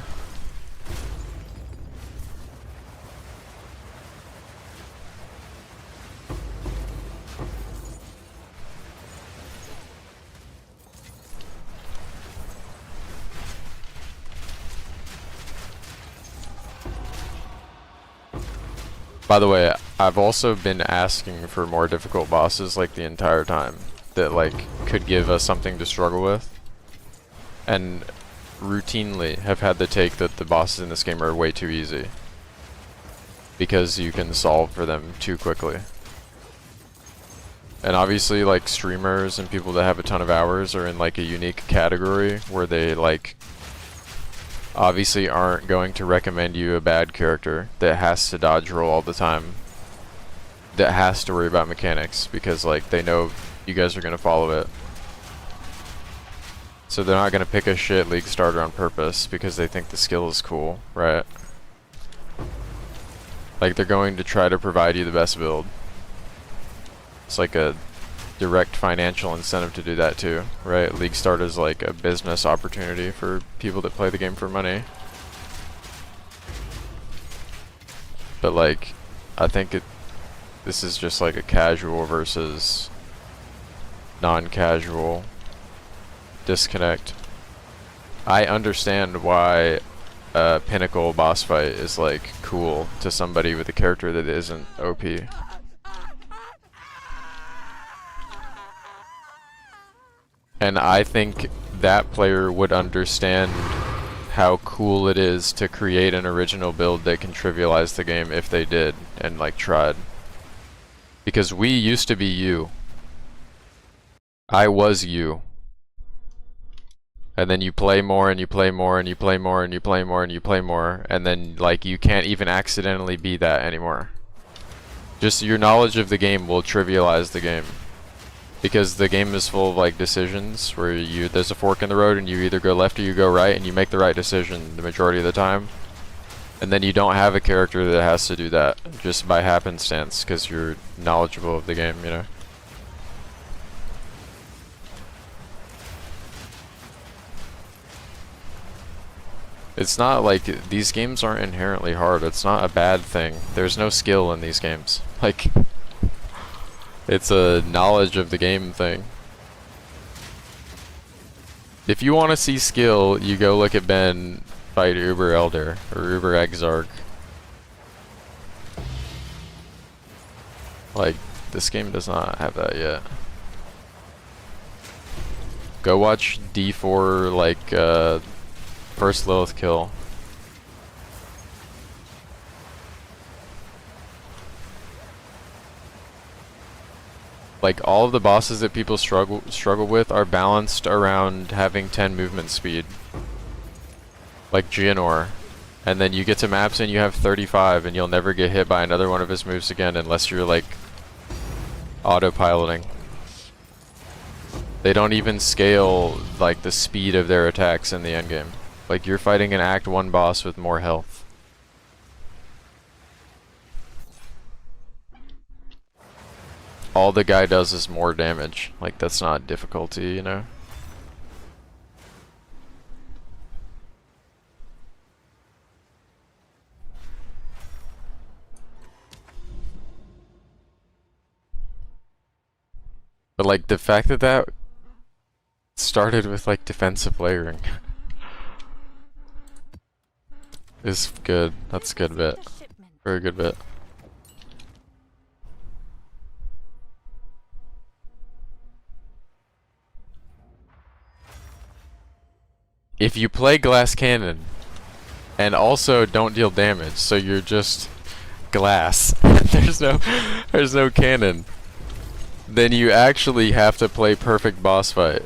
By the way, I've also been asking for more difficult bosses like the entire time that like could give us something to struggle with, and routinely have had the take that the bosses in this game are way too easy because you can solve for them too quickly. And obviously like streamers and people that have a ton of hours are in like a unique category where they like obviously aren't going to recommend you a bad character that has to dodge roll all the time, that has to worry about mechanics, because like they know you guys are going to follow it. So they're not going to pick a shit league starter on purpose because they think the skill is cool, right? Like they're going to try to provide you the best build. It's like a direct financial incentive to do that too, right? League Start is like a business opportunity for people that play the game for money. But like, I think this is just like a casual versus non-casual disconnect. I understand why a pinnacle boss fight is like cool to somebody with a character that isn't OP. And I think that player would understand how cool it is to create an original build that can trivialize the game if they did and like tried. Because we used to be you. I was you. And then you play more and you play more and you play more and you play more and you play more, and then like you can't even accidentally be that anymore. Just your knowledge of the game will trivialize the game. Because the game is full of like decisions where there's a fork in the road and you either go left or you go right, and you make the right decision the majority of the time. And then you don't have a character that has to do that just by happenstance because you're knowledgeable of the game, you know? It's not like these games aren't inherently hard. It's not a bad thing. There's no skill in these games. Like, it's a knowledge of the game thing. If you want to see skill, you go look at Ben fight Uber Elder or Uber Exarch. Like, this game does not have that yet. Go watch D4 like first Lilith kill. Like, all of the bosses that people struggle with are balanced around having 10 movement speed. Like Gianor. And then you get to maps and you have 35 and you'll never get hit by another one of his moves again unless you're like autopiloting. They don't even scale like the speed of their attacks in the endgame. Like, you're fighting an Act 1 boss with more health. All the guy does is more damage. Like, that's not difficulty, you know? But like, the fact that that started with like defensive layering is good. That's a good bit. The shipment. Very good bit. If you play glass cannon and also don't deal damage, so you're just glass, there's no cannon, then you actually have to play perfect boss fight.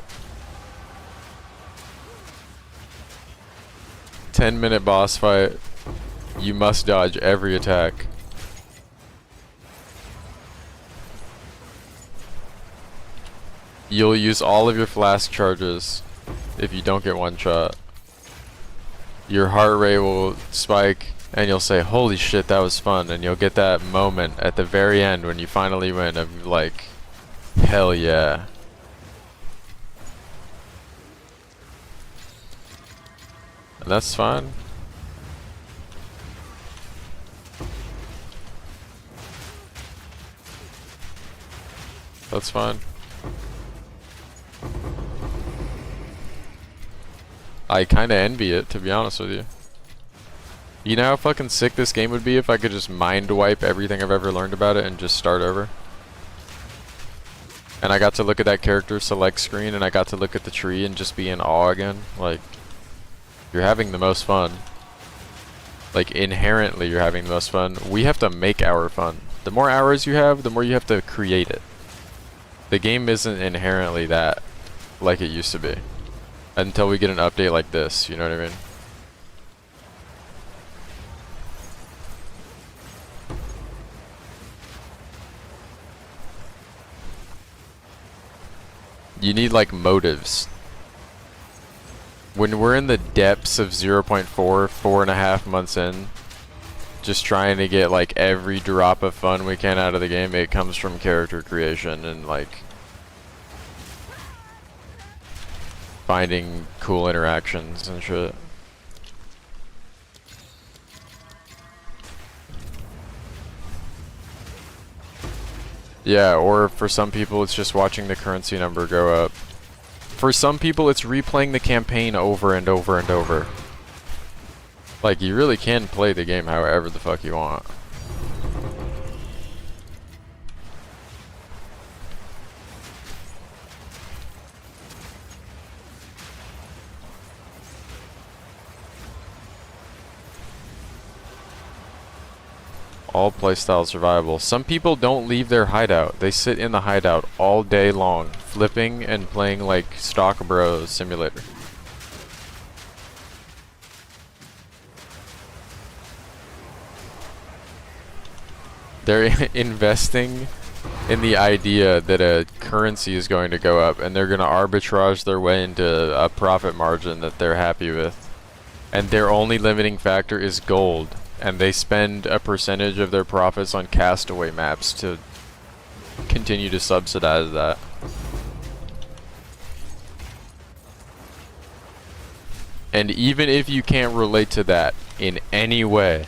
10-minute boss fight. You must dodge every attack. You'll use all of your flask charges if you don't get one shot. Your heart rate will spike and you'll say, holy shit, that was fun, and you'll get that moment at the very end when you finally win of like, hell yeah. And that's fine. That's fine. I kinda envy it, to be honest with you. You know how fucking sick this game would be if I could just mind wipe everything I've ever learned about it and just start over? And I got to look at that character select screen and I got to look at the tree and just be in awe again. Like, you're having the most fun. Like, inherently you're having the most fun. We have to make our fun. The more hours you have, the more you have to create it. The game isn't inherently that like it used to be. Until we get an update like this, you know what I mean? You need like motives. When we're in the depths of 0.4, 4.5 months in, just trying to get like every drop of fun we can out of the game, it comes from character creation and like finding cool interactions and shit. Yeah, or for some people it's just watching the currency number go up. For some people it's replaying the campaign over and over and over. Like, you really can play the game however the fuck you want. All playstyle survival. Some people don't leave their hideout. They sit in the hideout all day long, flipping and playing like Stock Bros Simulator. They're investing in the idea that a currency is going to go up and they're going to arbitrage their way into a profit margin that they're happy with. And their only limiting factor is gold. And they spend a percentage of their profits on castaway maps to continue to subsidize that. And even if you can't relate to that in any way,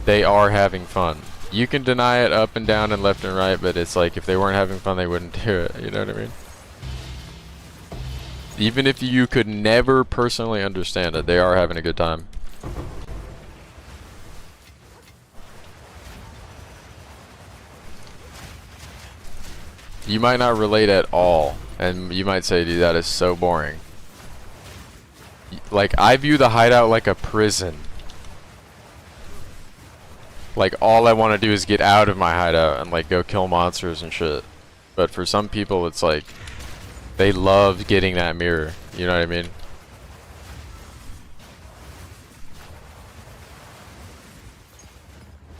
they are having fun. You can deny it up and down and left and right, but it's like if they weren't having fun, they wouldn't do it. You know what I mean? Even if you could never personally understand it, they are having a good time. You might not relate at all, and you might say, dude, that is so boring. Like, I view the hideout like a prison. Like, all I want to do is get out of my hideout and, like, go kill monsters and shit. But for some people, it's like, they love getting that mirror. You know what I mean?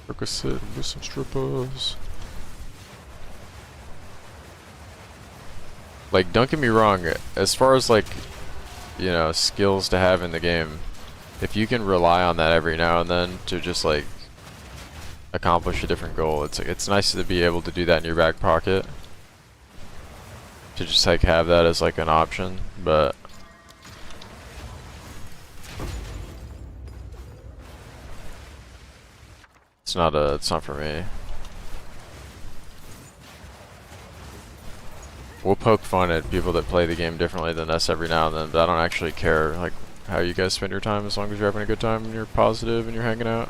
Percocet with some strippers. Like, don't get me wrong, as far as, like, you know, skills to have in the game, if you can rely on that every now and then to just, like, accomplish a different goal, it's nice to be able to do that in your back pocket. To just, like, have that as, like, an option, but it's not for me. We'll poke fun at people that play the game differently than us every now and then, but I don't actually care, like, how you guys spend your time, as long as you're having a good time and you're positive and you're hanging out.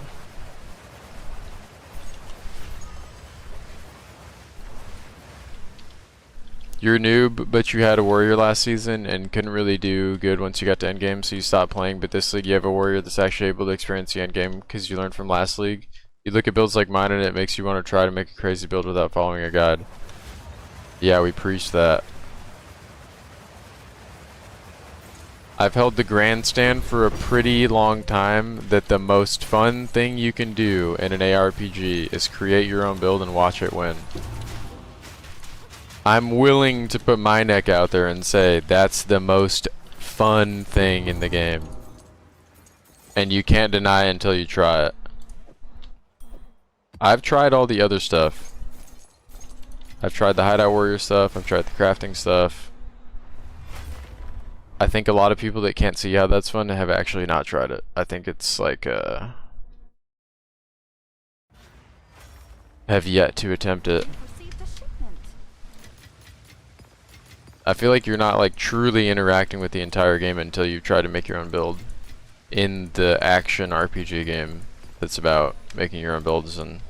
You're a noob, but you had a warrior last season and couldn't really do good once you got to endgame, so you stopped playing, but this league you have a warrior that's actually able to experience the endgame because you learned from last league. You look at builds like mine and it makes you want to try to make a crazy build without following a guide. Yeah, we preach that. I've held the grandstand for a pretty long time that the most fun thing you can do in an ARPG is create your own build and watch it win. I'm willing to put my neck out there and say that's the most fun thing in the game. And you can't deny it until you try it. I've tried all the other stuff. I've tried the Hideout Warrior stuff, I've tried the crafting stuff. I think a lot of people that can't see how that's fun have actually not tried it. I think it's like, have yet to attempt it. Received a shipment. I feel like you're not like truly interacting with the entire game until you try to make your own build in the action RPG game that's about making your own builds. And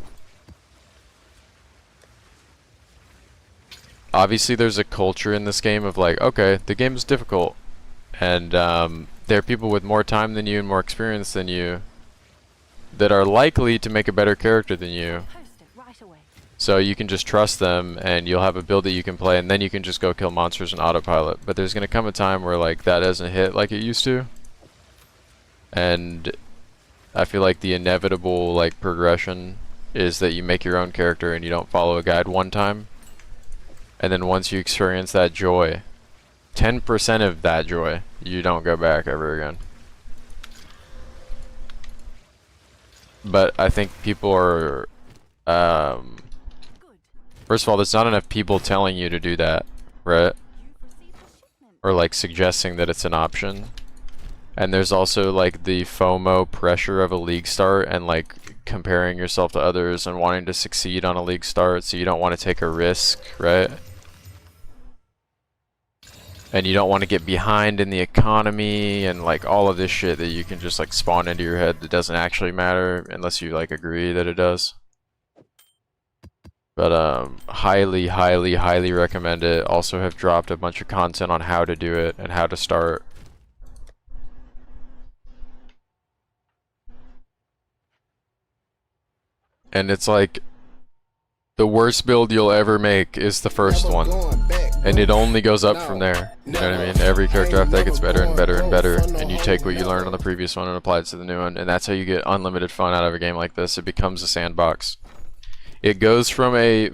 obviously there's a culture in this game of like, okay, the game is difficult, and there are people with more time than you and more experience than you that are likely to make a better character than you. Post it right away. So you can just trust them and you'll have a build that you can play, and then you can just go kill monsters in autopilot. But there's going to come a time where like that doesn't hit like it used to. And I feel like the inevitable like progression is that you make your own character and you don't follow a guide one time. And then once you experience that joy, 10% of that joy, you don't go back ever again. But I think people are, first of all, there's not enough people telling you to do that, right? You've received a shipment. Or like suggesting that it's an option. And there's also like the FOMO pressure of a league start and like comparing yourself to others and wanting to succeed on a league start, so you don't want to take a risk, right? And you don't want to get behind in the economy and like all of this shit that you can just like spawn into your head that doesn't actually matter unless you like agree that it does. But highly, highly, highly recommend it. Also have dropped a bunch of content on how to do it and how to start. And it's like the worst build you'll ever make is the first Never one. going back, bro. And it only goes up from there. You know what I mean? Every character after that gets better and better and better. And you take what you learned on the previous one and apply it to the new one. And that's how you get unlimited fun out of a game like this. It becomes a sandbox. It goes from a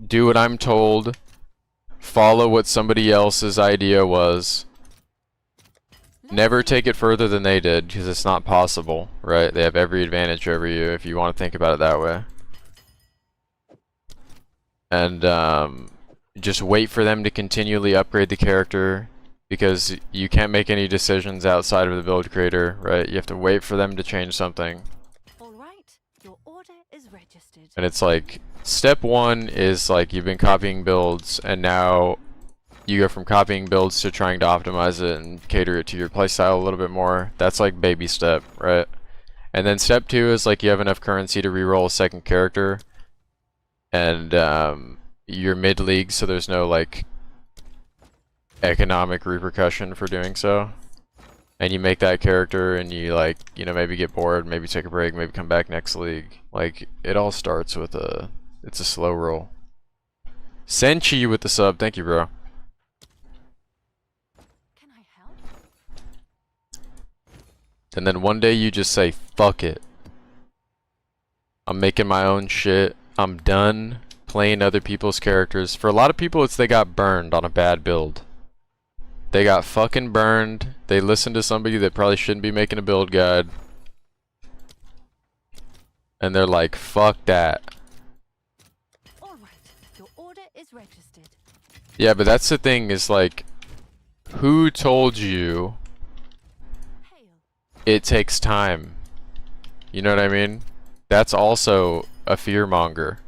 do what I'm told, follow what somebody else's idea was, never take it further than they did, because it's not possible, right? They have every advantage over you if you want to think about it that way. And just wait for them to continually upgrade the character because you can't make any decisions outside of the build creator, right? You have to wait for them to change something. All right, your order is registered. And it's like, step one is like you've been copying builds, and now you go from copying builds to trying to optimize it and cater it to your playstyle a little bit more. That's like baby step, right? And then step two is like you have enough currency to reroll a second character, and you're mid-league, so there's no like economic repercussion for doing so. And you make that character, and you like, you know, maybe get bored, maybe take a break, maybe come back next league. Like, it all starts with it's a slow roll. Senchi with the sub, thank you, bro. Can I help? And then one day you just say, fuck it. I'm making my own shit. I'm done playing other people's characters. For a lot of people, it's they got burned on a bad build. They got fucking burned. They listened to somebody that probably shouldn't be making a build guide. And they're like, fuck that. All right, your order is registered. Yeah, but that's the thing, is like, who told you Hail. it takes time? You know what I mean? That's also a fearmonger.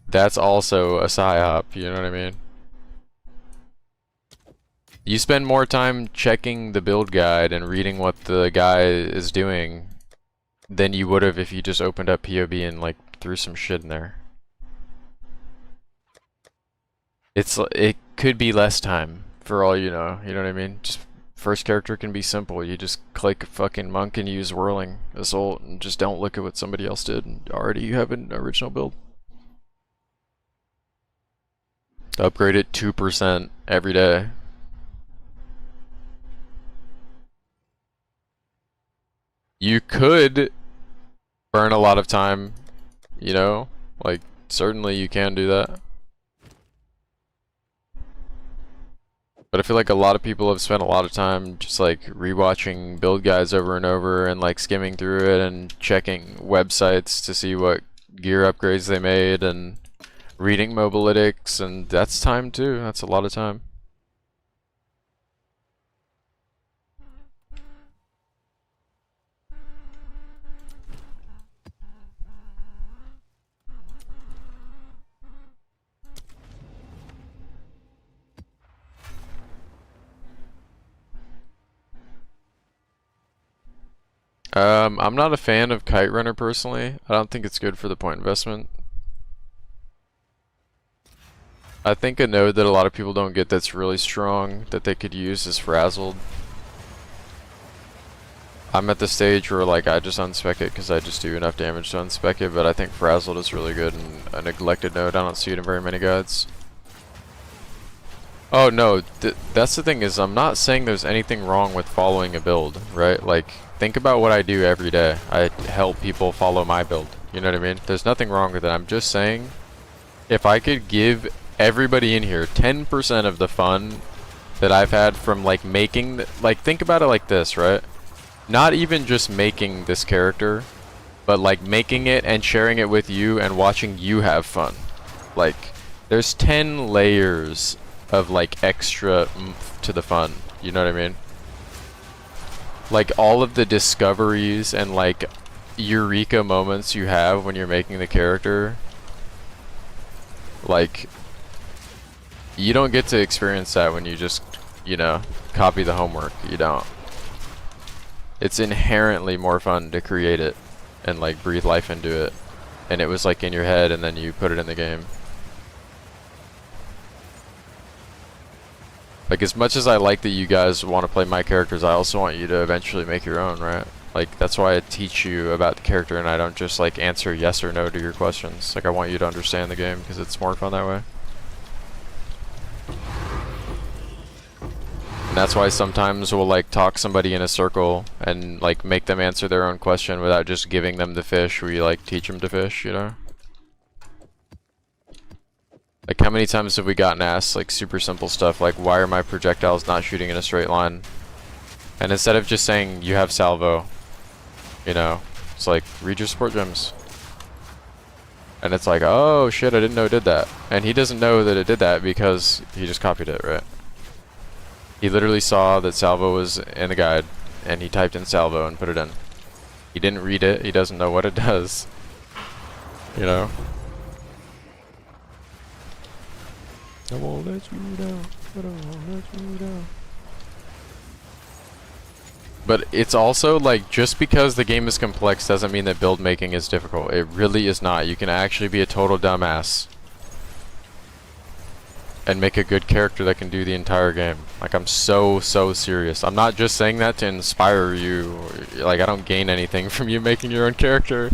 That's also a psyop, you know what I mean? You spend more time checking the build guide and reading what the guy is doing than you would have if you just opened up POB and like threw some shit in there. It could be less time for all you know what I mean? Just first character can be simple. You just click fucking monk and use whirling assault and just don't look at what somebody else did, and already you have an original build. Upgrade it 2% every day. You could burn a lot of time, you know? Like, certainly you can do that. But I feel like a lot of people have spent a lot of time just like rewatching build guides over and over, and like skimming through it and checking websites to see what gear upgrades they made, and reading Mobalytics, and that's time too. That's a lot of time. I'm not a fan of Kite Runner personally. I don't think it's good for the point investment. I think a node that a lot of people don't get that's really strong that they could use is Frazzled. I'm at the stage where like I just unspec it because I just do enough damage to unspec it, but I think Frazzled is really good and a neglected node. I don't see it in very many guides. Oh no, that's the thing, is I'm not saying there's anything wrong with following a build, right? Like, think about what I do every day. I help people follow my build. You know what I mean? There's nothing wrong with it. I'm just saying, if I could give everybody in here 10% of the fun that I've had from like making, like, think about it like this, right? Not even just making this character, but like making it and sharing it with you and watching you have fun. Like, there's 10 layers of like extra oomph to the fun, you know what I mean? Like all of the discoveries and like eureka moments you have when you're making the character, like you don't get to experience that when you just, you know, copy the homework. You don't. It's inherently more fun to create it and like breathe life into it, and it was like in your head and then you put it in the game. Like, as much as I like that you guys want to play my characters, I also want you to eventually make your own, right? Like, that's why I teach you about the character and I don't just, like, answer yes or no to your questions. Like, I want you to understand the game because it's more fun that way. And that's why sometimes we'll, like, talk somebody in a circle and, like, make them answer their own question without just giving them the fish. We, like, teach them to fish, you know? Like, how many times have we gotten asked, like, super simple stuff, like, why are my projectiles not shooting in a straight line? And instead of just saying, you have salvo, you know, it's like, read your support gems. And it's like, oh shit, I didn't know it did that. And he doesn't know that it did that because he just copied it, right? He literally saw that salvo was in the guide, and he typed in salvo and put it in. He didn't read it, he doesn't know what it does. You know? I won't let you down, but I won't let you down. But it's also like, just because the game is complex doesn't mean that build making is difficult. It really is not. You can actually be a total dumbass and make a good character that can do the entire game. Like, I'm so serious. I'm not just saying that to inspire you. Like, I don't gain anything from you making your own character.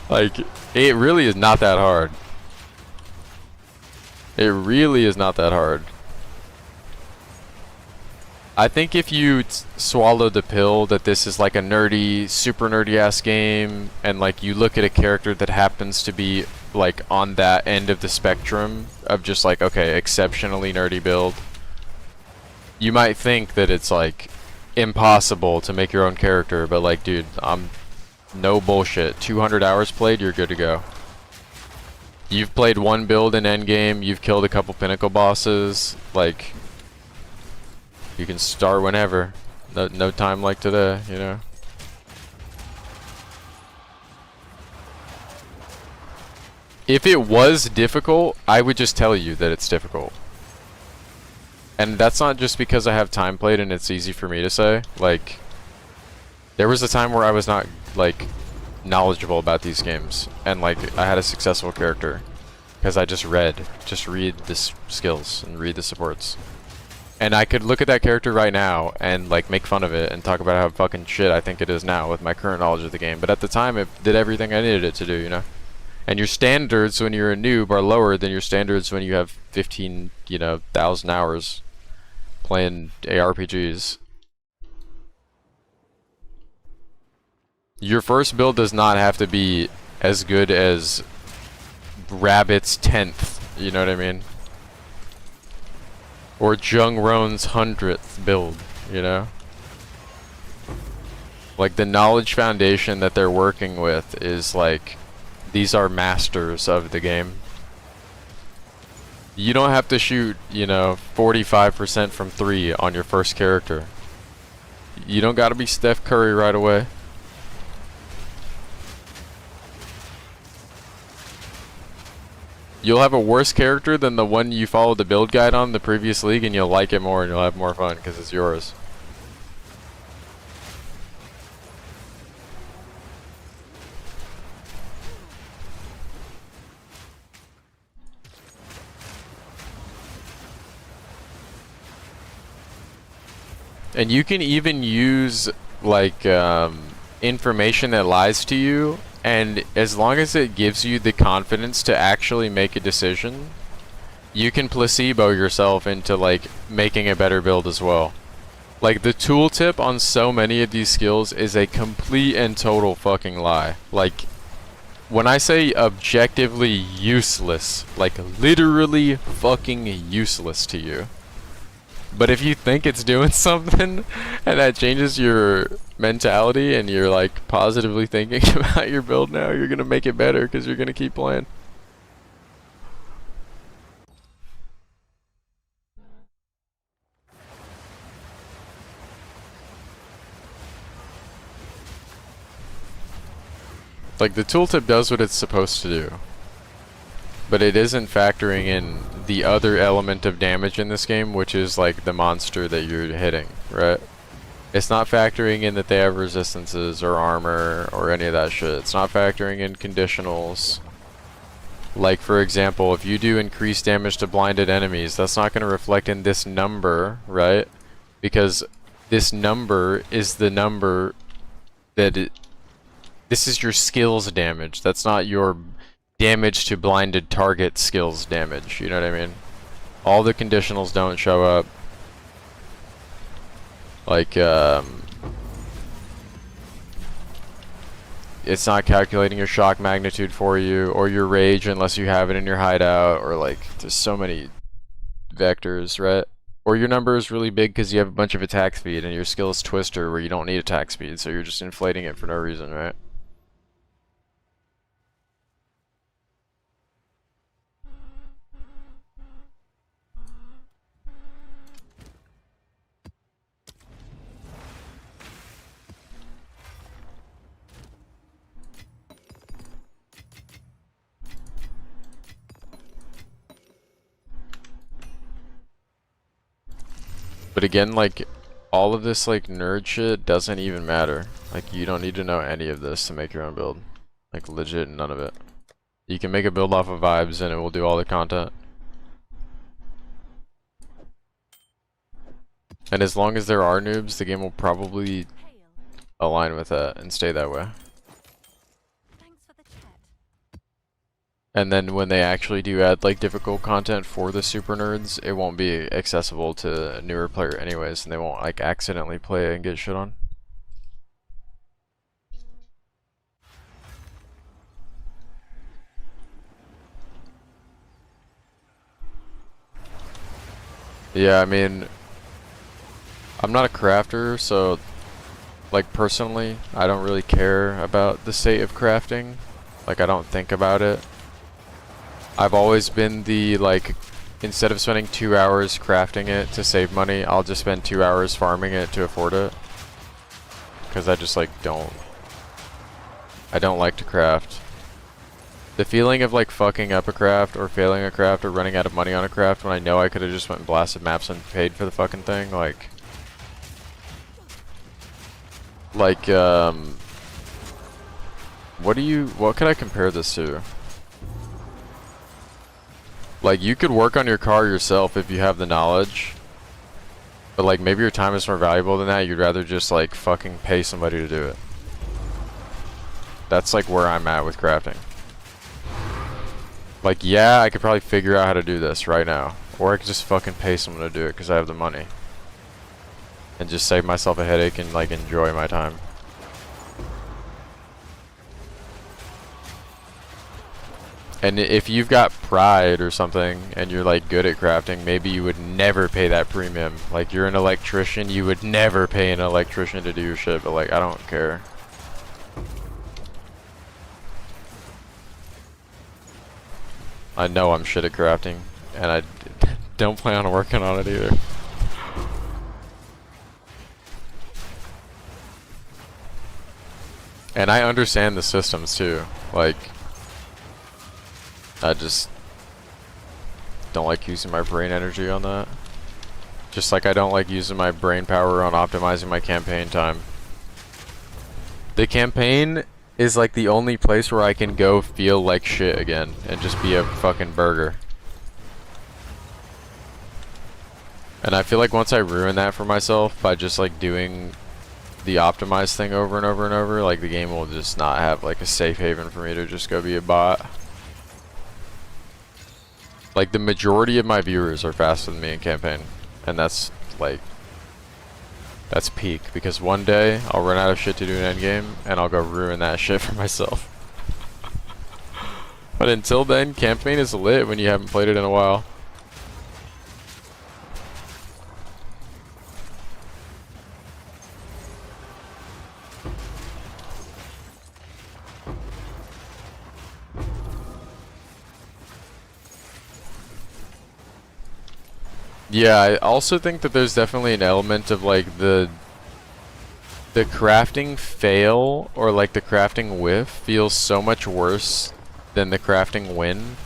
Like, it really is not that hard. It really is not that hard. I think if you swallow the pill that this is like a nerdy, super nerdy ass game, and like you look at a character that happens to be like on that end of the spectrum of just like, okay, exceptionally nerdy build, you might think that it's like impossible to make your own character, but like, dude, I'm no bullshit. 200 hours played, you're good to go. You've played one build in endgame, you've killed a couple pinnacle bosses, like, you can start whenever. No time like today, you know? If it was difficult, I would just tell you that it's difficult. And that's not just because I have time played and it's easy for me to say. Like, there was a time where I was not, like, knowledgeable about these games. And, like, I had a successful character. Because I just read the skills and read the supports. And I could look at that character right now and like make fun of it and talk about how fucking shit I think it is now with my current knowledge of the game. But at the time it did everything I needed it to do, you know? And your standards when you're a noob are lower than your standards when you have 15, you know, 1,000 hours playing ARPGs. Your first build does not have to be as good as Rabbit's 10th, you know what I mean? Or Jung Roan's 100th build, you know? Like, the knowledge foundation that they're working with is like, these are masters of the game. You don't have to shoot, you know, 45% from 3 on your first character. You don't gotta be Steph Curry right away. You'll have a worse character than the one you followed the build guide on the previous league, and you'll like it more and you'll have more fun because it's yours. And you can even use like information that lies to you, and as long as it gives you the confidence to actually make a decision, you can placebo yourself into like making a better build as well. Like, the tooltip on so many of these skills is a complete and total fucking lie. Like, when I say objectively useless, like literally fucking useless to you. But if you think it's doing something and that changes your mentality and you're like positively thinking about your build now, you're gonna make it better because you're gonna keep playing. Like, the tooltip does what it's supposed to do, but it isn't factoring in the other element of damage in this game, which is like the monster that you're hitting, right? It's not factoring in that they have resistances or armor or any of that shit. It's not factoring in conditionals. Like, for example, if you do increased damage to blinded enemies, that's not going to reflect in this number, right? Because this number is the number that this is your skills damage. That's not your damage to blinded target skills damage, you know what I mean? All the conditionals don't show up. Like, it's not calculating your shock magnitude for you, or your rage unless you have it in your hideout, or like, there's so many vectors, right? Or your number is really big because you have a bunch of attack speed, and your skill is Twister where you don't need attack speed, so you're just inflating it for no reason, right? But again, like, all of this, like, nerd shit doesn't even matter. Like, you don't need to know any of this to make your own build. Like, legit, none of it. You can make a build off of vibes and it will do all the content. And as long as there are noobs, the game will probably Hail. align with that and stay that way. Thanks for the chat. And then when they actually do add like difficult content for the super nerds, it won't be accessible to a newer player anyways, and they won't like accidentally play it and get shit on. Yeah, I mean, I'm not a crafter, so like personally, I don't really care about the state of crafting. Like, I don't think about it. I've always been the, like, instead of spending 2 hours crafting it to save money, I'll just spend 2 hours farming it to afford it. Because I just, like, I don't like to craft. The feeling of, like, fucking up a craft, or failing a craft, or running out of money on a craft when I know I could have just went and blasted maps and paid for the fucking thing, like, what could I compare this to? Like, you could work on your car yourself if you have the knowledge. But, like, maybe your time is more valuable than that. You'd rather just, like, fucking pay somebody to do it. That's, like, where I'm at with crafting. Like, yeah, I could probably figure out how to do this right now. Or I could just fucking pay someone to do it because I have the money. And just save myself a headache and, like, enjoy my time. And if you've got pride or something and you're like good at crafting, maybe you would never pay that premium. Like, you're an electrician, you would never pay an electrician to do your shit, but like, I don't care. I know I'm shit at crafting, and I don't plan on working on it either. And I understand the systems too. Like, I just don't like using my brain energy on that. Just like I don't like using my brain power on optimizing my campaign time. The campaign is like the only place where I can go feel like shit again and just be a fucking burger. And I feel like once I ruin that for myself by just like doing the optimized thing over and over and over, like the game will just not have like a safe haven for me to just go be a bot. Like, the majority of my viewers are faster than me in campaign, and that's like, that's peak, because one day I'll run out of shit to do in endgame and I'll go ruin that shit for myself. But until then, campaign is lit when you haven't played it in a while. Yeah, I also think that there's definitely an element of like the crafting fail or like the crafting whiff feels so much worse than the crafting win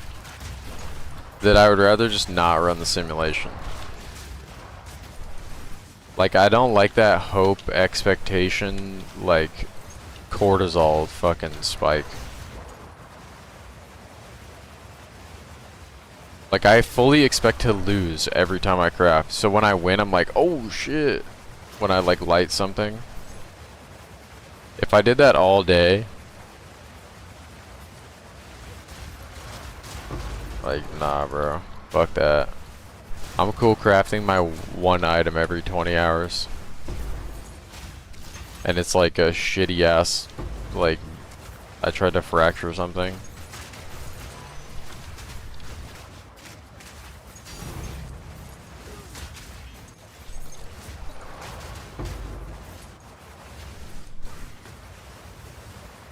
that I would rather just not run the simulation. Like, I don't like that hope, expectation, like cortisol fucking spike. Like, I fully expect to lose every time I craft. So when I win, I'm like, oh shit. When I like light something. If I did that all day, like, nah, bro. Fuck that. I'm cool crafting my one item every 20 hours. And it's like a shitty ass, like, I tried to fracture something.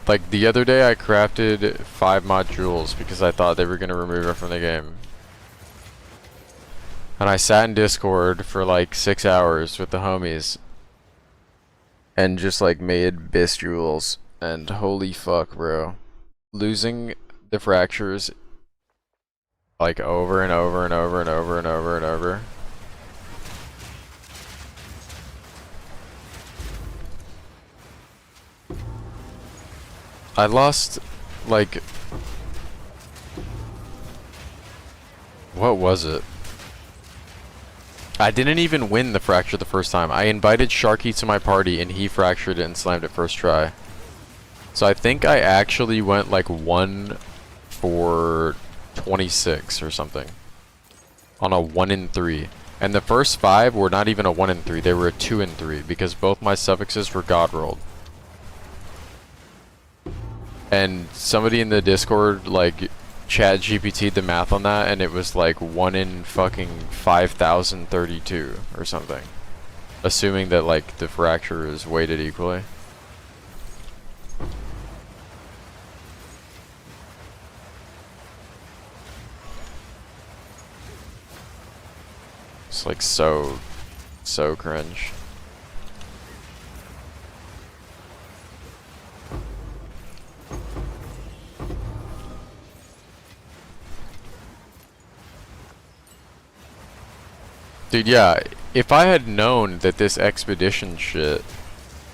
Like, the other day I crafted 5 modules because I thought they were going to remove it from the game. And I sat in Discord for like 6 hours with the homies. And just like made bistules. And holy fuck, bro. Losing the fractures like over and over and over and over and over and over. I lost, like... What was it? I didn't even win the fracture the first time. I invited Sharky to my party and he fractured it and slammed it first try. So I think I actually went like 1 for 26 or something. On a 1 in 3. And the first 5 were not even a 1 in 3, they were a 2 in 3 because both my suffixes were god rolled. And somebody in the Discord like Chat GPT'd the math on that and it was like 1 in fucking 5,032 or something. Assuming that like the fracture is weighted equally. It's like so cringe. Dude, yeah, if I had known that this expedition shit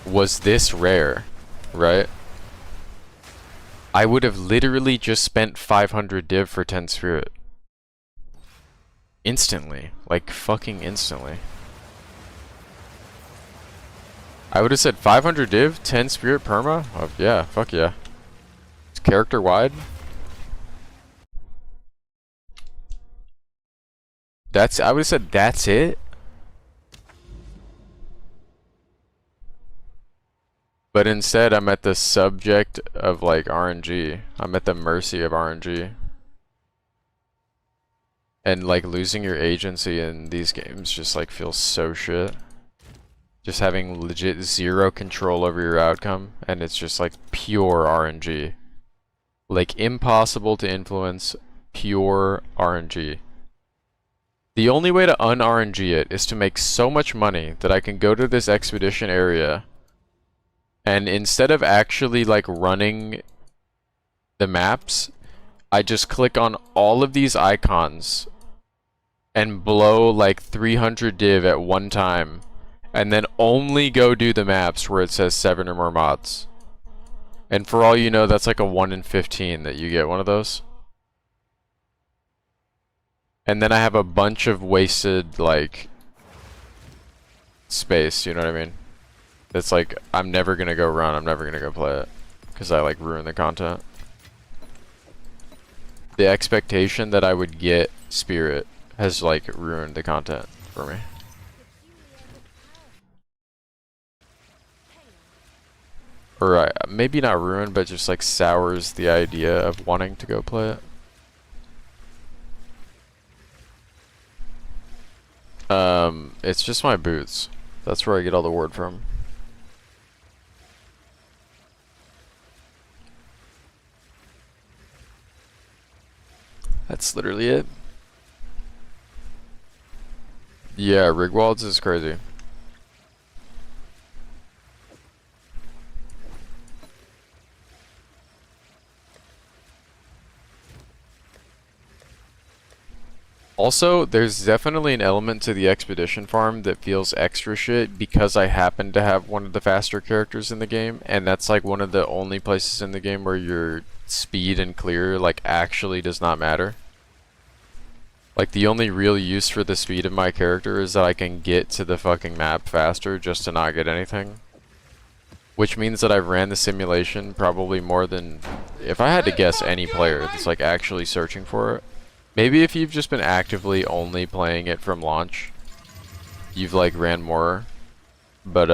was this rare, right? I would have literally just spent 500 div for 10 spirit. Instantly. Like, fucking instantly. I would have said 500 div, 10 spirit perma? Oh, yeah, fuck yeah. It's character wide. I would have said that's it. But instead, I'm at the subject of like RNG. I'm at the mercy of RNG. And like losing your agency in these games just like feels so shit. Just having legit zero control over your outcome, and it's just like pure RNG. Like impossible to influence, pure RNG. The only way to un-RNG it is to make so much money that I can go to this expedition area and instead of actually like running the maps, I just click on all of these icons and blow like 300 div at one time and then only go do the maps where it says 7 or more mods. And for all you know, that's like a 1 in 15 that you get one of those. And then I have a bunch of wasted, like, space, you know what I mean? It's like, I'm never gonna go run, I'm never gonna go play it. Because I, like, ruin the content. The expectation that I would get Spirit has, like, ruined the content for me. Or, maybe not ruined, but just, like, sours the idea of wanting to go play it. It's just my boots. That's where I get all the word from. That's literally it. Yeah, Rigwald's is crazy. Also, there's definitely an element to the expedition farm that feels extra shit because I happen to have one of the faster characters in the game, and that's like one of the only places in the game where your speed and clear like actually does not matter. Like the only real use for the speed of my character is that I can get to the fucking map faster just to not get anything. Which means that I've ran the simulation probably more than, if I had to guess, any player that's like actually searching for it. Maybe if you've just been actively only playing it from launch, you've like ran more, but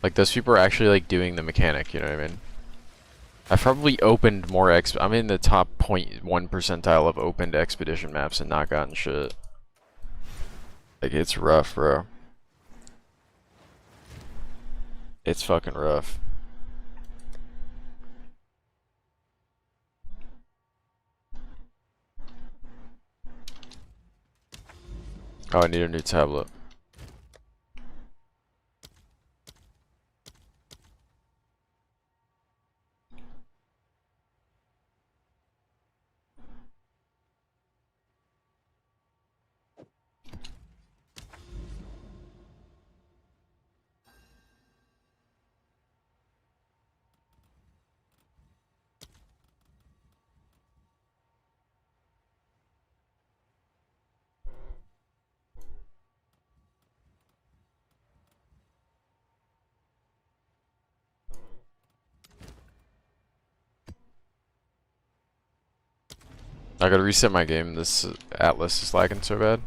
like those people are actually like doing the mechanic, you know what I mean? I've probably opened more I'm in the top 0.1 percentile of opened expedition maps and not gotten shit. Like it's rough, bro. It's fucking rough. Oh, I need a new tablet. I gotta reset my game. This Atlas is lagging so bad.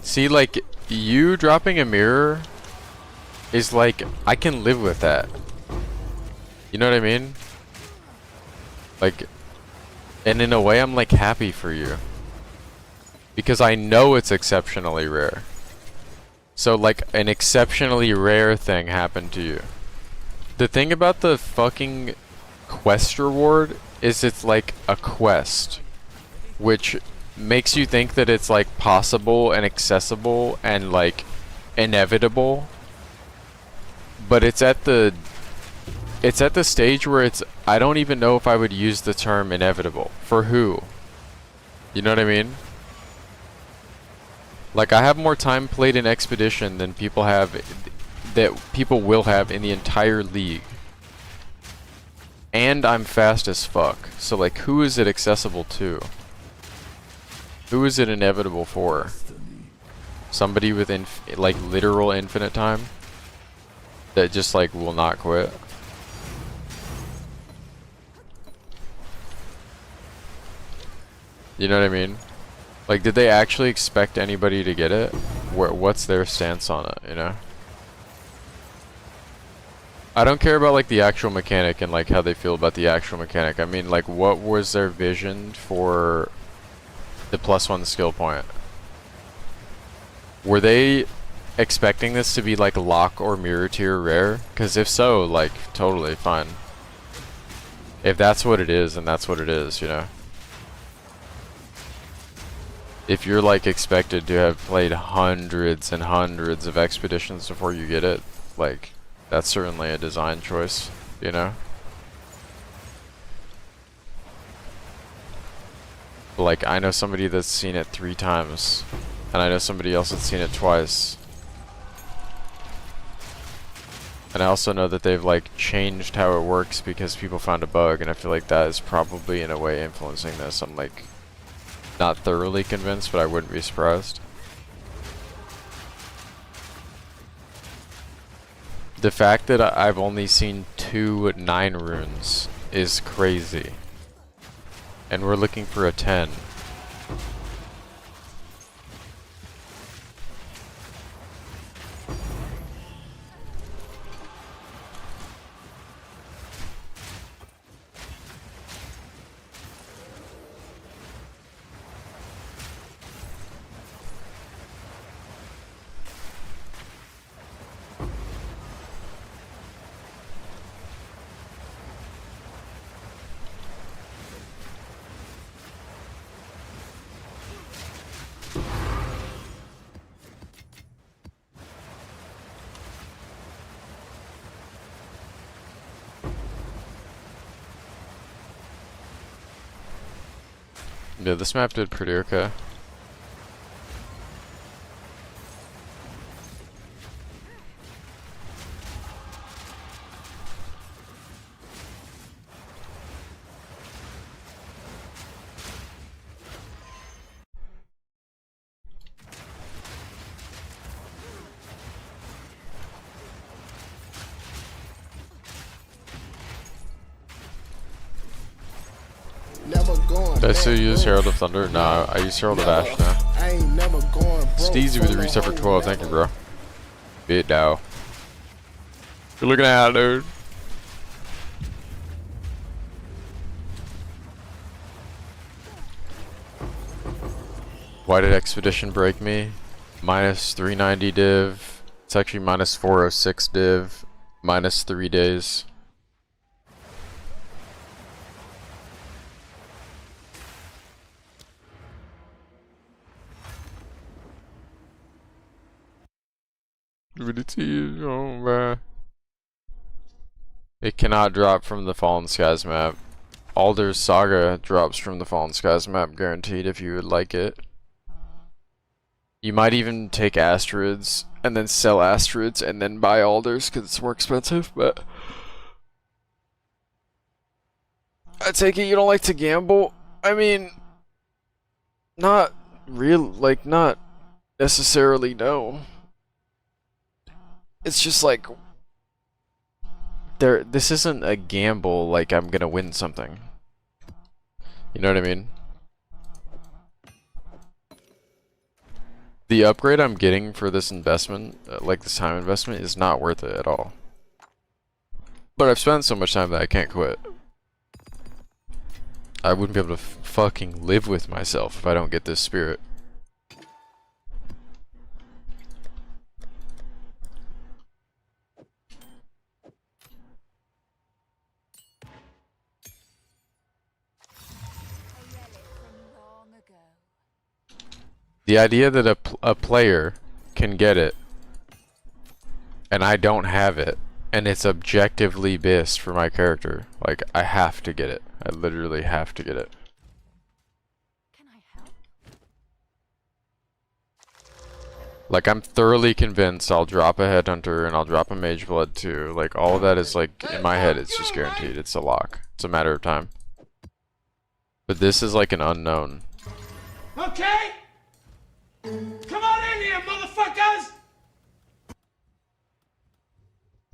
See, like, you dropping a mirror is like, I can live with that. You know what I mean? Like, and in a way I'm like happy for you. Because I know it's exceptionally rare. So like, an exceptionally rare thing happened to you. The thing about the fucking quest reward is it's like a quest. Which makes you think that it's like possible and accessible and like inevitable, but it's at the stage where it's, I don't even know if I would use the term inevitable. For who? You know what I mean? Like, I have more time played in Expedition than people will have in the entire league, and I'm fast as fuck. So like, who is it accessible to? Who is it inevitable for? Somebody with like literal infinite time that just like will not quit. You know what I mean? Like, did they actually expect anybody to get it? What's their stance on it, you know? I don't care about like the actual mechanic and like how they feel about the actual mechanic. I mean, like, what was their vision for the +1 skill point? Were they expecting this to be like lock or mirror tier rare? Because if so, like, totally fine. If that's what it is, then that's what it is, you know? If you're like expected to have played hundreds and hundreds of expeditions before you get it, like, that's certainly a design choice, you know? Like, I know somebody that's seen it 3 times, and I know somebody else that's seen it twice. And I also know that they've like changed how it works because people found a bug, and I feel like that is probably in a way influencing this. I'm like not thoroughly convinced, but I wouldn't be surprised. The fact that I've only seen 2 9 runes is crazy. And we're looking for a 10. Yeah, this map did pretty okay. Never going Did I still back, use bro. Herald of Thunder? No, I use Herald of Ash now. I ain't never going broke. Steezy with the for no reset for hoe, 12, thank you, never. bro. Bit Dow. You're looking at it, dude. Why did Expedition break me? Minus 390 div. It's actually minus 406 div. Minus 3 days. Really, oh, man. It cannot drop from the Fallen Skies map. Alder's Saga drops from the Fallen Skies map, guaranteed, if you would like it. You might even take Asteroids, and then sell Asteroids, and then buy Alders, because it's more expensive, but... I take it you don't like to gamble? I mean... Not not necessarily, no. It's just like... This isn't a gamble like I'm gonna win something. You know what I mean? The upgrade I'm getting for this investment, like this time investment, is not worth it at all. But I've spent so much time that I can't quit. I wouldn't be able to fucking live with myself if I don't get this spirit. The idea that a player can get it and I don't have it and it's objectively best for my character, like I have to get it. I literally have to get it. Can I help? Like I'm thoroughly convinced I'll drop a Headhunter and I'll drop a Mageblood too. Like all of that is like in my head it's just guaranteed. It's a lock. It's a matter of time. But this is like an unknown. Okay? Come on in here, motherfuckers!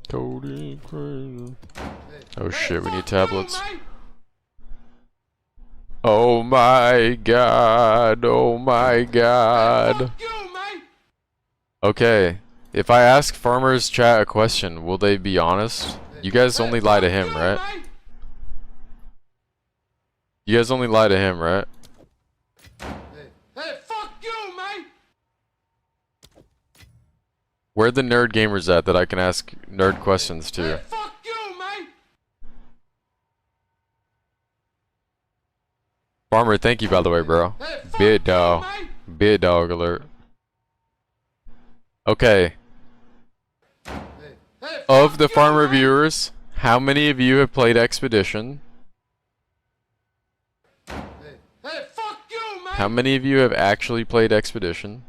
Cody crazy. Oh shit, we need tablets. Oh my god, oh my god. Okay, if I ask Farmer's chat a question, will they be honest? You guys only lie to him, right? You guys only lie to him, right? Where are the nerd gamers at that I can ask nerd questions to? Fuck you, mate! Farmer, thank you by the way, bro. Big dog. Big dog alert. Okay. Of the Farmer viewers, how many of you have played Expedition? How many of you have actually played Expedition?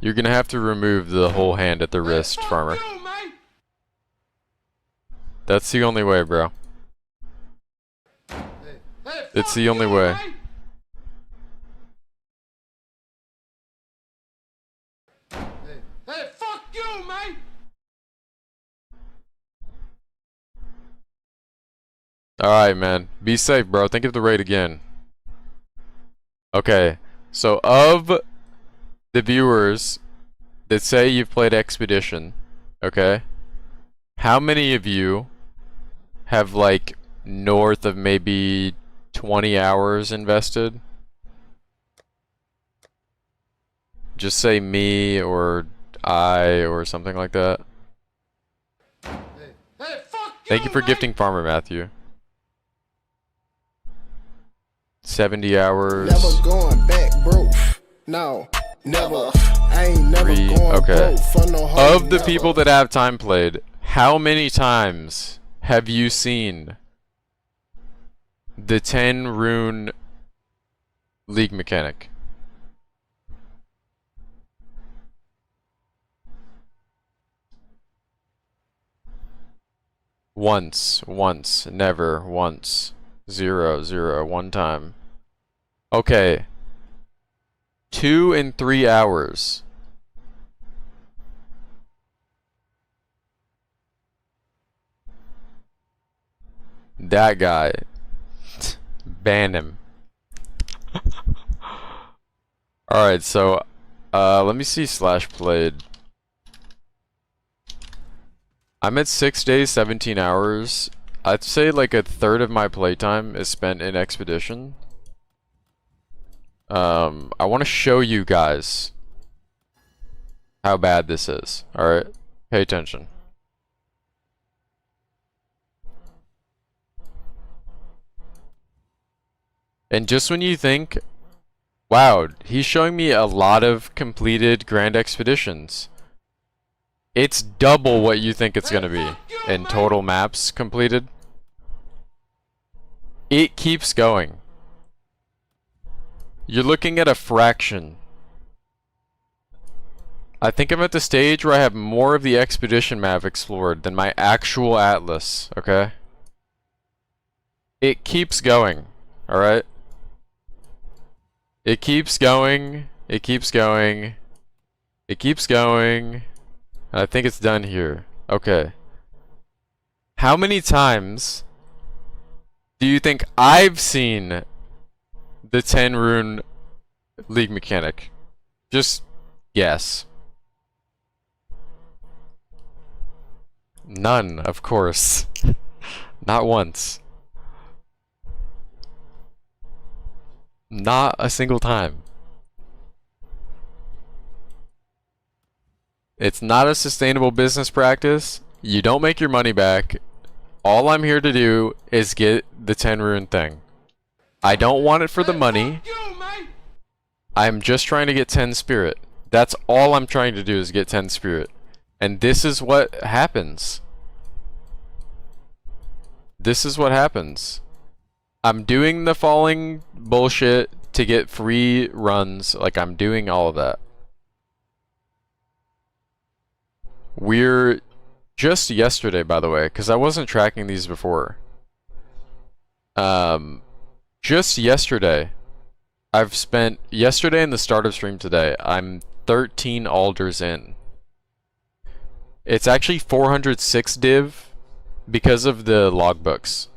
You're gonna have to remove the whole hand at the wrist, Farmer. That's the only way, bro. It's the only way. Alright, man. Be safe, bro. Think of the raid again. Okay. So, of the viewers that say you've played Expedition, okay? How many of you have, like, north of maybe 20 hours invested? Just say me or I or something like that. Thank you for gifting Farmer Matthew. 70 hours. Never going back broke. No, never. I ain't never going okay. broke for no hoe, Of the never. people that have time played, how many times have you seen the 10 rune league mechanic? Once, never, once, 0, one time. Okay. 2 and 3 hours. That guy. Ban him. Alright, so let me see slash played. I'm at 6 days, 17 hours. I'd say like a third of my playtime is spent in Expedition. I want to show you guys how bad this is. Alright, pay attention. And just when you think Wow, he's showing me a lot of completed Grand Expeditions. It's double what you think it's gonna be in total maps completed. It keeps going. You're looking at a fraction. I think I'm at the stage where I have more of the expedition map explored than my actual atlas, okay? It keeps going, alright? It keeps going, it keeps going, it keeps going, and I think it's done here. Okay. How many times do you think I've seen the 10 rune League mechanic? Just guess. None, of course. Not once. Not a single time. It's not a sustainable business practice. You don't make your money back. All I'm here to do is get the 10 rune thing. I don't want it for the money. I'm just trying to get 10 spirit. That's all I'm trying to do is get 10 spirit. And this is what happens. This is what happens. I'm doing the falling bullshit to get free runs. Like, I'm doing all of that. We're just yesterday, by the way, because I wasn't tracking these before. Just yesterday, I've spent yesterday and the start of stream today, I'm 13 alders in. It's actually 406 div because of the logbooks.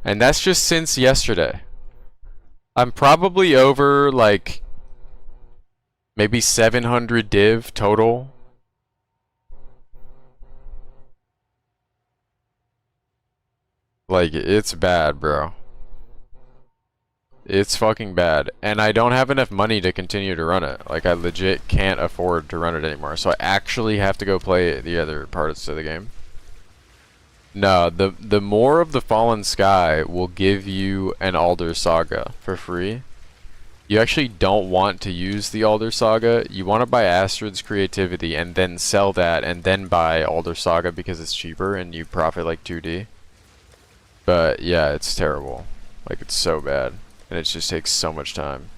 And that's just since yesterday. I'm probably over like maybe 700 div total. Like, it's bad, bro. It's fucking bad. And I don't have enough money to continue to run it. Like, I legit can't afford to run it anymore. So I actually have to go play the other parts of the game. No, the more of the Fallen Sky will give you an Alder Saga for free. You actually don't want to use the Alder Saga. You want to buy Astrid's Creativity and then sell that and then buy Alder Saga because it's cheaper and you profit like 2D. But yeah, it's terrible. Like, it's so bad. And it just takes so much time.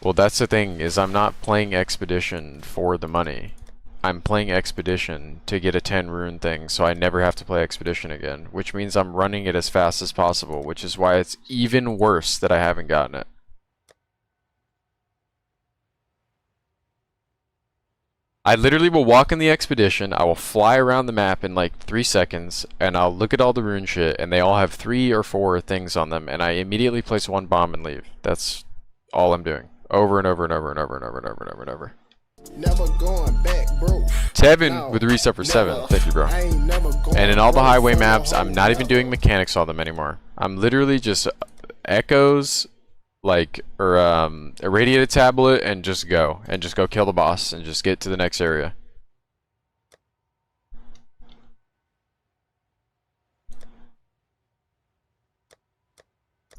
Well, that's the thing, is I'm not playing Expedition for the money. I'm playing Expedition to get a 10 rune thing, so I never have to play Expedition again. Which means I'm running it as fast as possible, which is why it's even worse that I haven't gotten it. I literally will walk in the Expedition, I will fly around the map in like 3 seconds, and I'll look at all the rune shit, and they all have 3 or 4 things on them, and I immediately place one bomb and leave. That's all I'm doing. Over and over and over and over and over and over and over and over. Never going back, bro. Tevin No, with the reset for 7. never. Thank you, bro. I ain't never going And in all the broke highway for no maps, I'm hoe, not even never. doing mechanics on them anymore. I'm literally just echoes, like, or irradiated tablet, and just go kill the boss and just get to the next area.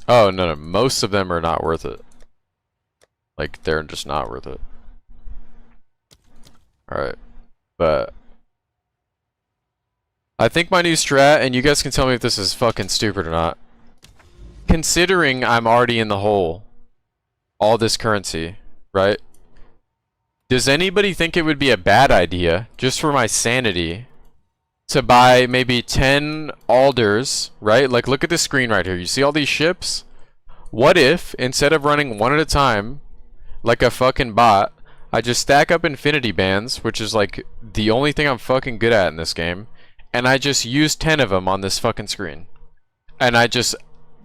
Oh no, most of them are not worth it. Like, they're just not worth it. Alright, but I think my new strat, and you guys can tell me if this is fucking stupid or not. Considering I'm already in the hole, all this currency, right? Does anybody think it would be a bad idea, just for my sanity, to buy maybe 10 alders, right? Like, look at this screen right here. You see all these ships? What if, instead of running one at a time, like a fucking bot, I just stack up infinity bands, which is like the only thing I'm fucking good at in this game, and I just use 10 of them on this fucking screen. And I just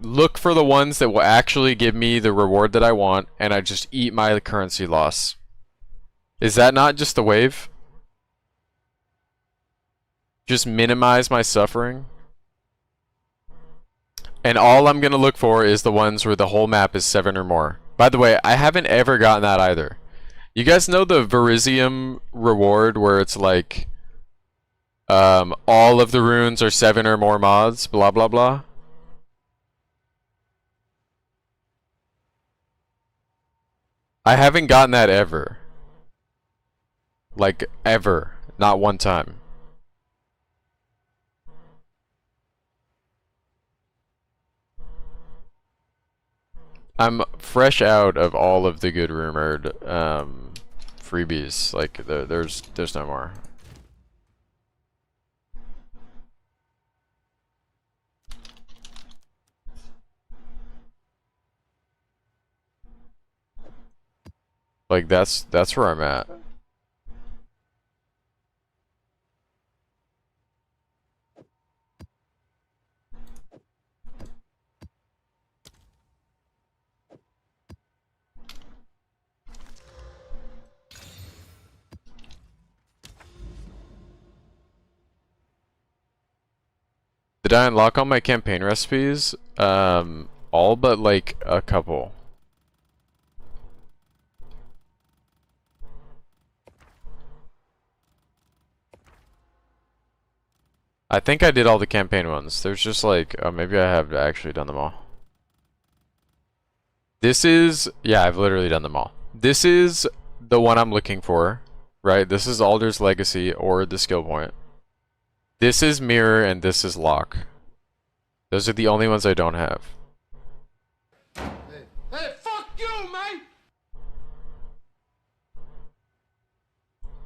look for the ones that will actually give me the reward that I want, and I just eat my currency loss. Is that not just the wave? Just minimize my suffering? And all I'm gonna look for is the ones where the whole map is 7 or more. By the way, I haven't ever gotten that either. You guys know the Verisium reward where it's like all of the runes are 7 or more mods, blah blah blah? I haven't gotten that ever. Like, ever. Not one time. I'm fresh out of all of the good rumored freebies. Like, there's no more. Like, that's where I'm at. Did I unlock all my campaign recipes? All but like a couple. I think I did all the campaign ones. There's just like, oh, maybe I have actually done them all. This is, yeah, I've literally done them all. This is the one I'm looking for, right? This is Alder's Legacy or the skill point. This is Mirror and this is Lock. Those are the only ones I don't have. Hey, fuck you, man!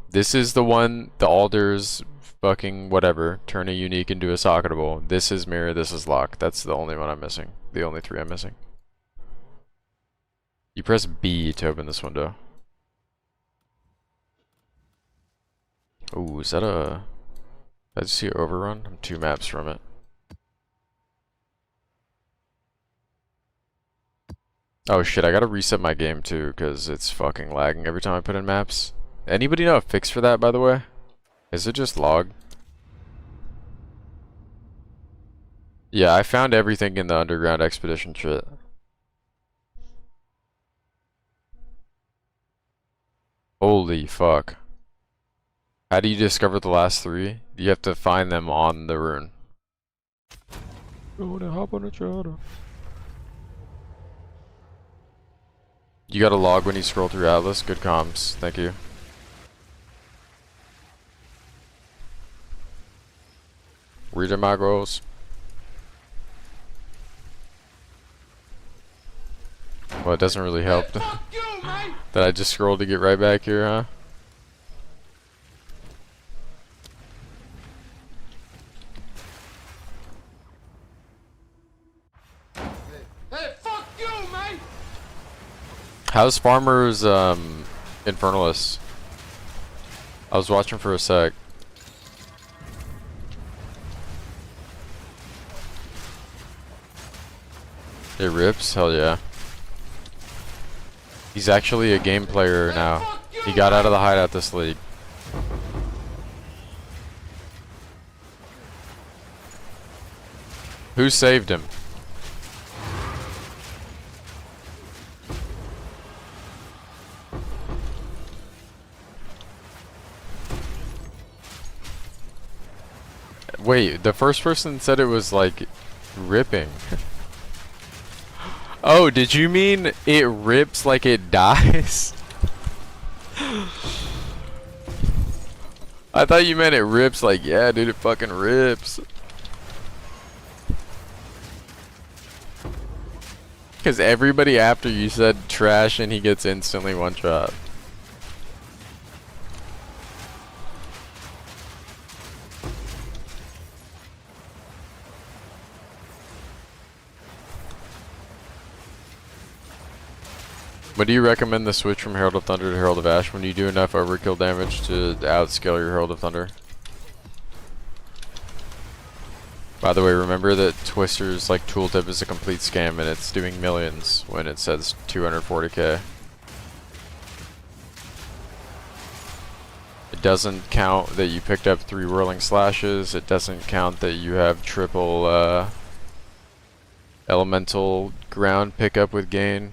This is the one, the Alder's fucking whatever, turn a unique into a socketable. This is Mirror, this is Lock. That's the only one I'm missing. The only three I'm missing. You press B to open this window. Ooh, is that a... Did I just see an overrun? I'm 2 maps from it. Oh shit, I gotta reset my game too, because it's fucking lagging every time I put in maps. Anybody know a fix for that, by the way? Is it just log? Yeah, I found everything in the underground expedition shit. Holy fuck. How do you discover the last 3? You have to find them on the rune. Gonna hop on a charter. You got a log when you scroll through Atlas? Good comms, thank you. Reader Magros. Well, it doesn't really help that I just scrolled to get right back here, huh? Hey, fuck you, man! How's Farmer's Infernalist? I was watching for a sec. It rips? Hell yeah. He's actually a game player now. He got out of the hideout this league. Who saved him? Wait, the first person said it was like ripping. Oh, did you mean it rips like it dies? I thought you meant it rips like, yeah, dude, it fucking rips. Because everybody after you said trash and he gets instantly one shot. But do you recommend the switch from Herald of Thunder to Herald of Ash when you do enough overkill damage to outscale your Herald of Thunder? By the way, remember that Twister's like tooltip is a complete scam and it's doing millions when it says 240k. It doesn't count that you picked up 3 whirling slashes. It doesn't count that you have triple elemental ground pickup with gain.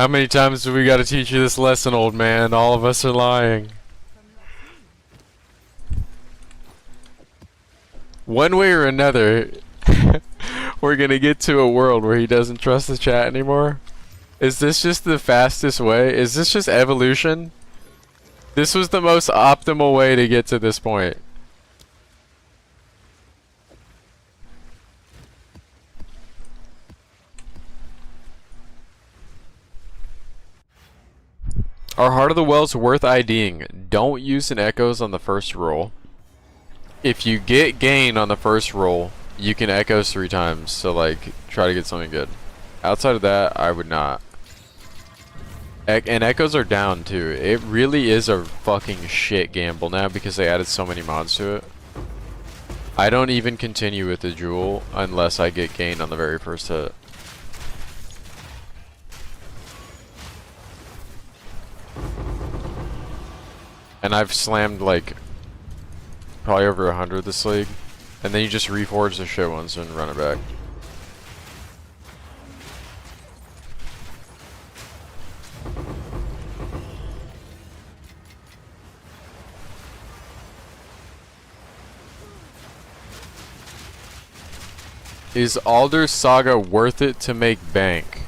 How many times do we gotta teach you this lesson, old man? All of us are lying. One way or another, we're gonna get to a world where he doesn't trust the chat anymore. Is this just the fastest way? Is this just evolution? This was the most optimal way to get to this point. Are Heart of the Wells worth IDing? Don't use an echoes on the first roll. If you get gain on the first roll, you can echoes 3 times, so like try to get something good. Outside of that, I would not. And echoes are down too. It really is a fucking shit gamble now because they added so many mods to it. I don't even continue with the jewel unless I get gain on the very first hit. And I've slammed like probably over 100 this league, and then you just reforge the shit ones and run it back. Is Alder's Saga worth it to make bank?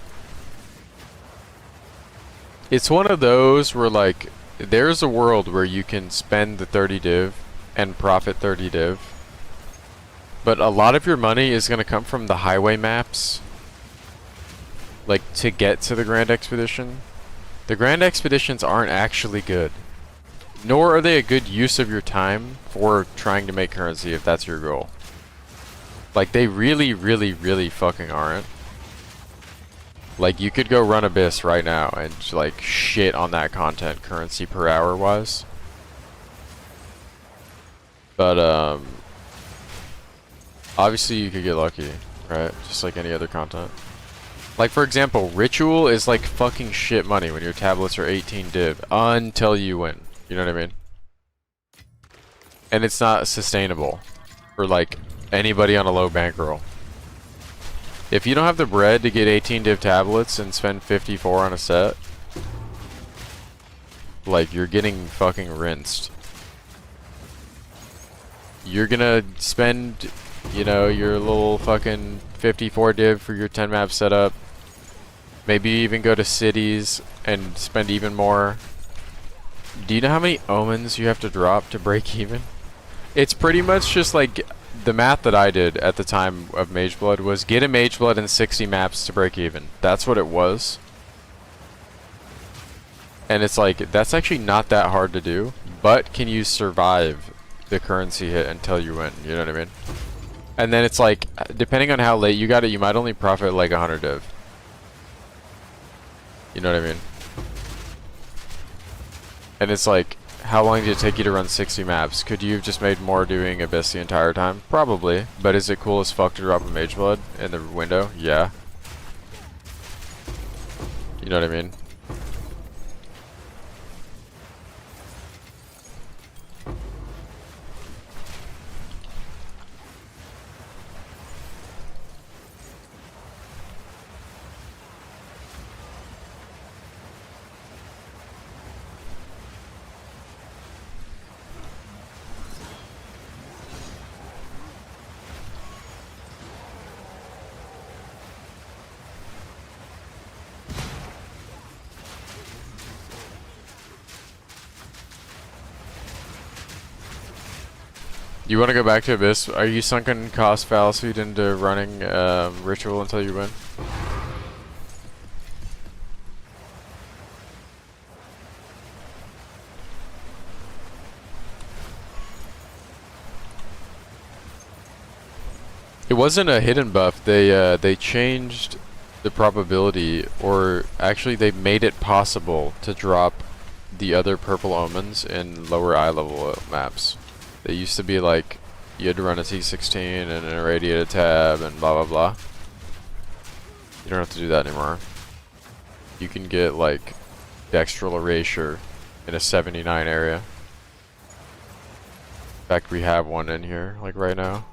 It's one of those where like there's a world where you can spend the 30 div and profit 30 div, but a lot of your money is going to come from the highway maps, like to get to the Grand Expedition. The Grand Expeditions aren't actually good, nor are they a good use of your time for trying to make currency if that's your goal. Like they really fucking aren't. Like you could go run Abyss right now and like shit on that content currency per hour wise. But obviously you could get lucky, right? Just like any other content. Like for example, Ritual is like fucking shit money when your tablets are 18 div until you win. You know what I mean? And it's not sustainable for like anybody on a low bankroll. If you don't have the bread to get 18 div tablets and spend 54 on a set, like you're getting fucking rinsed. You're gonna spend, you know, your little fucking 54 div for your 10 map setup. Maybe even go to cities and spend even more. Do you know how many omens you have to drop to break even? It's pretty much just like the math that I did at the time of Mageblood was get a Mageblood and 60 maps to break even. That's what it was. And it's like, that's actually not that hard to do, but can you survive the currency hit until you win? You know what I mean? And then it's like, depending on how late you got it, you might only profit like 100 div. You know what I mean? And it's like, how long did it take you to run 60 maps? Could you have just made more doing Abyss the entire time? Probably. But is it cool as fuck to drop a Mageblood in the window? Yeah. You know what I mean? You want to go back to Abyss? Are you sunken cost fallacied into running Ritual until you win? It wasn't a hidden buff. They changed the probability, or actually they made it possible to drop the other purple omens in lower eye level maps. They used to be like, you had to run a T16 and an irradiated tab and blah blah blah. You don't have to do that anymore. You can get like dextral erasure in a 79 area. In fact, we have one in here, like right now.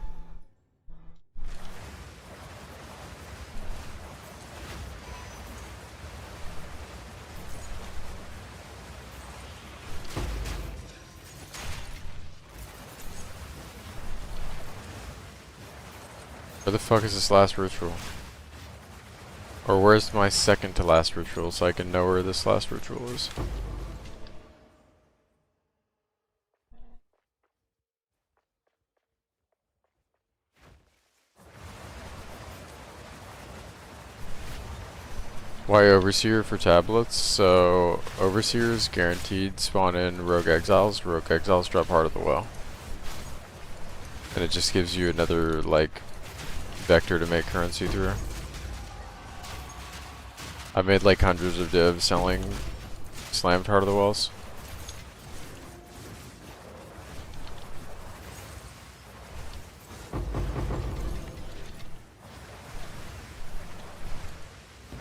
Where the fuck is this last ritual? Or where's my second to last ritual so I can know where this last ritual is? Why Overseer for tablets? So Overseers guaranteed spawn in Rogue Exiles. Rogue Exiles drop Heart of the Well. And it just gives you another like vector to make currency through. I've made like hundreds of divs selling slammed Heart of the Wells.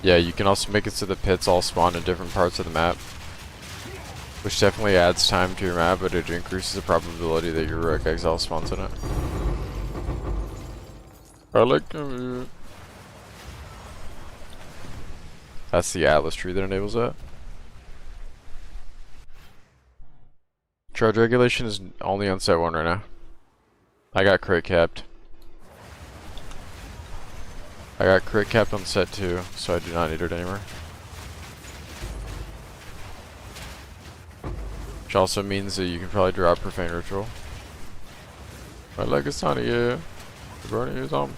Yeah, you can also make it so the pits all spawn in different parts of the map, which definitely adds time to your map, but it increases the probability that your Rogue Exile spawns in it. I like that's the Atlas tree that enables that. Charge regulation is only on set 1 right now. I got crit capped. I got crit capped on set 2, so I do not need it anymore. Which also means that you can probably drop Profane Ritual. I like a Sonny, yeah. Burning his arm.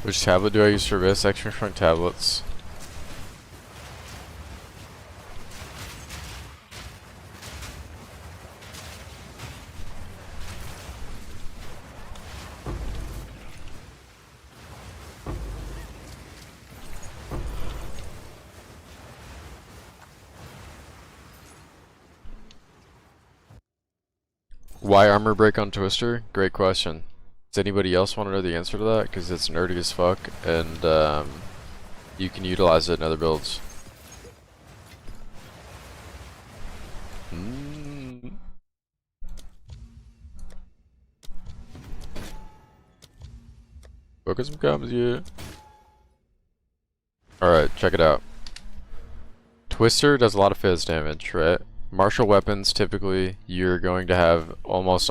Which tablet do I use for this? Extra front tablets. Why armor break on Twister? Great question. Does anybody else want to know the answer to that? Because it's nerdy as fuck, and you can utilize it in other builds. Focus some comes, yeah. Alright, check it out. Twister does a lot of fizz damage, right? Martial weapons, typically, you're going to have almost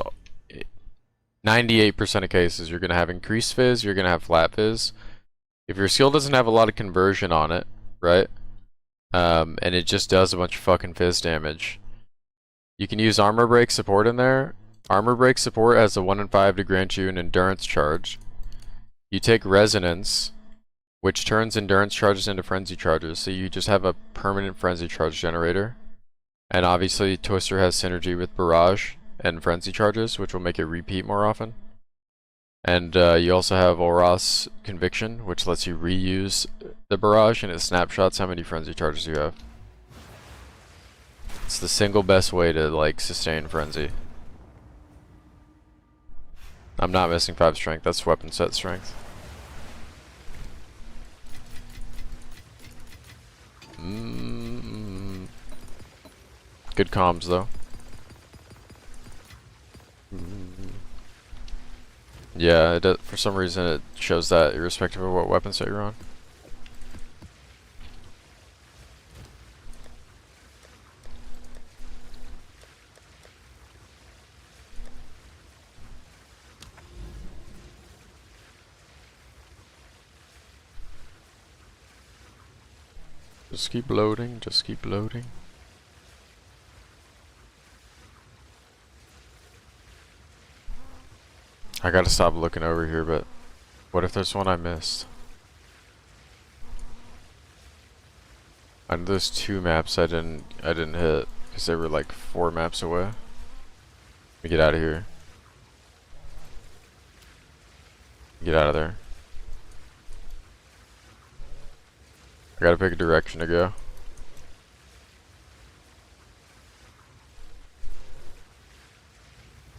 98% of cases, you're going to have increased fizz, you're going to have flat fizz. If your skill doesn't have a lot of conversion on it, right? And it just does a bunch of fucking fizz damage, you can use Armor Break support in there. Armor Break support has a 1 in 5 to grant you an endurance charge. You take Resonance, which turns endurance charges into frenzy charges, so you just have a permanent frenzy charge generator. And obviously Twister has synergy with Barrage and frenzy charges, which will make it repeat more often. And you also have Oros Conviction, which lets you reuse the Barrage, and it snapshots how many frenzy charges you have. It's the single best way to like sustain frenzy. I'm not missing 5 strength, that's weapon set strength. Good comms though. Yeah, it does, for some reason it shows that irrespective of what weapon set you're on. Just keep loading, just keep loading. I gotta stop looking over here, but what if there's one I missed? I know there's 2 maps I didn't hit because they were like 4 maps away. Let me get out of here. Get out of there. I gotta pick a direction to go.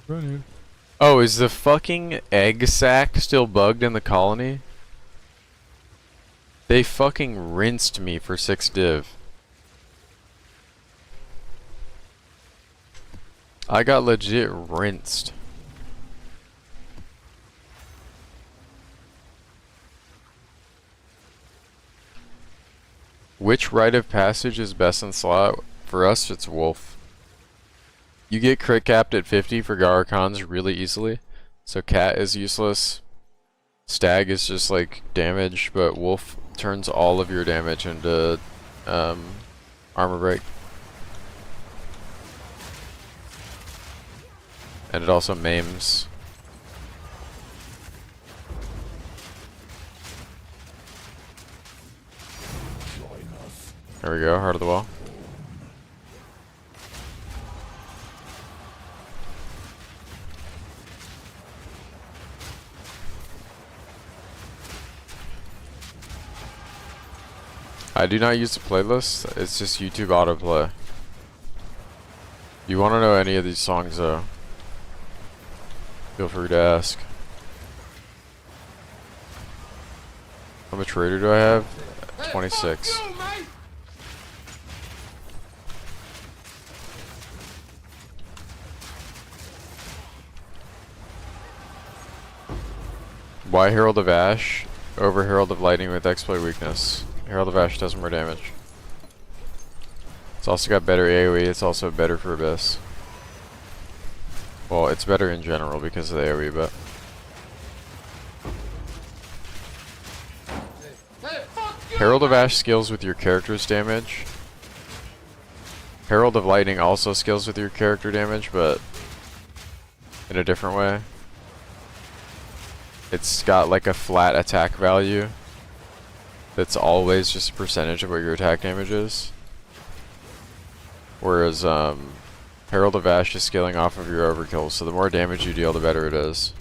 Running. Oh, is the fucking egg sack still bugged in the colony? They fucking rinsed me for 6 div. I got legit rinsed. Which rite of passage is best in slot? For us, it's Wolf. You get crit capped at 50 for Garacons really easily. So Cat is useless. Stag is just like damage, but Wolf turns all of your damage into armor break. And it also maims. There we go, heart of the wall. I do not use the playlist, it's just YouTube autoplay. You want to know any of these songs though? Feel free to ask. How much raider do I have? 26. Fuck you, mate. Why Herald of Ash over Herald of Lightning with exploit weakness? Herald of Ash does more damage. It's also got better AoE, it's also better for Abyss. Well, it's better in general because of the AoE, but... Hey, fuck you. Herald of Ash scales with your character's damage. Herald of Lightning also scales with your character damage, but in a different way. It's got like a flat attack value that's always just a percentage of what your attack damage is. Whereas Herald of Ash is scaling off of your overkill, so the more damage you deal, the better it is.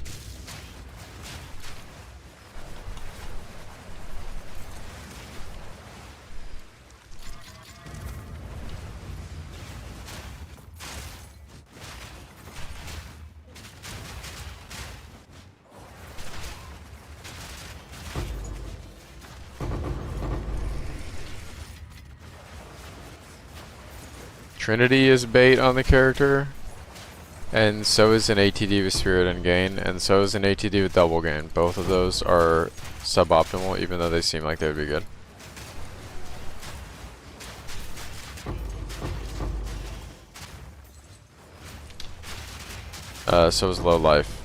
Trinity is bait on the character, and so is an ATD with Spirit and Gain, and so is an ATD with Double Gain. Both of those are suboptimal, even though they seem like they would be good. So is Low Life.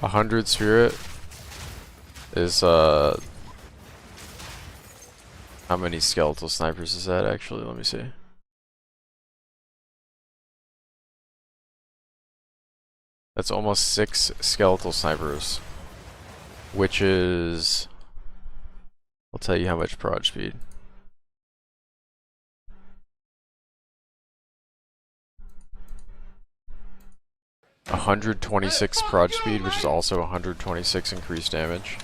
A 100 Spirit is how many skeletal snipers is that actually? Let me see. That's almost 6 skeletal snipers, which is, I'll tell you how much prod speed. A 126 prod speed, which is also 126 increased damage.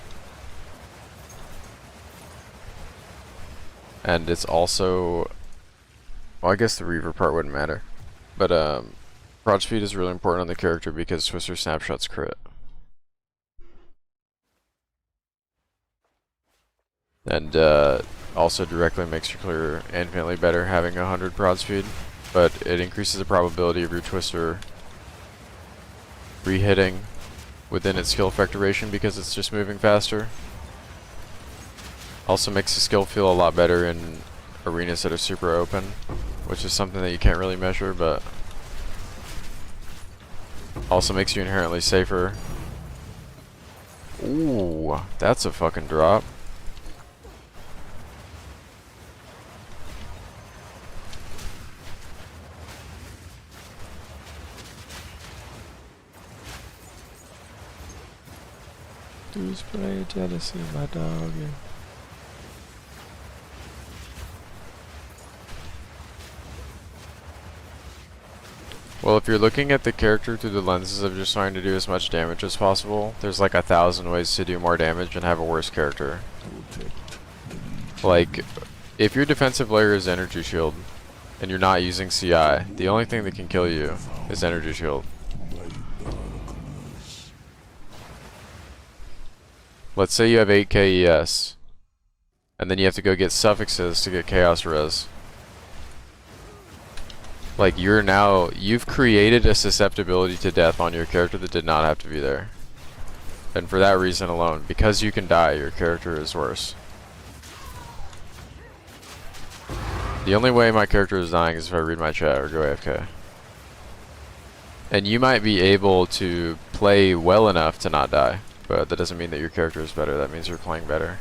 And it's also, well, I guess the Reaver part wouldn't matter, but prod speed is really important on the character because Twister Snapshot's crit. And also directly makes your clear infinitely better having 100 prod speed, but it increases the probability of your Twister re-hitting within its skill effect duration because it's just moving faster. Also makes the skill feel a lot better in arenas that are super open, which is something that you can't really measure, but also makes you inherently safer. Ooh, that's a fucking drop. Do spray jealousy, my dog. Well, if you're looking at the character through the lenses of just trying to do as much damage as possible, there's like 1,000 ways to do more damage and have a worse character. Like, if your defensive layer is energy shield and you're not using CI, the only thing that can kill you is energy shield. Let's say you have 8 KES and then you have to go get suffixes to get chaos res. Like you've created a susceptibility to death on your character that did not have to be there. And for that reason alone, because you can die, your character is worse. The only way my character is dying is if I read my chat or go AFK. And you might be able to play well enough to not die, but that doesn't mean that your character is better. That means you're playing better.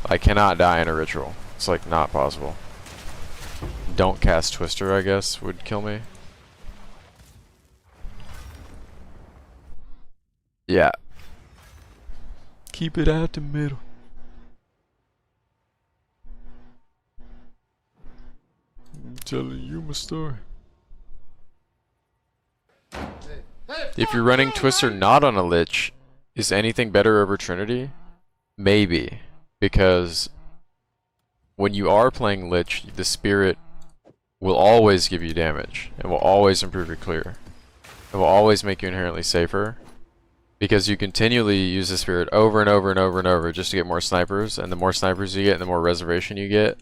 I cannot die in a ritual. It's like not possible. Don't cast Twister, I guess, would kill me. Yeah. Keep it out the middle. I'm telling you my story. If you're running Twister not on a Lich, is anything better over Trinity? Maybe. Because when you are playing Lich, the Spirit will always give you damage. It will always improve your clear. It will always make you inherently safer. Because you continually use the Spirit over and over and over and over just to get more snipers, and the more snipers you get and the more reservation you get,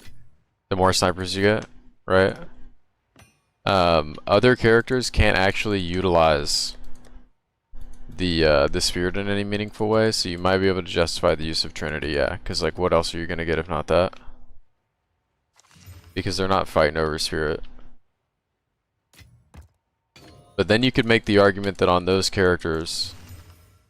the more snipers you get, right? Other characters can't actually utilize the Spirit in any meaningful way, so you might be able to justify the use of Trinity, yeah. Because like, what else are you gonna get if not that? Because they're not fighting over Spirit. But then you could make the argument that on those characters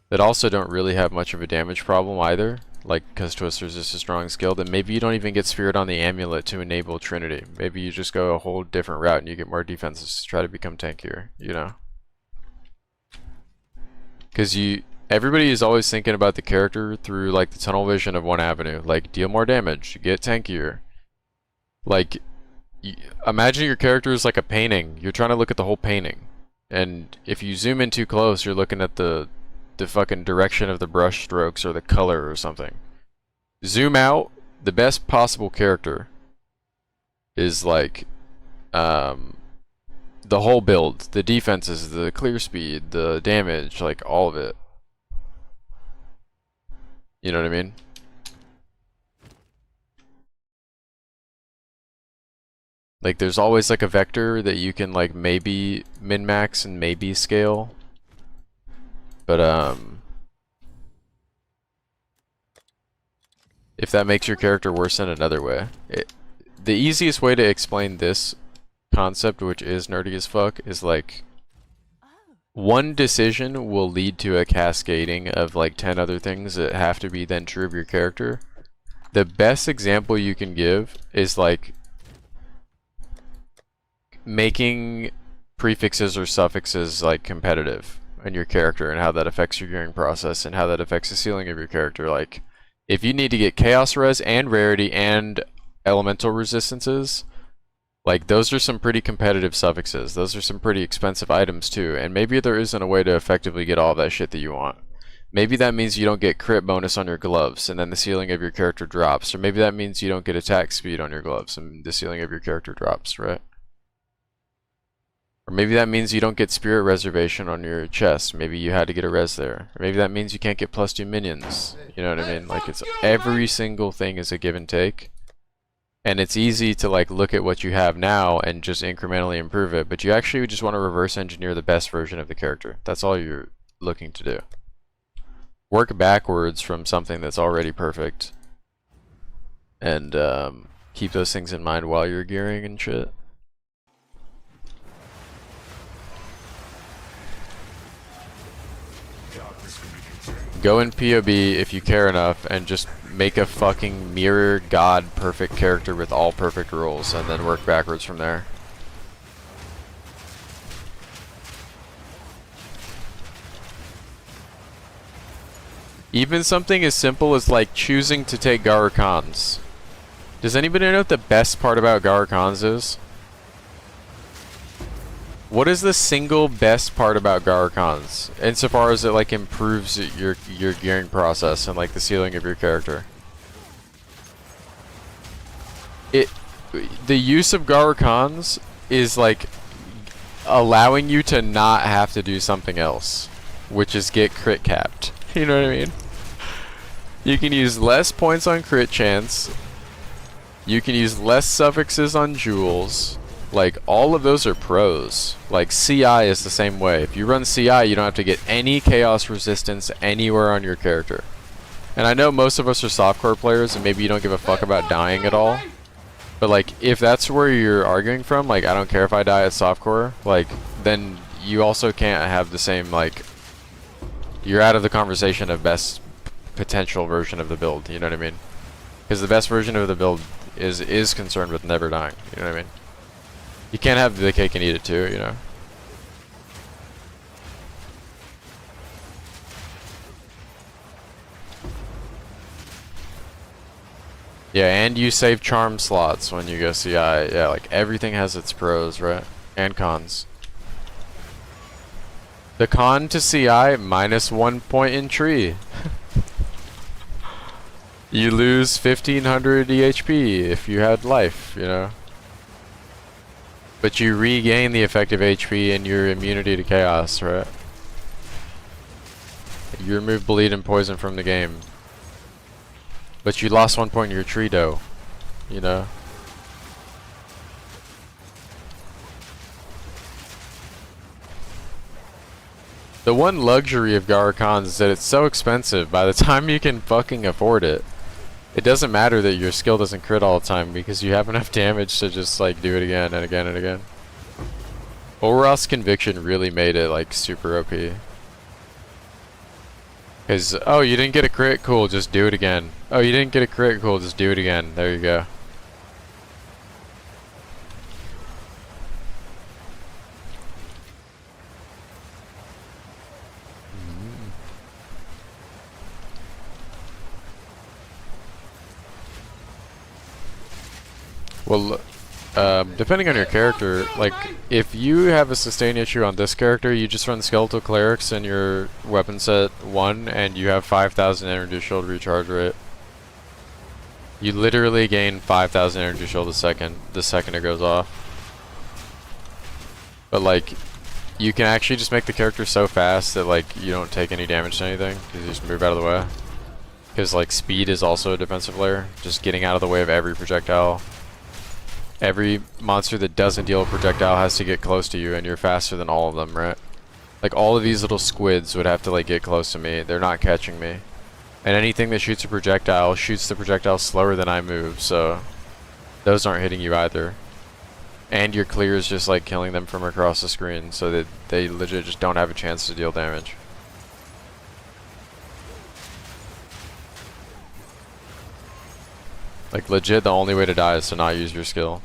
that also don't really have much of a damage problem either, like because Twister's just a strong skill, then maybe you don't even get Spirit on the amulet to enable Trinity. Maybe you just go a whole different route and you get more defenses to try to become tankier, you know? Because everybody is always thinking about the character through like the tunnel vision of one avenue, like deal more damage, get tankier. Like, imagine your character is like a painting. You're trying to look at the whole painting, and if you zoom in too close, you're looking at the fucking direction of the brush strokes or the color or something. Zoom out, the best possible character is like the whole build, the defenses, the clear speed, the damage, like all of it. You know what I mean? Like there's always like a vector that you can like maybe min-max and maybe scale. But if that makes your character worse in another way. The easiest way to explain this concept, which is nerdy as fuck, is like one decision will lead to a cascading of like 10 other things that have to be then true of your character. The best example you can give is like making prefixes or suffixes like competitive in your character and how that affects your gearing process and how that affects the ceiling of your character. Like if you need to get chaos res and rarity and elemental resistances, like those are some pretty competitive suffixes. Those are some pretty expensive items too, and maybe there isn't a way to effectively get all that shit that you want. Maybe that means you don't get crit bonus on your gloves and then the ceiling of your character drops, or maybe that means you don't get attack speed on your gloves and the ceiling of your character drops, right? Or maybe that means you don't get spirit reservation on your chest. Maybe you had to get a res there. Or maybe that means you can't get +2 minions. You know what I mean? Like it's every single thing is a give and take. And it's easy to like look at what you have now and just incrementally improve it, but you actually just want to reverse engineer the best version of the character. That's all you're looking to do. Work backwards from something that's already perfect. And keep those things in mind while you're gearing and shit. Go in POB if you care enough and just make a fucking mirror god perfect character with all perfect rules and then work backwards from there. Even something as simple as like choosing to take Garukans. Does anybody know what the best part about Garukans is? What is the single best part about Garukans, insofar as it like improves your gearing process and like the ceiling of your character? the use of Garukans is like allowing you to not have to do something else, which is get crit capped. You know what I mean? You can use less points on crit chance. You can use less suffixes on jewels. Like, all of those are pros. Like, CI is the same way. If you run CI, you don't have to get any chaos resistance anywhere on your character. And I know most of us are softcore players and maybe you don't give a fuck about dying at all. But like, if that's where you're arguing from, like, I don't care if I die at softcore, like, then you also can't have the same, like, you're out of the conversation of best potential version of the build, you know what I mean? Because the best version of the build is concerned with never dying, you know what I mean? You can't have the cake and eat it too, you know? Yeah, and you save charm slots when you go CI. Yeah, like everything has its pros, right? And cons. The con to CI, -1 point in tree. You lose 1500 EHP if you had life, you know? But you regain the effective HP and your immunity to chaos, right? You remove bleed and poison from the game. But you lost 1 point in your tree though, you know? The one luxury of Garukans is that it's so expensive. By the time you can fucking afford it, it doesn't matter that your skill doesn't crit all the time because you have enough damage to just like do it again and again and again. Oros Conviction really made it like super OP. Cause, oh, you didn't get a crit? Cool, just do it again. Oh, you didn't get a crit? Cool, just do it again. There you go. Well, depending on your character, like, if you have a sustain issue on this character, you just run Skeletal Clerics in your weapon set 1, and you have 5,000 energy shield recharge rate. You literally gain 5,000 energy shield the second it goes off. But, like, you can actually just make the character so fast that, like, you don't take any damage to anything, because you just move out of the way. Because, like, speed is also a defensive layer, just getting out of the way of every projectile. Every monster that doesn't deal a projectile has to get close to you, and you're faster than all of them, right? Like, all of these little squids would have to, like, get close to me. They're not catching me. And anything that shoots a projectile shoots the projectile slower than I move, so those aren't hitting you either. And your clear is just, like, killing them from across the screen, so that they legit just don't have a chance to deal damage. Like, legit, the only way to die is to not use your skill.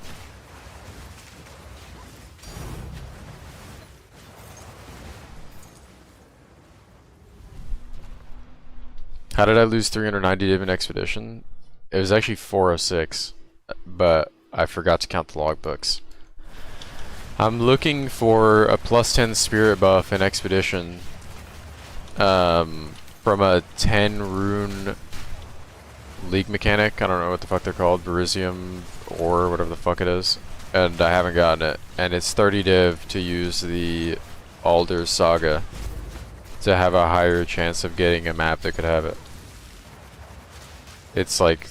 How did I lose 390 div in Expedition? It was actually 406, but I forgot to count the logbooks. I'm looking for a +10 spirit buff in Expedition from a 10 rune League mechanic. I don't know what the fuck they're called, Berisium or whatever the fuck it is, and I haven't gotten it. And it's 30 div to use the Alder's Saga to have a higher chance of getting a map that could have it. It's like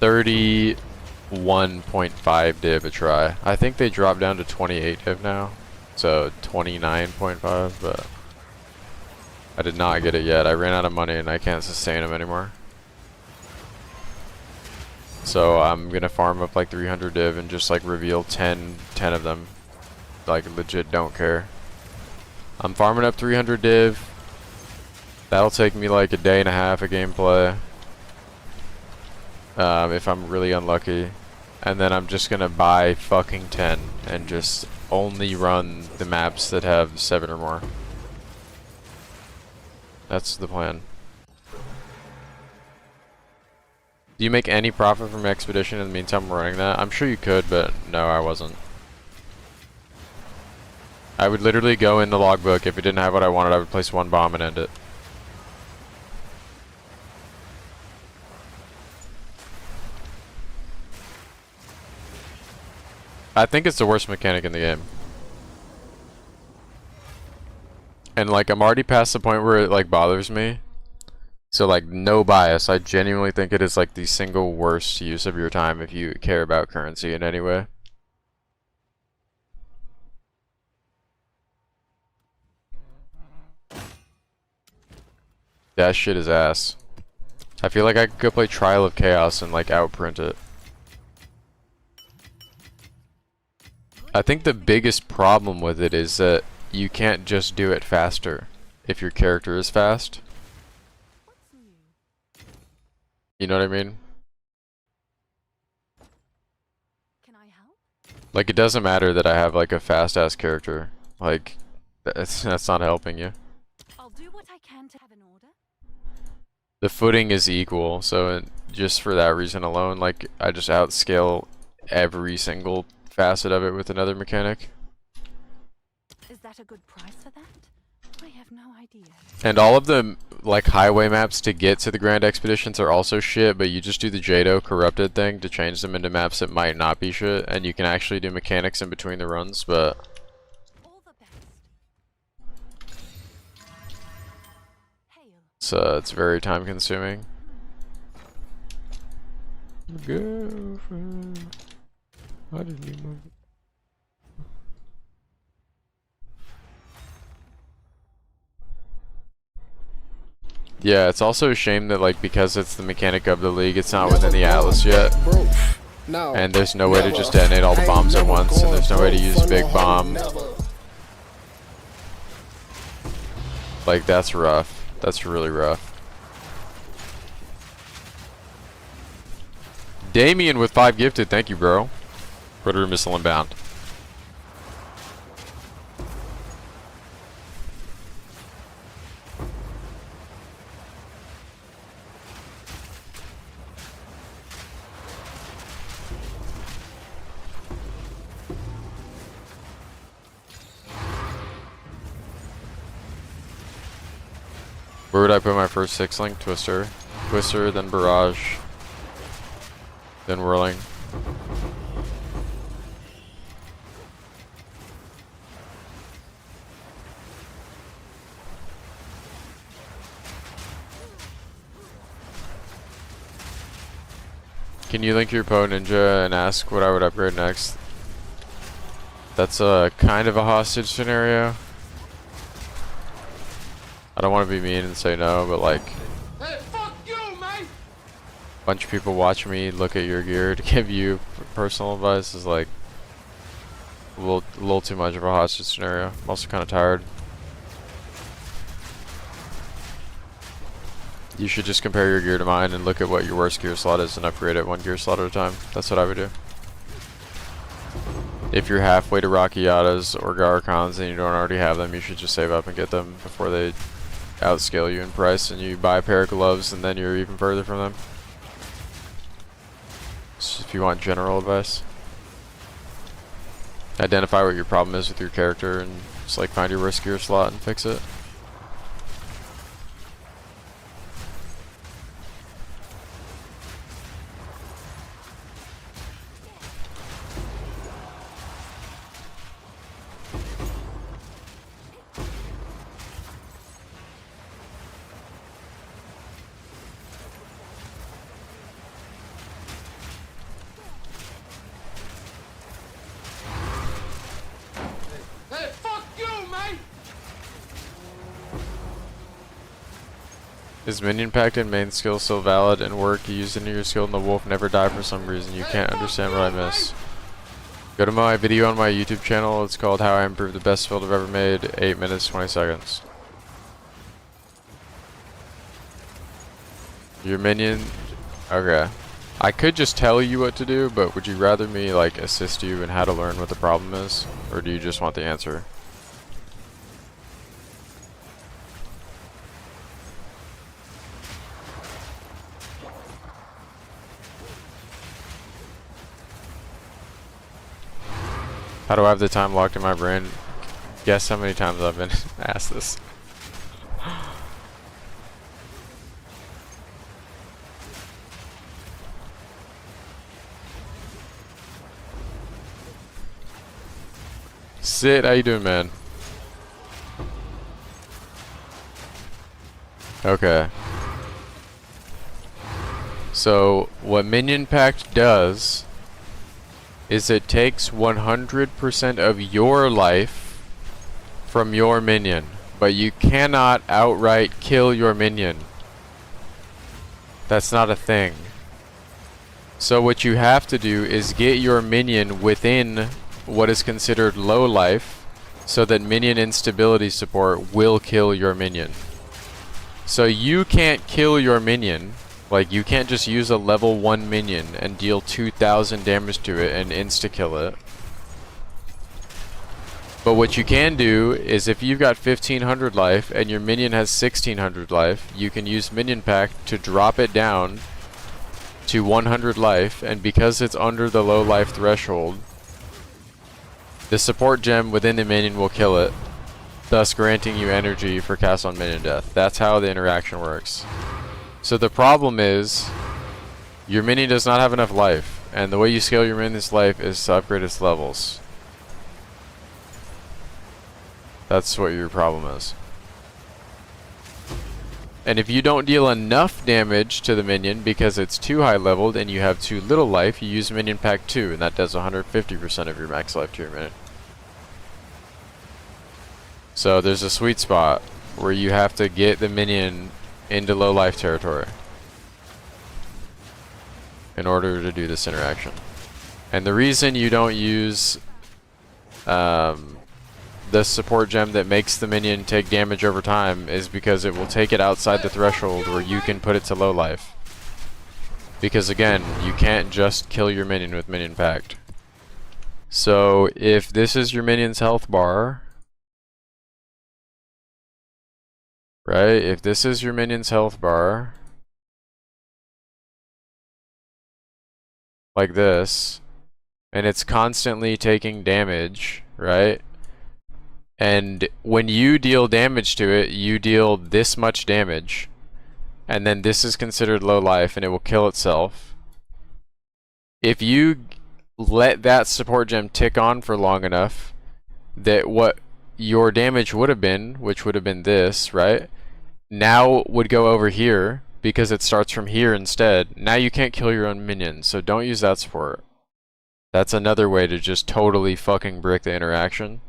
31.5 div a try. I think they dropped down to 28 div now, so 29.5, but I did not get it yet. I ran out of money and I can't sustain them anymore. So I'm gonna farm up like 300 div and just like reveal 10 of them. Like, legit don't care. I'm farming up 300 div. That'll take me like a day and a half of gameplay. If I'm really unlucky. And then I'm just gonna buy fucking 10 and just only run the maps that have 7 or more. That's the plan. Do you make any profit from Expedition in the meantime running that? I'm sure you could, but no, I wasn't. I would literally go in the logbook. If it didn't have what I wanted, I would place 1 bomb and end it. I think it's the worst mechanic in the game. And like I'm already past the point where it like bothers me. So like no bias, I genuinely think it is like the single worst use of your time if you care about currency in any way. That shit is ass. I feel like I could go play Trial of Chaos and like outprint it. I think the biggest problem with it is that you can't just do it faster if your character is fast. What's new? You know what I mean? Can I help? Like it doesn't matter that I have like a fast ass character. Like that's not helping you. I'll do what I can to have an order. The footing is equal, so just for that reason alone, like I just outscale every single facet of it with another mechanic. Is that a good price for that? I have no idea. And all of the like highway maps to get to the Grand Expeditions are also shit, but you just do the Jado corrupted thing to change them into maps that might not be shit, and you can actually do mechanics in between the runs, but All the best. Hail. it's very time consuming. Girlfriend, why didn't you move? Yeah, it's also a shame that like because it's the mechanic of the league, it's not within the Atlas yet. No, And there's no way to just detonate all the bombs at once, and there's no way to use big bomb. Like that's rough. That's really rough. Damien with 5 gifted, thank you, bro. Predator missile inbound. Where would I put my first 6-link? Twister. Twister, then Barrage. Then Whirling. Can you link your Poe Ninja and ask what I would upgrade next? That's a kind of a hostage scenario. I don't want to be mean and say no, but like Hey, fuck you, man! a bunch of people watch me look at your gear to give you personal advice is like a little too much of a hostage scenario. I'm also kind of tired. You should just compare your gear to mine and look at what your worst gear slot is and upgrade it 1 gear slot at a time. That's what I would do. If you're halfway to Rockiatas or Garcons and you don't already have them, you should just save up and get them before they outscale you in price and you buy a pair of gloves and then you're even further from them. Just if you want general advice. Identify what your problem is with your character and just like find your worst gear slot and fix it. Hey, fuck you, man! Is minion pact and main skill still valid and work? You use it in your skill and the wolf never die for some reason. You can't understand what I miss. Go to my video on my YouTube channel. It's called How I Improved the Best Field I've Ever Made. 8 minutes, 20 seconds. Your minion... Okay. I could just tell you what to do, but would you rather me like assist you in how to learn what the problem is? Or do you just want the answer? How do I have the time locked in my brain? Guess how many times I've been asked this. Sid, how you doing, man? Okay. So, what Minion Pact does is it takes 100% of your life from your minion, but you cannot outright kill your minion. That's not a thing. So what you have to do is get your minion within what is considered low life, so that minion instability support will kill your minion. So you can't kill your minion, like you can't just use a level 1 minion and deal 2000 damage to it and insta-kill it. But what you can do is if you've got 1500 life and your minion has 1600 life, you can use Minion Pact to drop it down to 100 life, and because it's under the low life threshold, the support gem within the minion will kill it, thus granting you energy for cast on minion death. That's how the interaction works. So the problem is, your minion does not have enough life, and the way you scale your minion's life is to upgrade its levels. That's what your problem is. And if you don't deal enough damage to the minion because it's too high leveled and you have too little life, you use Minion Pact 2, and that does 150% of your max life to your minion. So there's a sweet spot where you have to get the minion into low life territory in order to do this interaction. And the reason you don't use the support gem that makes the minion take damage over time is because it will take it outside the threshold where you can put it to low life. Because again, you can't just kill your minion with Minion Pact. So if this is your minion's health bar, right? If this is your minion's health bar, like this, and it's constantly taking damage, right? And when you deal damage to it, you deal this much damage, and then this is considered low life and it will kill itself. If you let that support gem tick on for long enough, that what your damage would have been, which would have been this, right? Now would go over here because it starts from here instead. Now you can't kill your own minions, so don't use that support. That's another way to just totally fucking brick the interaction.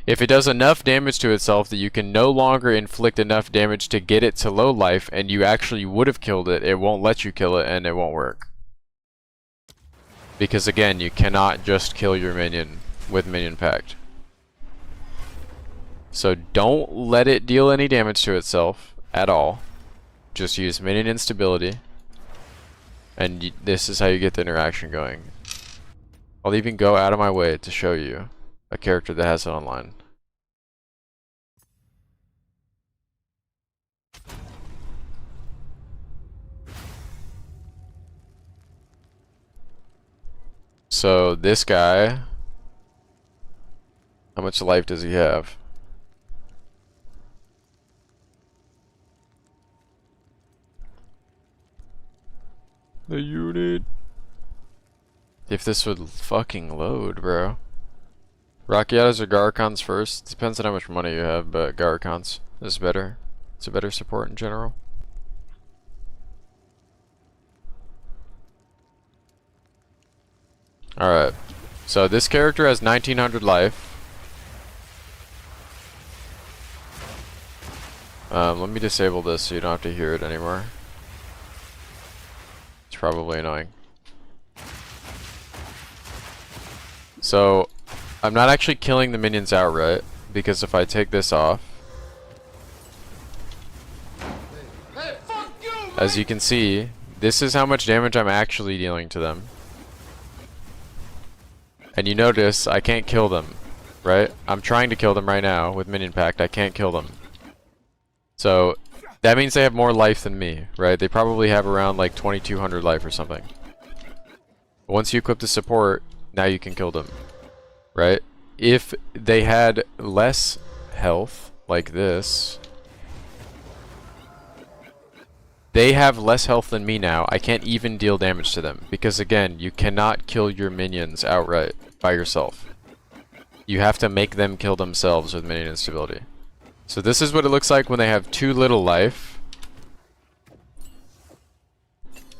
If it does enough damage to itself that you can no longer inflict enough damage to get it to low life and you actually would have killed it, it won't let you kill it and it won't work. Because again, you cannot just kill your minion with Minion Pact. So don't let it deal any damage to itself at all. Just use minion instability. And this is how you get the interaction going. I'll even go out of my way to show you a character that has it online. So this guy, how much life does he have? The unit. If this would fucking load, bro. Rakiatas or Garacons first? Depends on how much money you have, but Garacons is better. It's a better support in general. Alright. So this character has 1900 life. Let me disable this so you don't have to hear it anymore. It's probably annoying. So I'm not actually killing the minions outright, because if I take this off, Hey, fuck you, man. as you can see, this is how much damage I'm actually dealing to them. And you notice I can't kill them, right? I'm trying to kill them right now with Minion Pact. I can't kill them. So that means they have more life than me, right? They probably have around like 2200 life or something. Once you equip the support, now you can kill them, right? If they had less health, like this, they have less health than me now. I can't even deal damage to them because again, you cannot kill your minions outright by yourself. You have to make them kill themselves with minion instability. So this is what it looks like when they have too little life.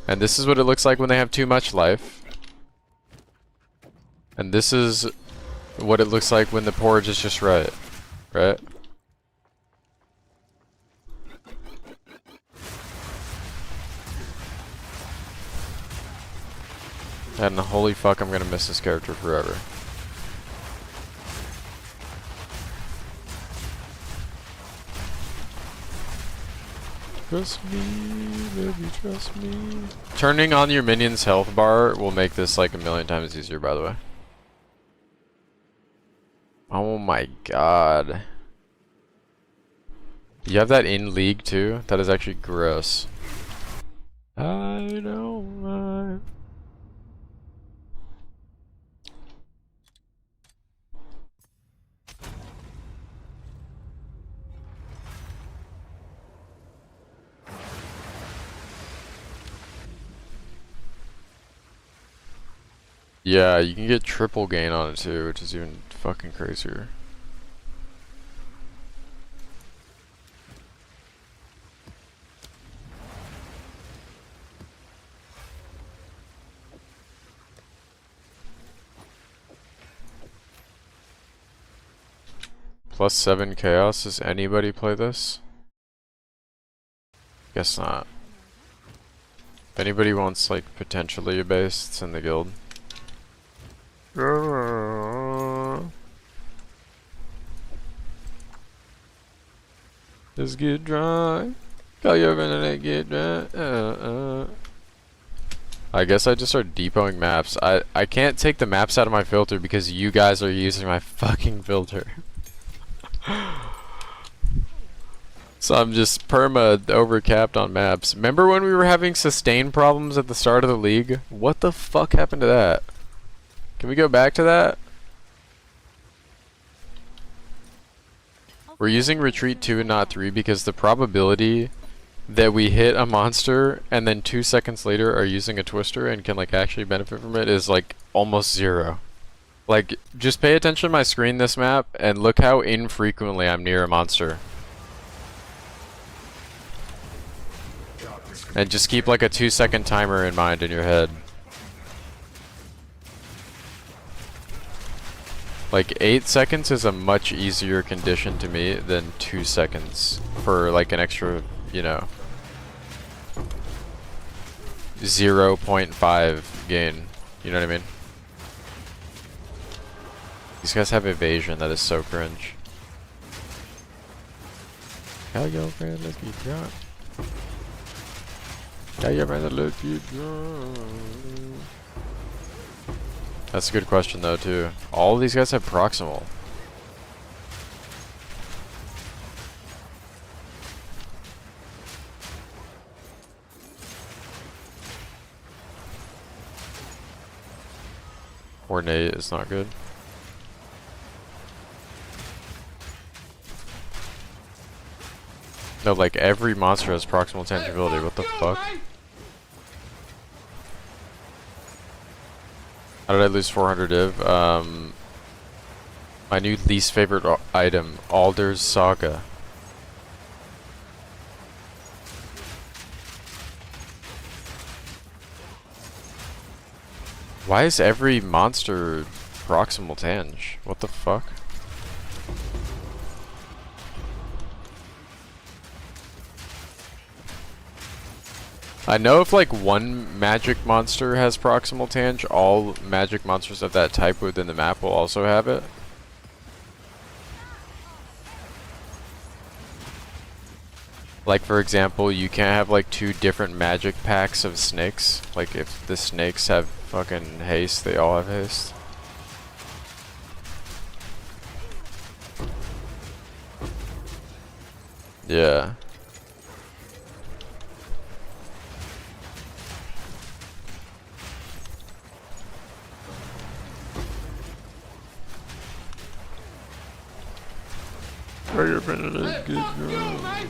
And this is what it looks like when they have too much life. And this is what it looks like when the porridge is just right. Right? And holy fuck, I'm gonna miss this character forever. Trust me, baby, trust me. Turning on your minion's health bar will make this like a million times easier, by the way. Oh my god. You have that in league too? That is actually gross. I know. Yeah, you can get triple gain on it too, which is even fucking crazier. +7 chaos. Does anybody play this? Guess not. If anybody wants like potentially a base, it's in the guild. Just get drunk. Call your friend and get drunk. I guess I just start depoting maps. I can't take the maps out of my filter because you guys are using my fucking filter. So I'm just perma overcapped on maps. Remember when we were having sustain problems at the start of the league? What the fuck happened to that? Can we go back to that? We're using retreat 2 and not 3 because the probability that we hit a monster and then 2 seconds later are using a twister and can like actually benefit from it is like almost 0. Like, just pay attention to my screen this map and look how infrequently I'm near a monster. And just keep like a 2-second timer in mind in your head. Like 8 seconds is a much easier condition to me than 2 seconds for like an extra, you know, 0.5 gain. You know what I mean? These guys have evasion, that is so cringe. Tell your friend, let's get drunk. Tell your friend, let's get drunk. That's a good question though too. All of these guys have proximal. Ornate is not good. No, like every monster has proximal tangibility. What the fuck? How did I lose 400 div? My new least favorite item, Alder's Saga. Why is every monster proximal tang? What the fuck? I know if like one magic monster has proximal tang, all magic monsters of that type within the map will also have it. Like for example, you can't have like 2 different magic packs of snakes. Like if the snakes have fucking haste, they all have haste. Yeah. Hey, fuck you, mate.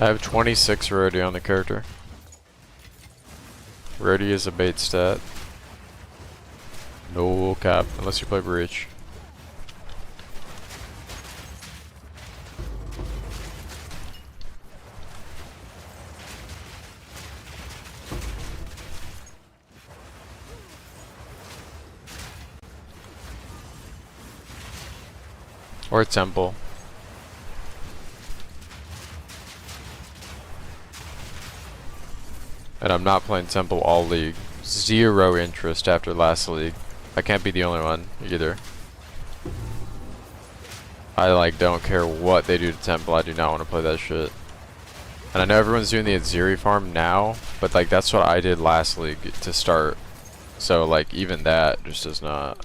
I have 26 Rhodey on the character. Rhodey is a bait stat. No cap, unless you play Breach. Or Temple. And I'm not playing Temple all league. Zero interest after last league. I can't be the only one either. I like don't care what they do to Temple, I do not want to play that shit. And I know everyone's doing the Aziri farm now, but like that's what I did last league to start. So like even that just does not.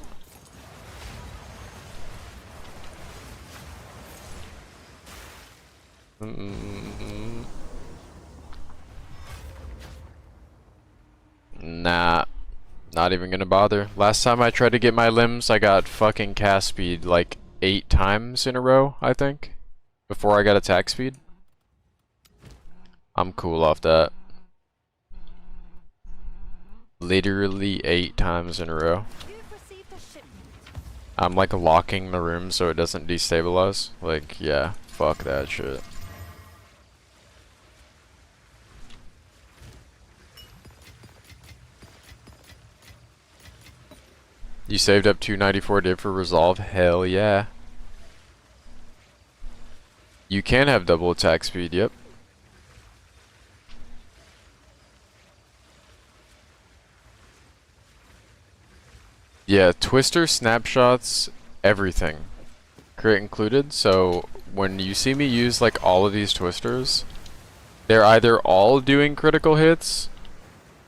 Nah, not even gonna bother. Last time I tried to get my limbs, I got fucking cast speed like 8 times in a row, I think, before I got attack speed. I'm cool off that. Literally 8 times in a row. I'm like locking the room so it doesn't destabilize. Like, yeah, fuck that shit. You saved up 294 div for resolve? Hell yeah. You can have double attack speed, yep. Yeah, Twister, snapshots, everything. Crit included, so when you see me use like all of these Twisters, they're either all doing critical hits,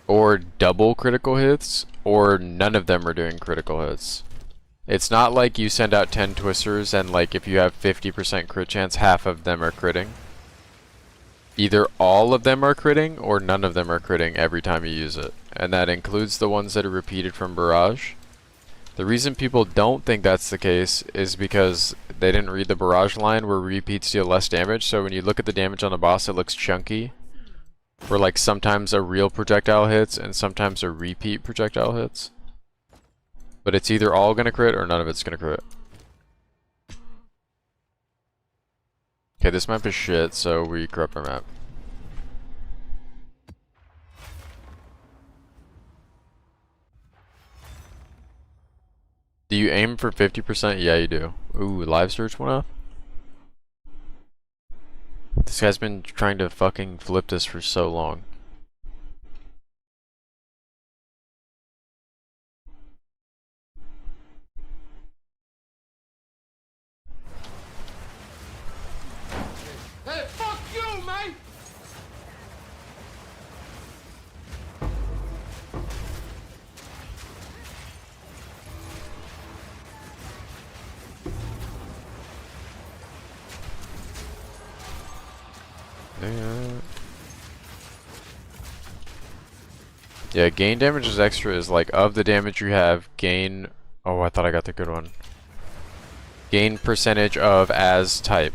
or double critical hits, or none of them are doing critical hits. It's not like you send out 10 Twisters and like if you have 50% crit chance, half of them are critting. Either all of them are critting, or none of them are critting every time you use it. And that includes the ones that are repeated from Barrage. The reason people don't think that's the case is because they didn't read the Barrage line where repeats deal less damage, so when you look at the damage on the boss it looks chunky. Where like sometimes a real projectile hits and sometimes a repeat projectile hits. But it's either all gonna crit or none of it's gonna crit. Okay, this map is shit, so we corrupt our map. Do you aim for 50%? Yeah, you do. Ooh, live search went up. This guy's been trying to fucking flip this for so long. Hey, fuck you, man! Yeah, gain damage is extra is like of the damage you have, gain. Oh, I thought I got the good one. Gain percentage of as type.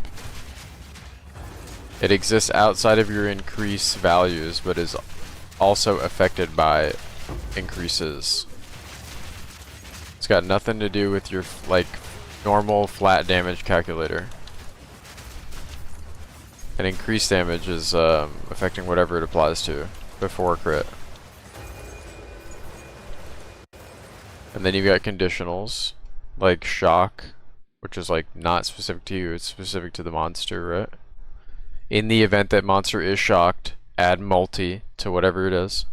It exists outside of your increase values, but is also affected by increases. It's got nothing to do with your like normal flat damage calculator. And increased damage is affecting whatever it applies to before crit. And then you've got conditionals, like shock, which is like not specific to you, it's specific to the monster, right? In the event that monster is shocked, add multi to whatever it is.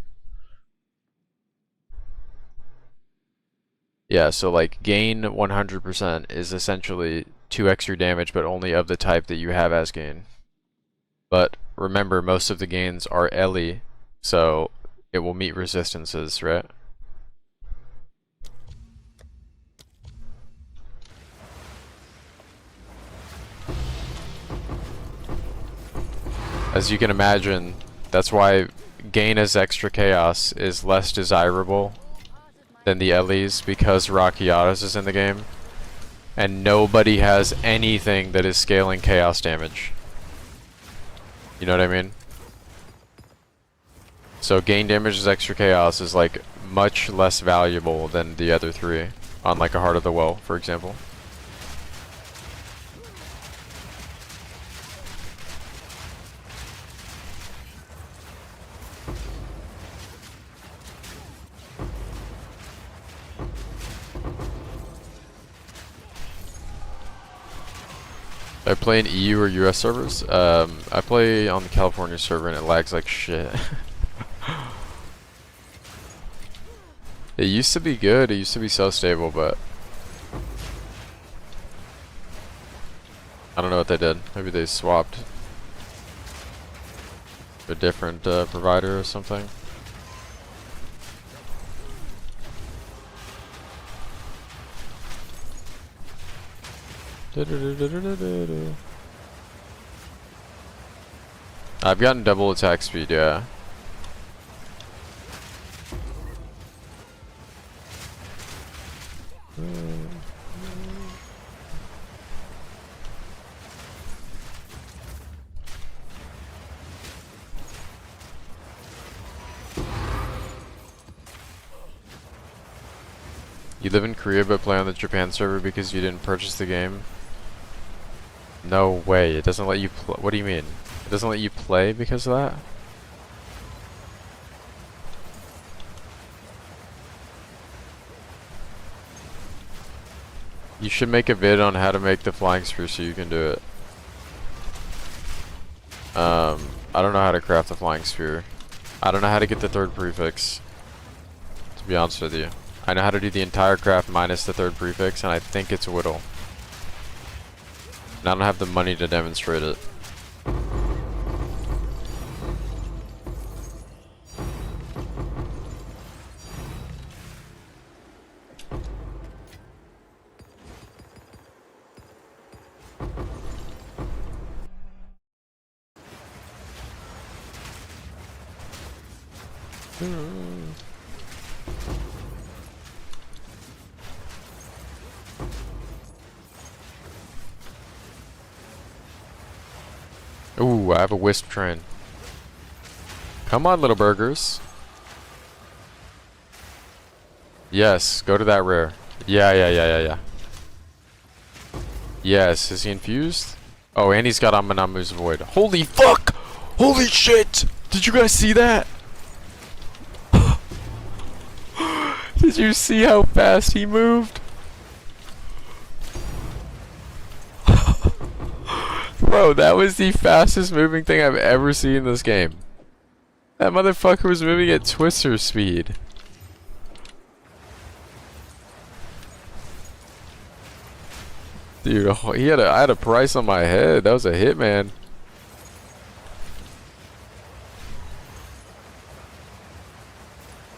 Yeah, so like gain 100% is essentially 2 extra damage, but only of the type that you have as gain. But remember, most of the gains are Ellie, so it will meet resistances, right? As you can imagine, that's why gain as extra chaos is less desirable than the Ellie's, because Rakiatos is in the game. And nobody has anything that is scaling chaos damage. You know what I mean? So gain damage as extra chaos is like much less valuable than the other three on like a Heart of the Well, for example. I play in EU or US servers. I play on the California server and it lags like shit. It used to be good, it used to be so stable, but I don't know what they did. Maybe they swapped a different provider or something. I've gotten double attack speed, yeah. You live in Korea but play on the Japan server because you didn't purchase the game? No way, it doesn't let you what do you mean? It doesn't let you play because of that? You should make a vid on how to make the flying spear so you can do it. I don't know how to craft the flying spear. I don't know how to get the third prefix, to be honest with you. I know how to do the entire craft minus the third prefix, and I think it's whittle. And I don't have the money to demonstrate it. Ooh, I have a wisp train. Come on, little burgers. Yes, go to that rare. Yeah. Yes, is he infused? Oh, and he's got Amanamu's Void. Holy fuck! Holy shit! Did you guys see that? Did you see how fast he moved? Bro, that was the fastest moving thing I've ever seen in this game. That motherfucker was moving at Twister speed. Dude, I had a price on my head. That was a hit, man.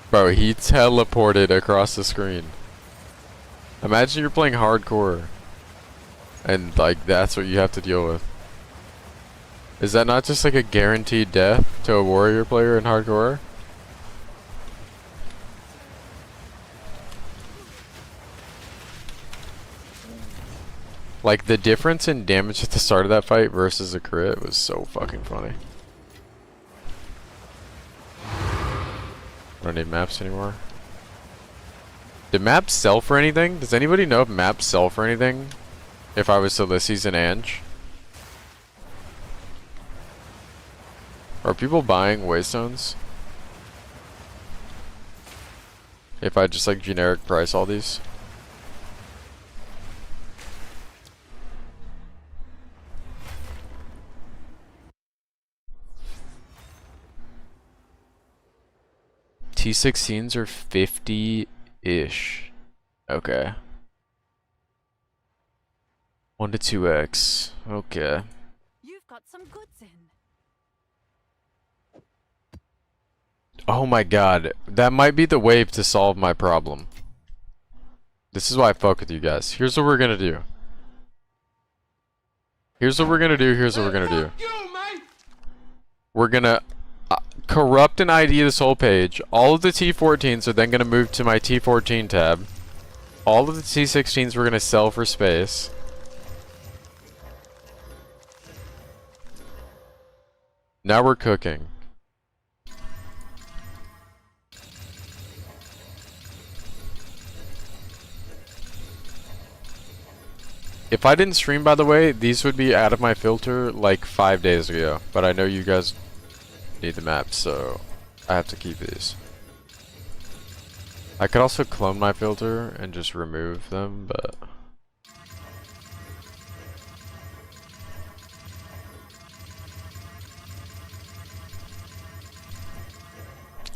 Bro, he teleported across the screen. Imagine you're playing hardcore and like that's what you have to deal with. Is that not just like a guaranteed death to a warrior player in hardcore? Like the difference in damage at the start of that fight versus a crit was so fucking funny. I don't need maps anymore. Did maps sell for anything? Does anybody know if maps sell for anything? If I was Ulysses and Ange? Are people buying Waystones? If I just like generic price all these? T16s are 50-ish. Okay. 1 to 2x. Okay. You've got some goods in. Oh my god. That might be the wave to solve my problem. This is why I fuck with you guys. Here's what we're gonna do. Here's what we're gonna do. We're gonna corrupt an ID this whole page. All of the T14s are then gonna move to my T14 tab. All of the T16s we're gonna sell for space. Now we're cooking. If I didn't stream, by the way, these would be out of my filter like 5 days ago. But I know you guys need the maps, so I have to keep these. I could also clone my filter and just remove them, but...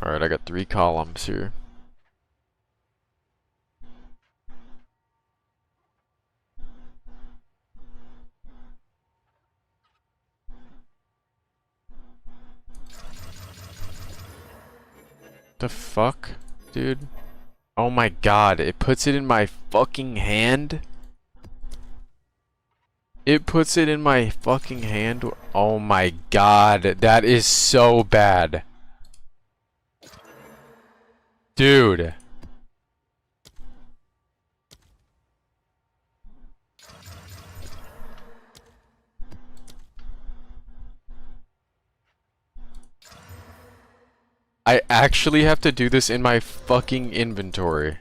Alright, I got 3 columns here. The fuck, dude? Oh my god, it puts it in my fucking hand? It puts it in my fucking hand? Oh my god, that is so bad. Dude. I actually have to do this in my fucking inventory.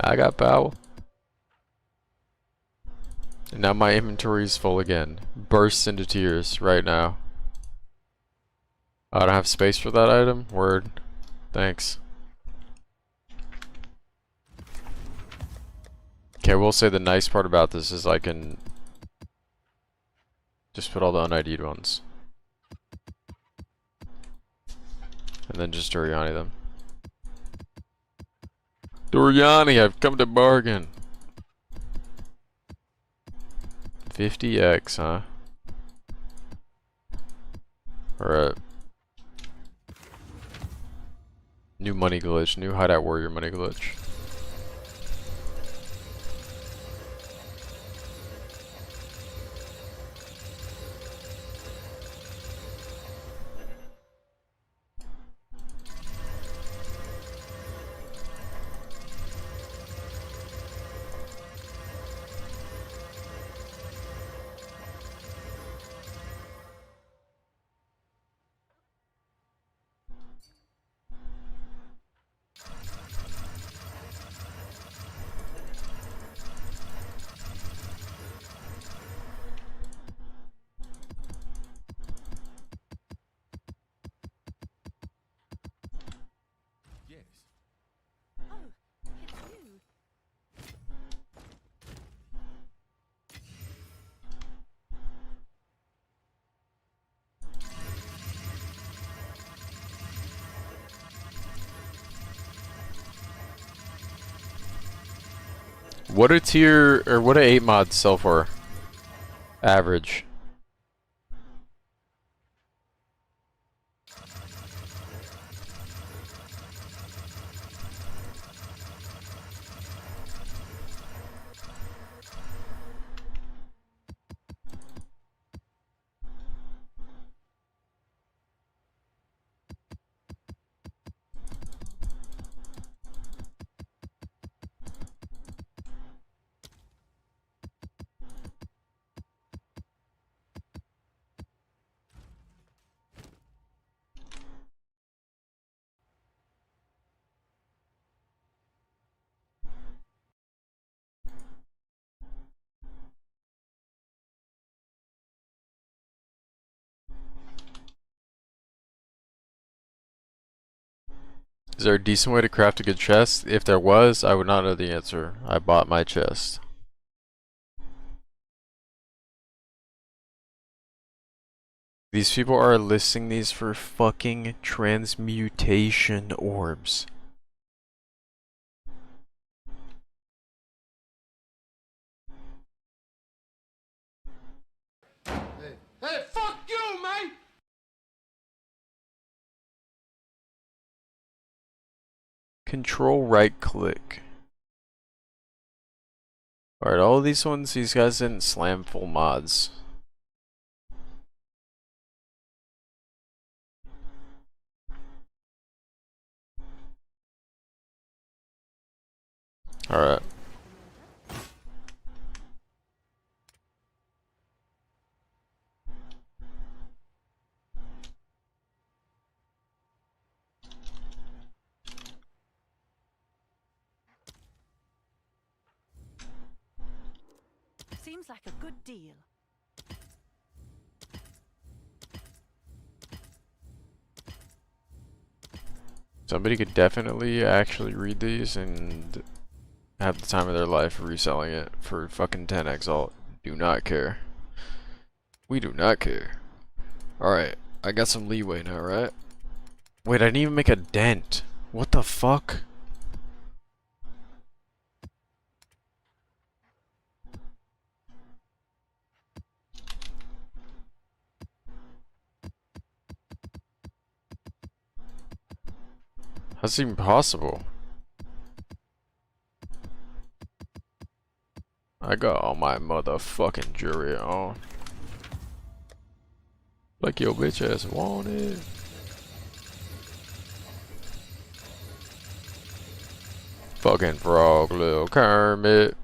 I got power. And now my inventory is full again. Bursts into tears right now. I don't have space for that item? Word. Thanks. Okay, we'll say the nice part about this is I can just put all the un-ID'd ones. And then just Doriani them. Doriani, I've come to bargain. 50x, huh? Alright. New money glitch, new hideout warrior money glitch. Oh, it's you. What a tier, or what a 8 mods sell for? Average. Is there a decent way to craft a good chest? If there was, I would not know the answer. I bought my chest. These people are listing these for fucking transmutation orbs. Hey, fuck you, man! Control right click. Alright, all these ones, these guys didn't slam full mods. Alright. Seems like a good deal. Somebody could definitely actually read these and have the time of their life reselling it for fucking 10x alt. Do not care. We do not care. Alright, I got some leeway now, right? Wait, I didn't even make a dent. What the fuck? How's it even possible? I got all my motherfucking jewelry on. Like your bitch ass wanted. Fucking frog, little Kermit.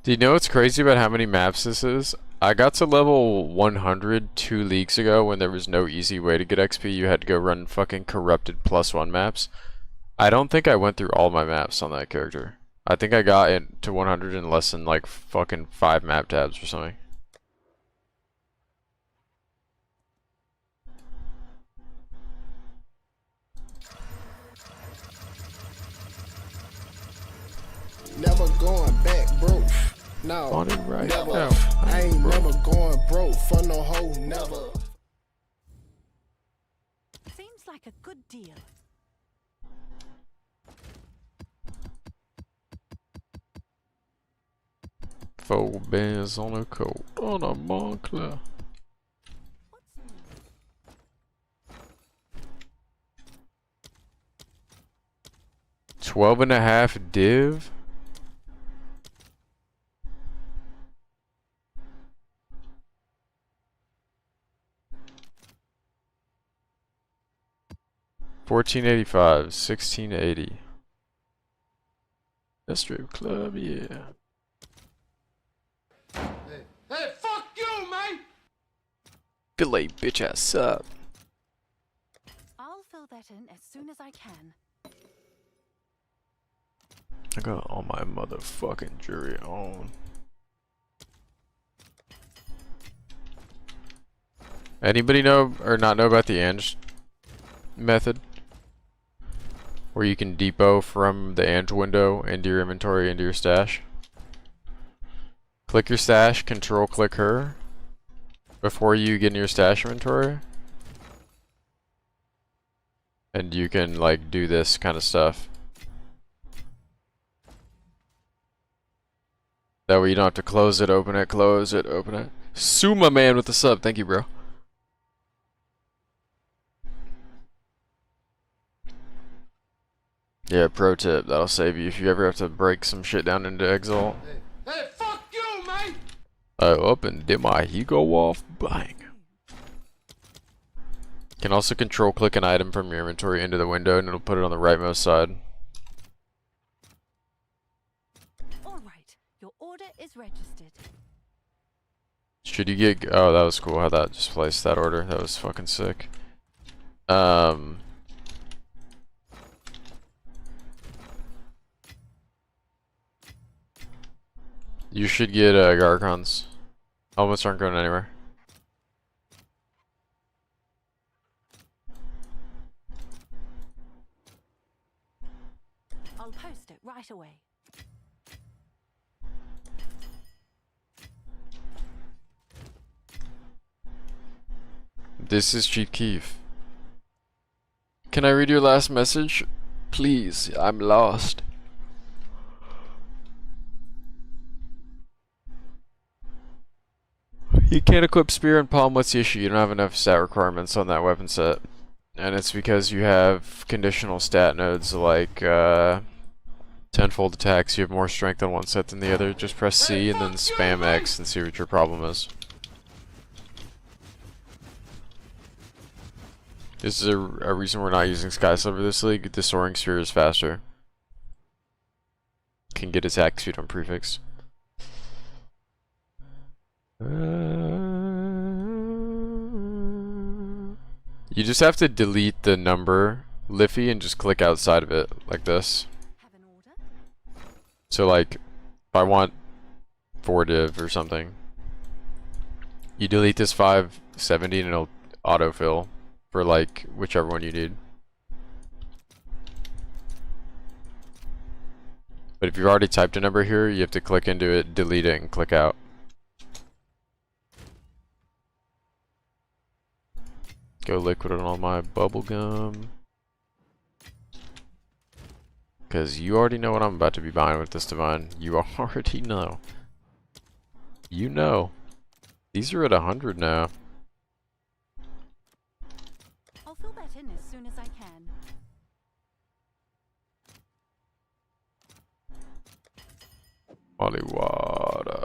Do you know what's crazy about how many maps this is? I got to level 100 2 leagues ago when there was no easy way to get XP. You had to go run fucking corrupted +1 maps. I don't think I went through all my maps on that character. I think I got it to 100 in less than like fucking 5 map tabs or something. Never going back, bro. No, On it right never. now. I ain't Bro. never going broke for no hoe, never. Seems like a good deal. Four bands on a coat on a Moncler. What's new? $12.5 div. $14.85, $16.80. That strip club, yeah. Hey, fuck you, man! Filet bitch ass up. I'll fill that in as soon as I can. I got all my motherfucking jewelry on. Anybody know or not know about the Ange method? Where you can depot from the Ange window into your inventory into your stash. Click your stash, control click her before you get in your stash inventory. And you can like do this kind of stuff. That way you don't have to close it, open it, close it, open it. Suma man with the sub, thank you bro. Yeah, pro tip, that'll save you if you ever have to break some shit down into Exalt. Hey, fuck you, man! I up and did my Hugo off, bang. Can also control click an item from your inventory into the window and it'll put it on the rightmost side. All right, your order is registered. Should you get, oh that was cool how that just placed that order, that was fucking sick. You should get Garcons. Helmets aren't going anywhere. I'll post it right away. This is Chief Keef. Can I read your last message? Please, I'm lost. You can't equip Spear and Palm. What's the issue? You don't have enough stat requirements on that weapon set. And it's because you have conditional stat nodes like Tenfold attacks, you have more strength on one set than the other. Just press C and then spam X and see what your problem is. This is a reason we're not using Sky Sliver this league. The Soaring Sphere is faster. Can get attack speed on prefix. You just have to delete the number, Liffy, and just click outside of it, like this. Have an order? So like, if I want 4 div or something, you delete this 570 and it'll autofill for like, whichever one you need. But if you've already typed a number here, you have to click into it, delete it, and click out. Go liquid on all my bubblegum. Because you already know what I'm about to be buying with this divine. You already know. You know. These are at 100 now. I'll fill that in as soon as I can. Molly water.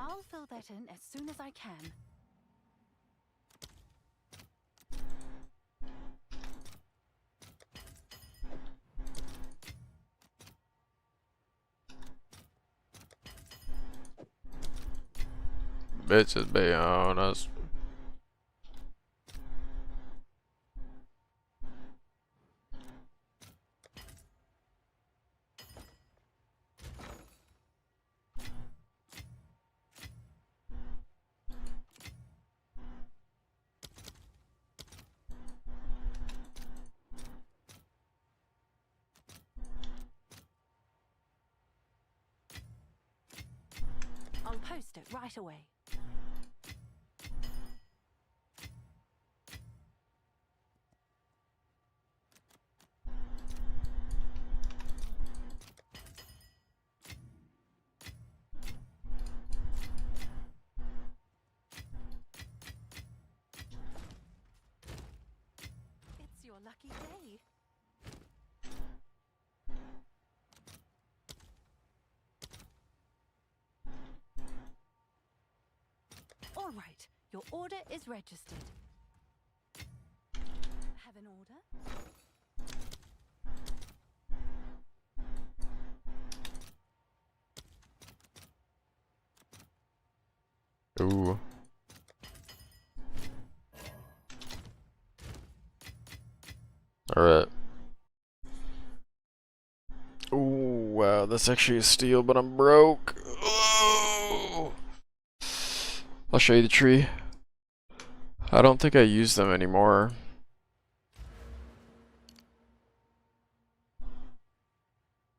I'll fill that in as soon as I can. Bitches be on us. I'll post it right away. It's your lucky day. All right, your order is registered. Have an order? Ooh. Alright. Ooh, wow, that's actually a steal, but I'm broke. Oh. I'll show you the tree. I don't think I use them anymore.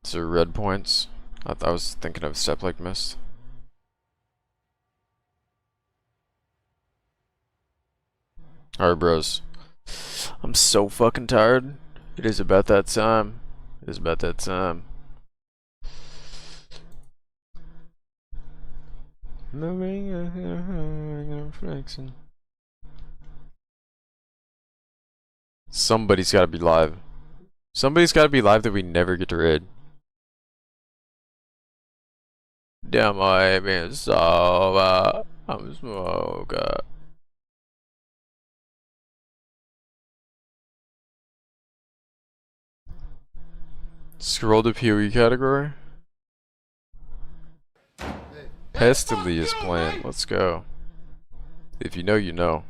So red points. I was thinking of Step Like Mist. Alright, bros. I'm so fucking tired. It is about that time. It is about that time. Flexing. Somebody's gotta be live. Somebody's gotta be live that we never get to raid. Damn, I been so I'm smoker. Scroll to PoE category. Pestily is playing. Let's go. If you know, you know.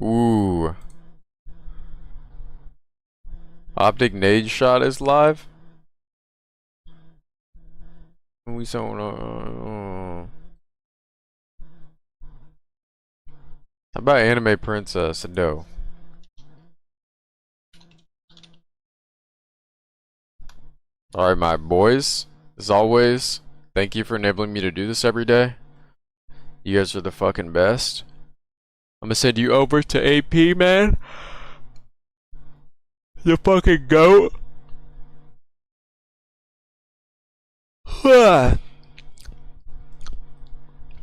Ooh. Optic Nade Shot is live. We saw. How about Anime Princess? No. Alright, my boys. As always, thank you for enabling me to do this every day. You guys are the fucking best. I'm gonna send you over to AP, man. You fucking goat.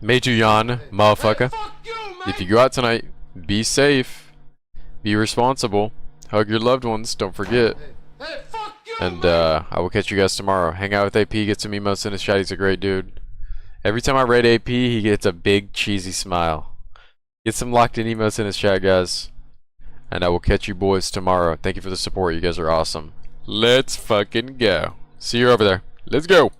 Made you yawn, motherfucker. Fuck you, man. If you go out tonight, be safe, be responsible, hug your loved ones, don't forget. Hey, fuck you, And man. I will catch you guys tomorrow. Hang out with AP, get some emotes in his chat. He's a great dude. Every time I raid AP, he gets a big cheesy smile. Get some locked in emotes in his chat, guys. And I will catch you boys tomorrow. Thank you for the support. You guys are awesome. Let's fucking go. See you over there. Let's go.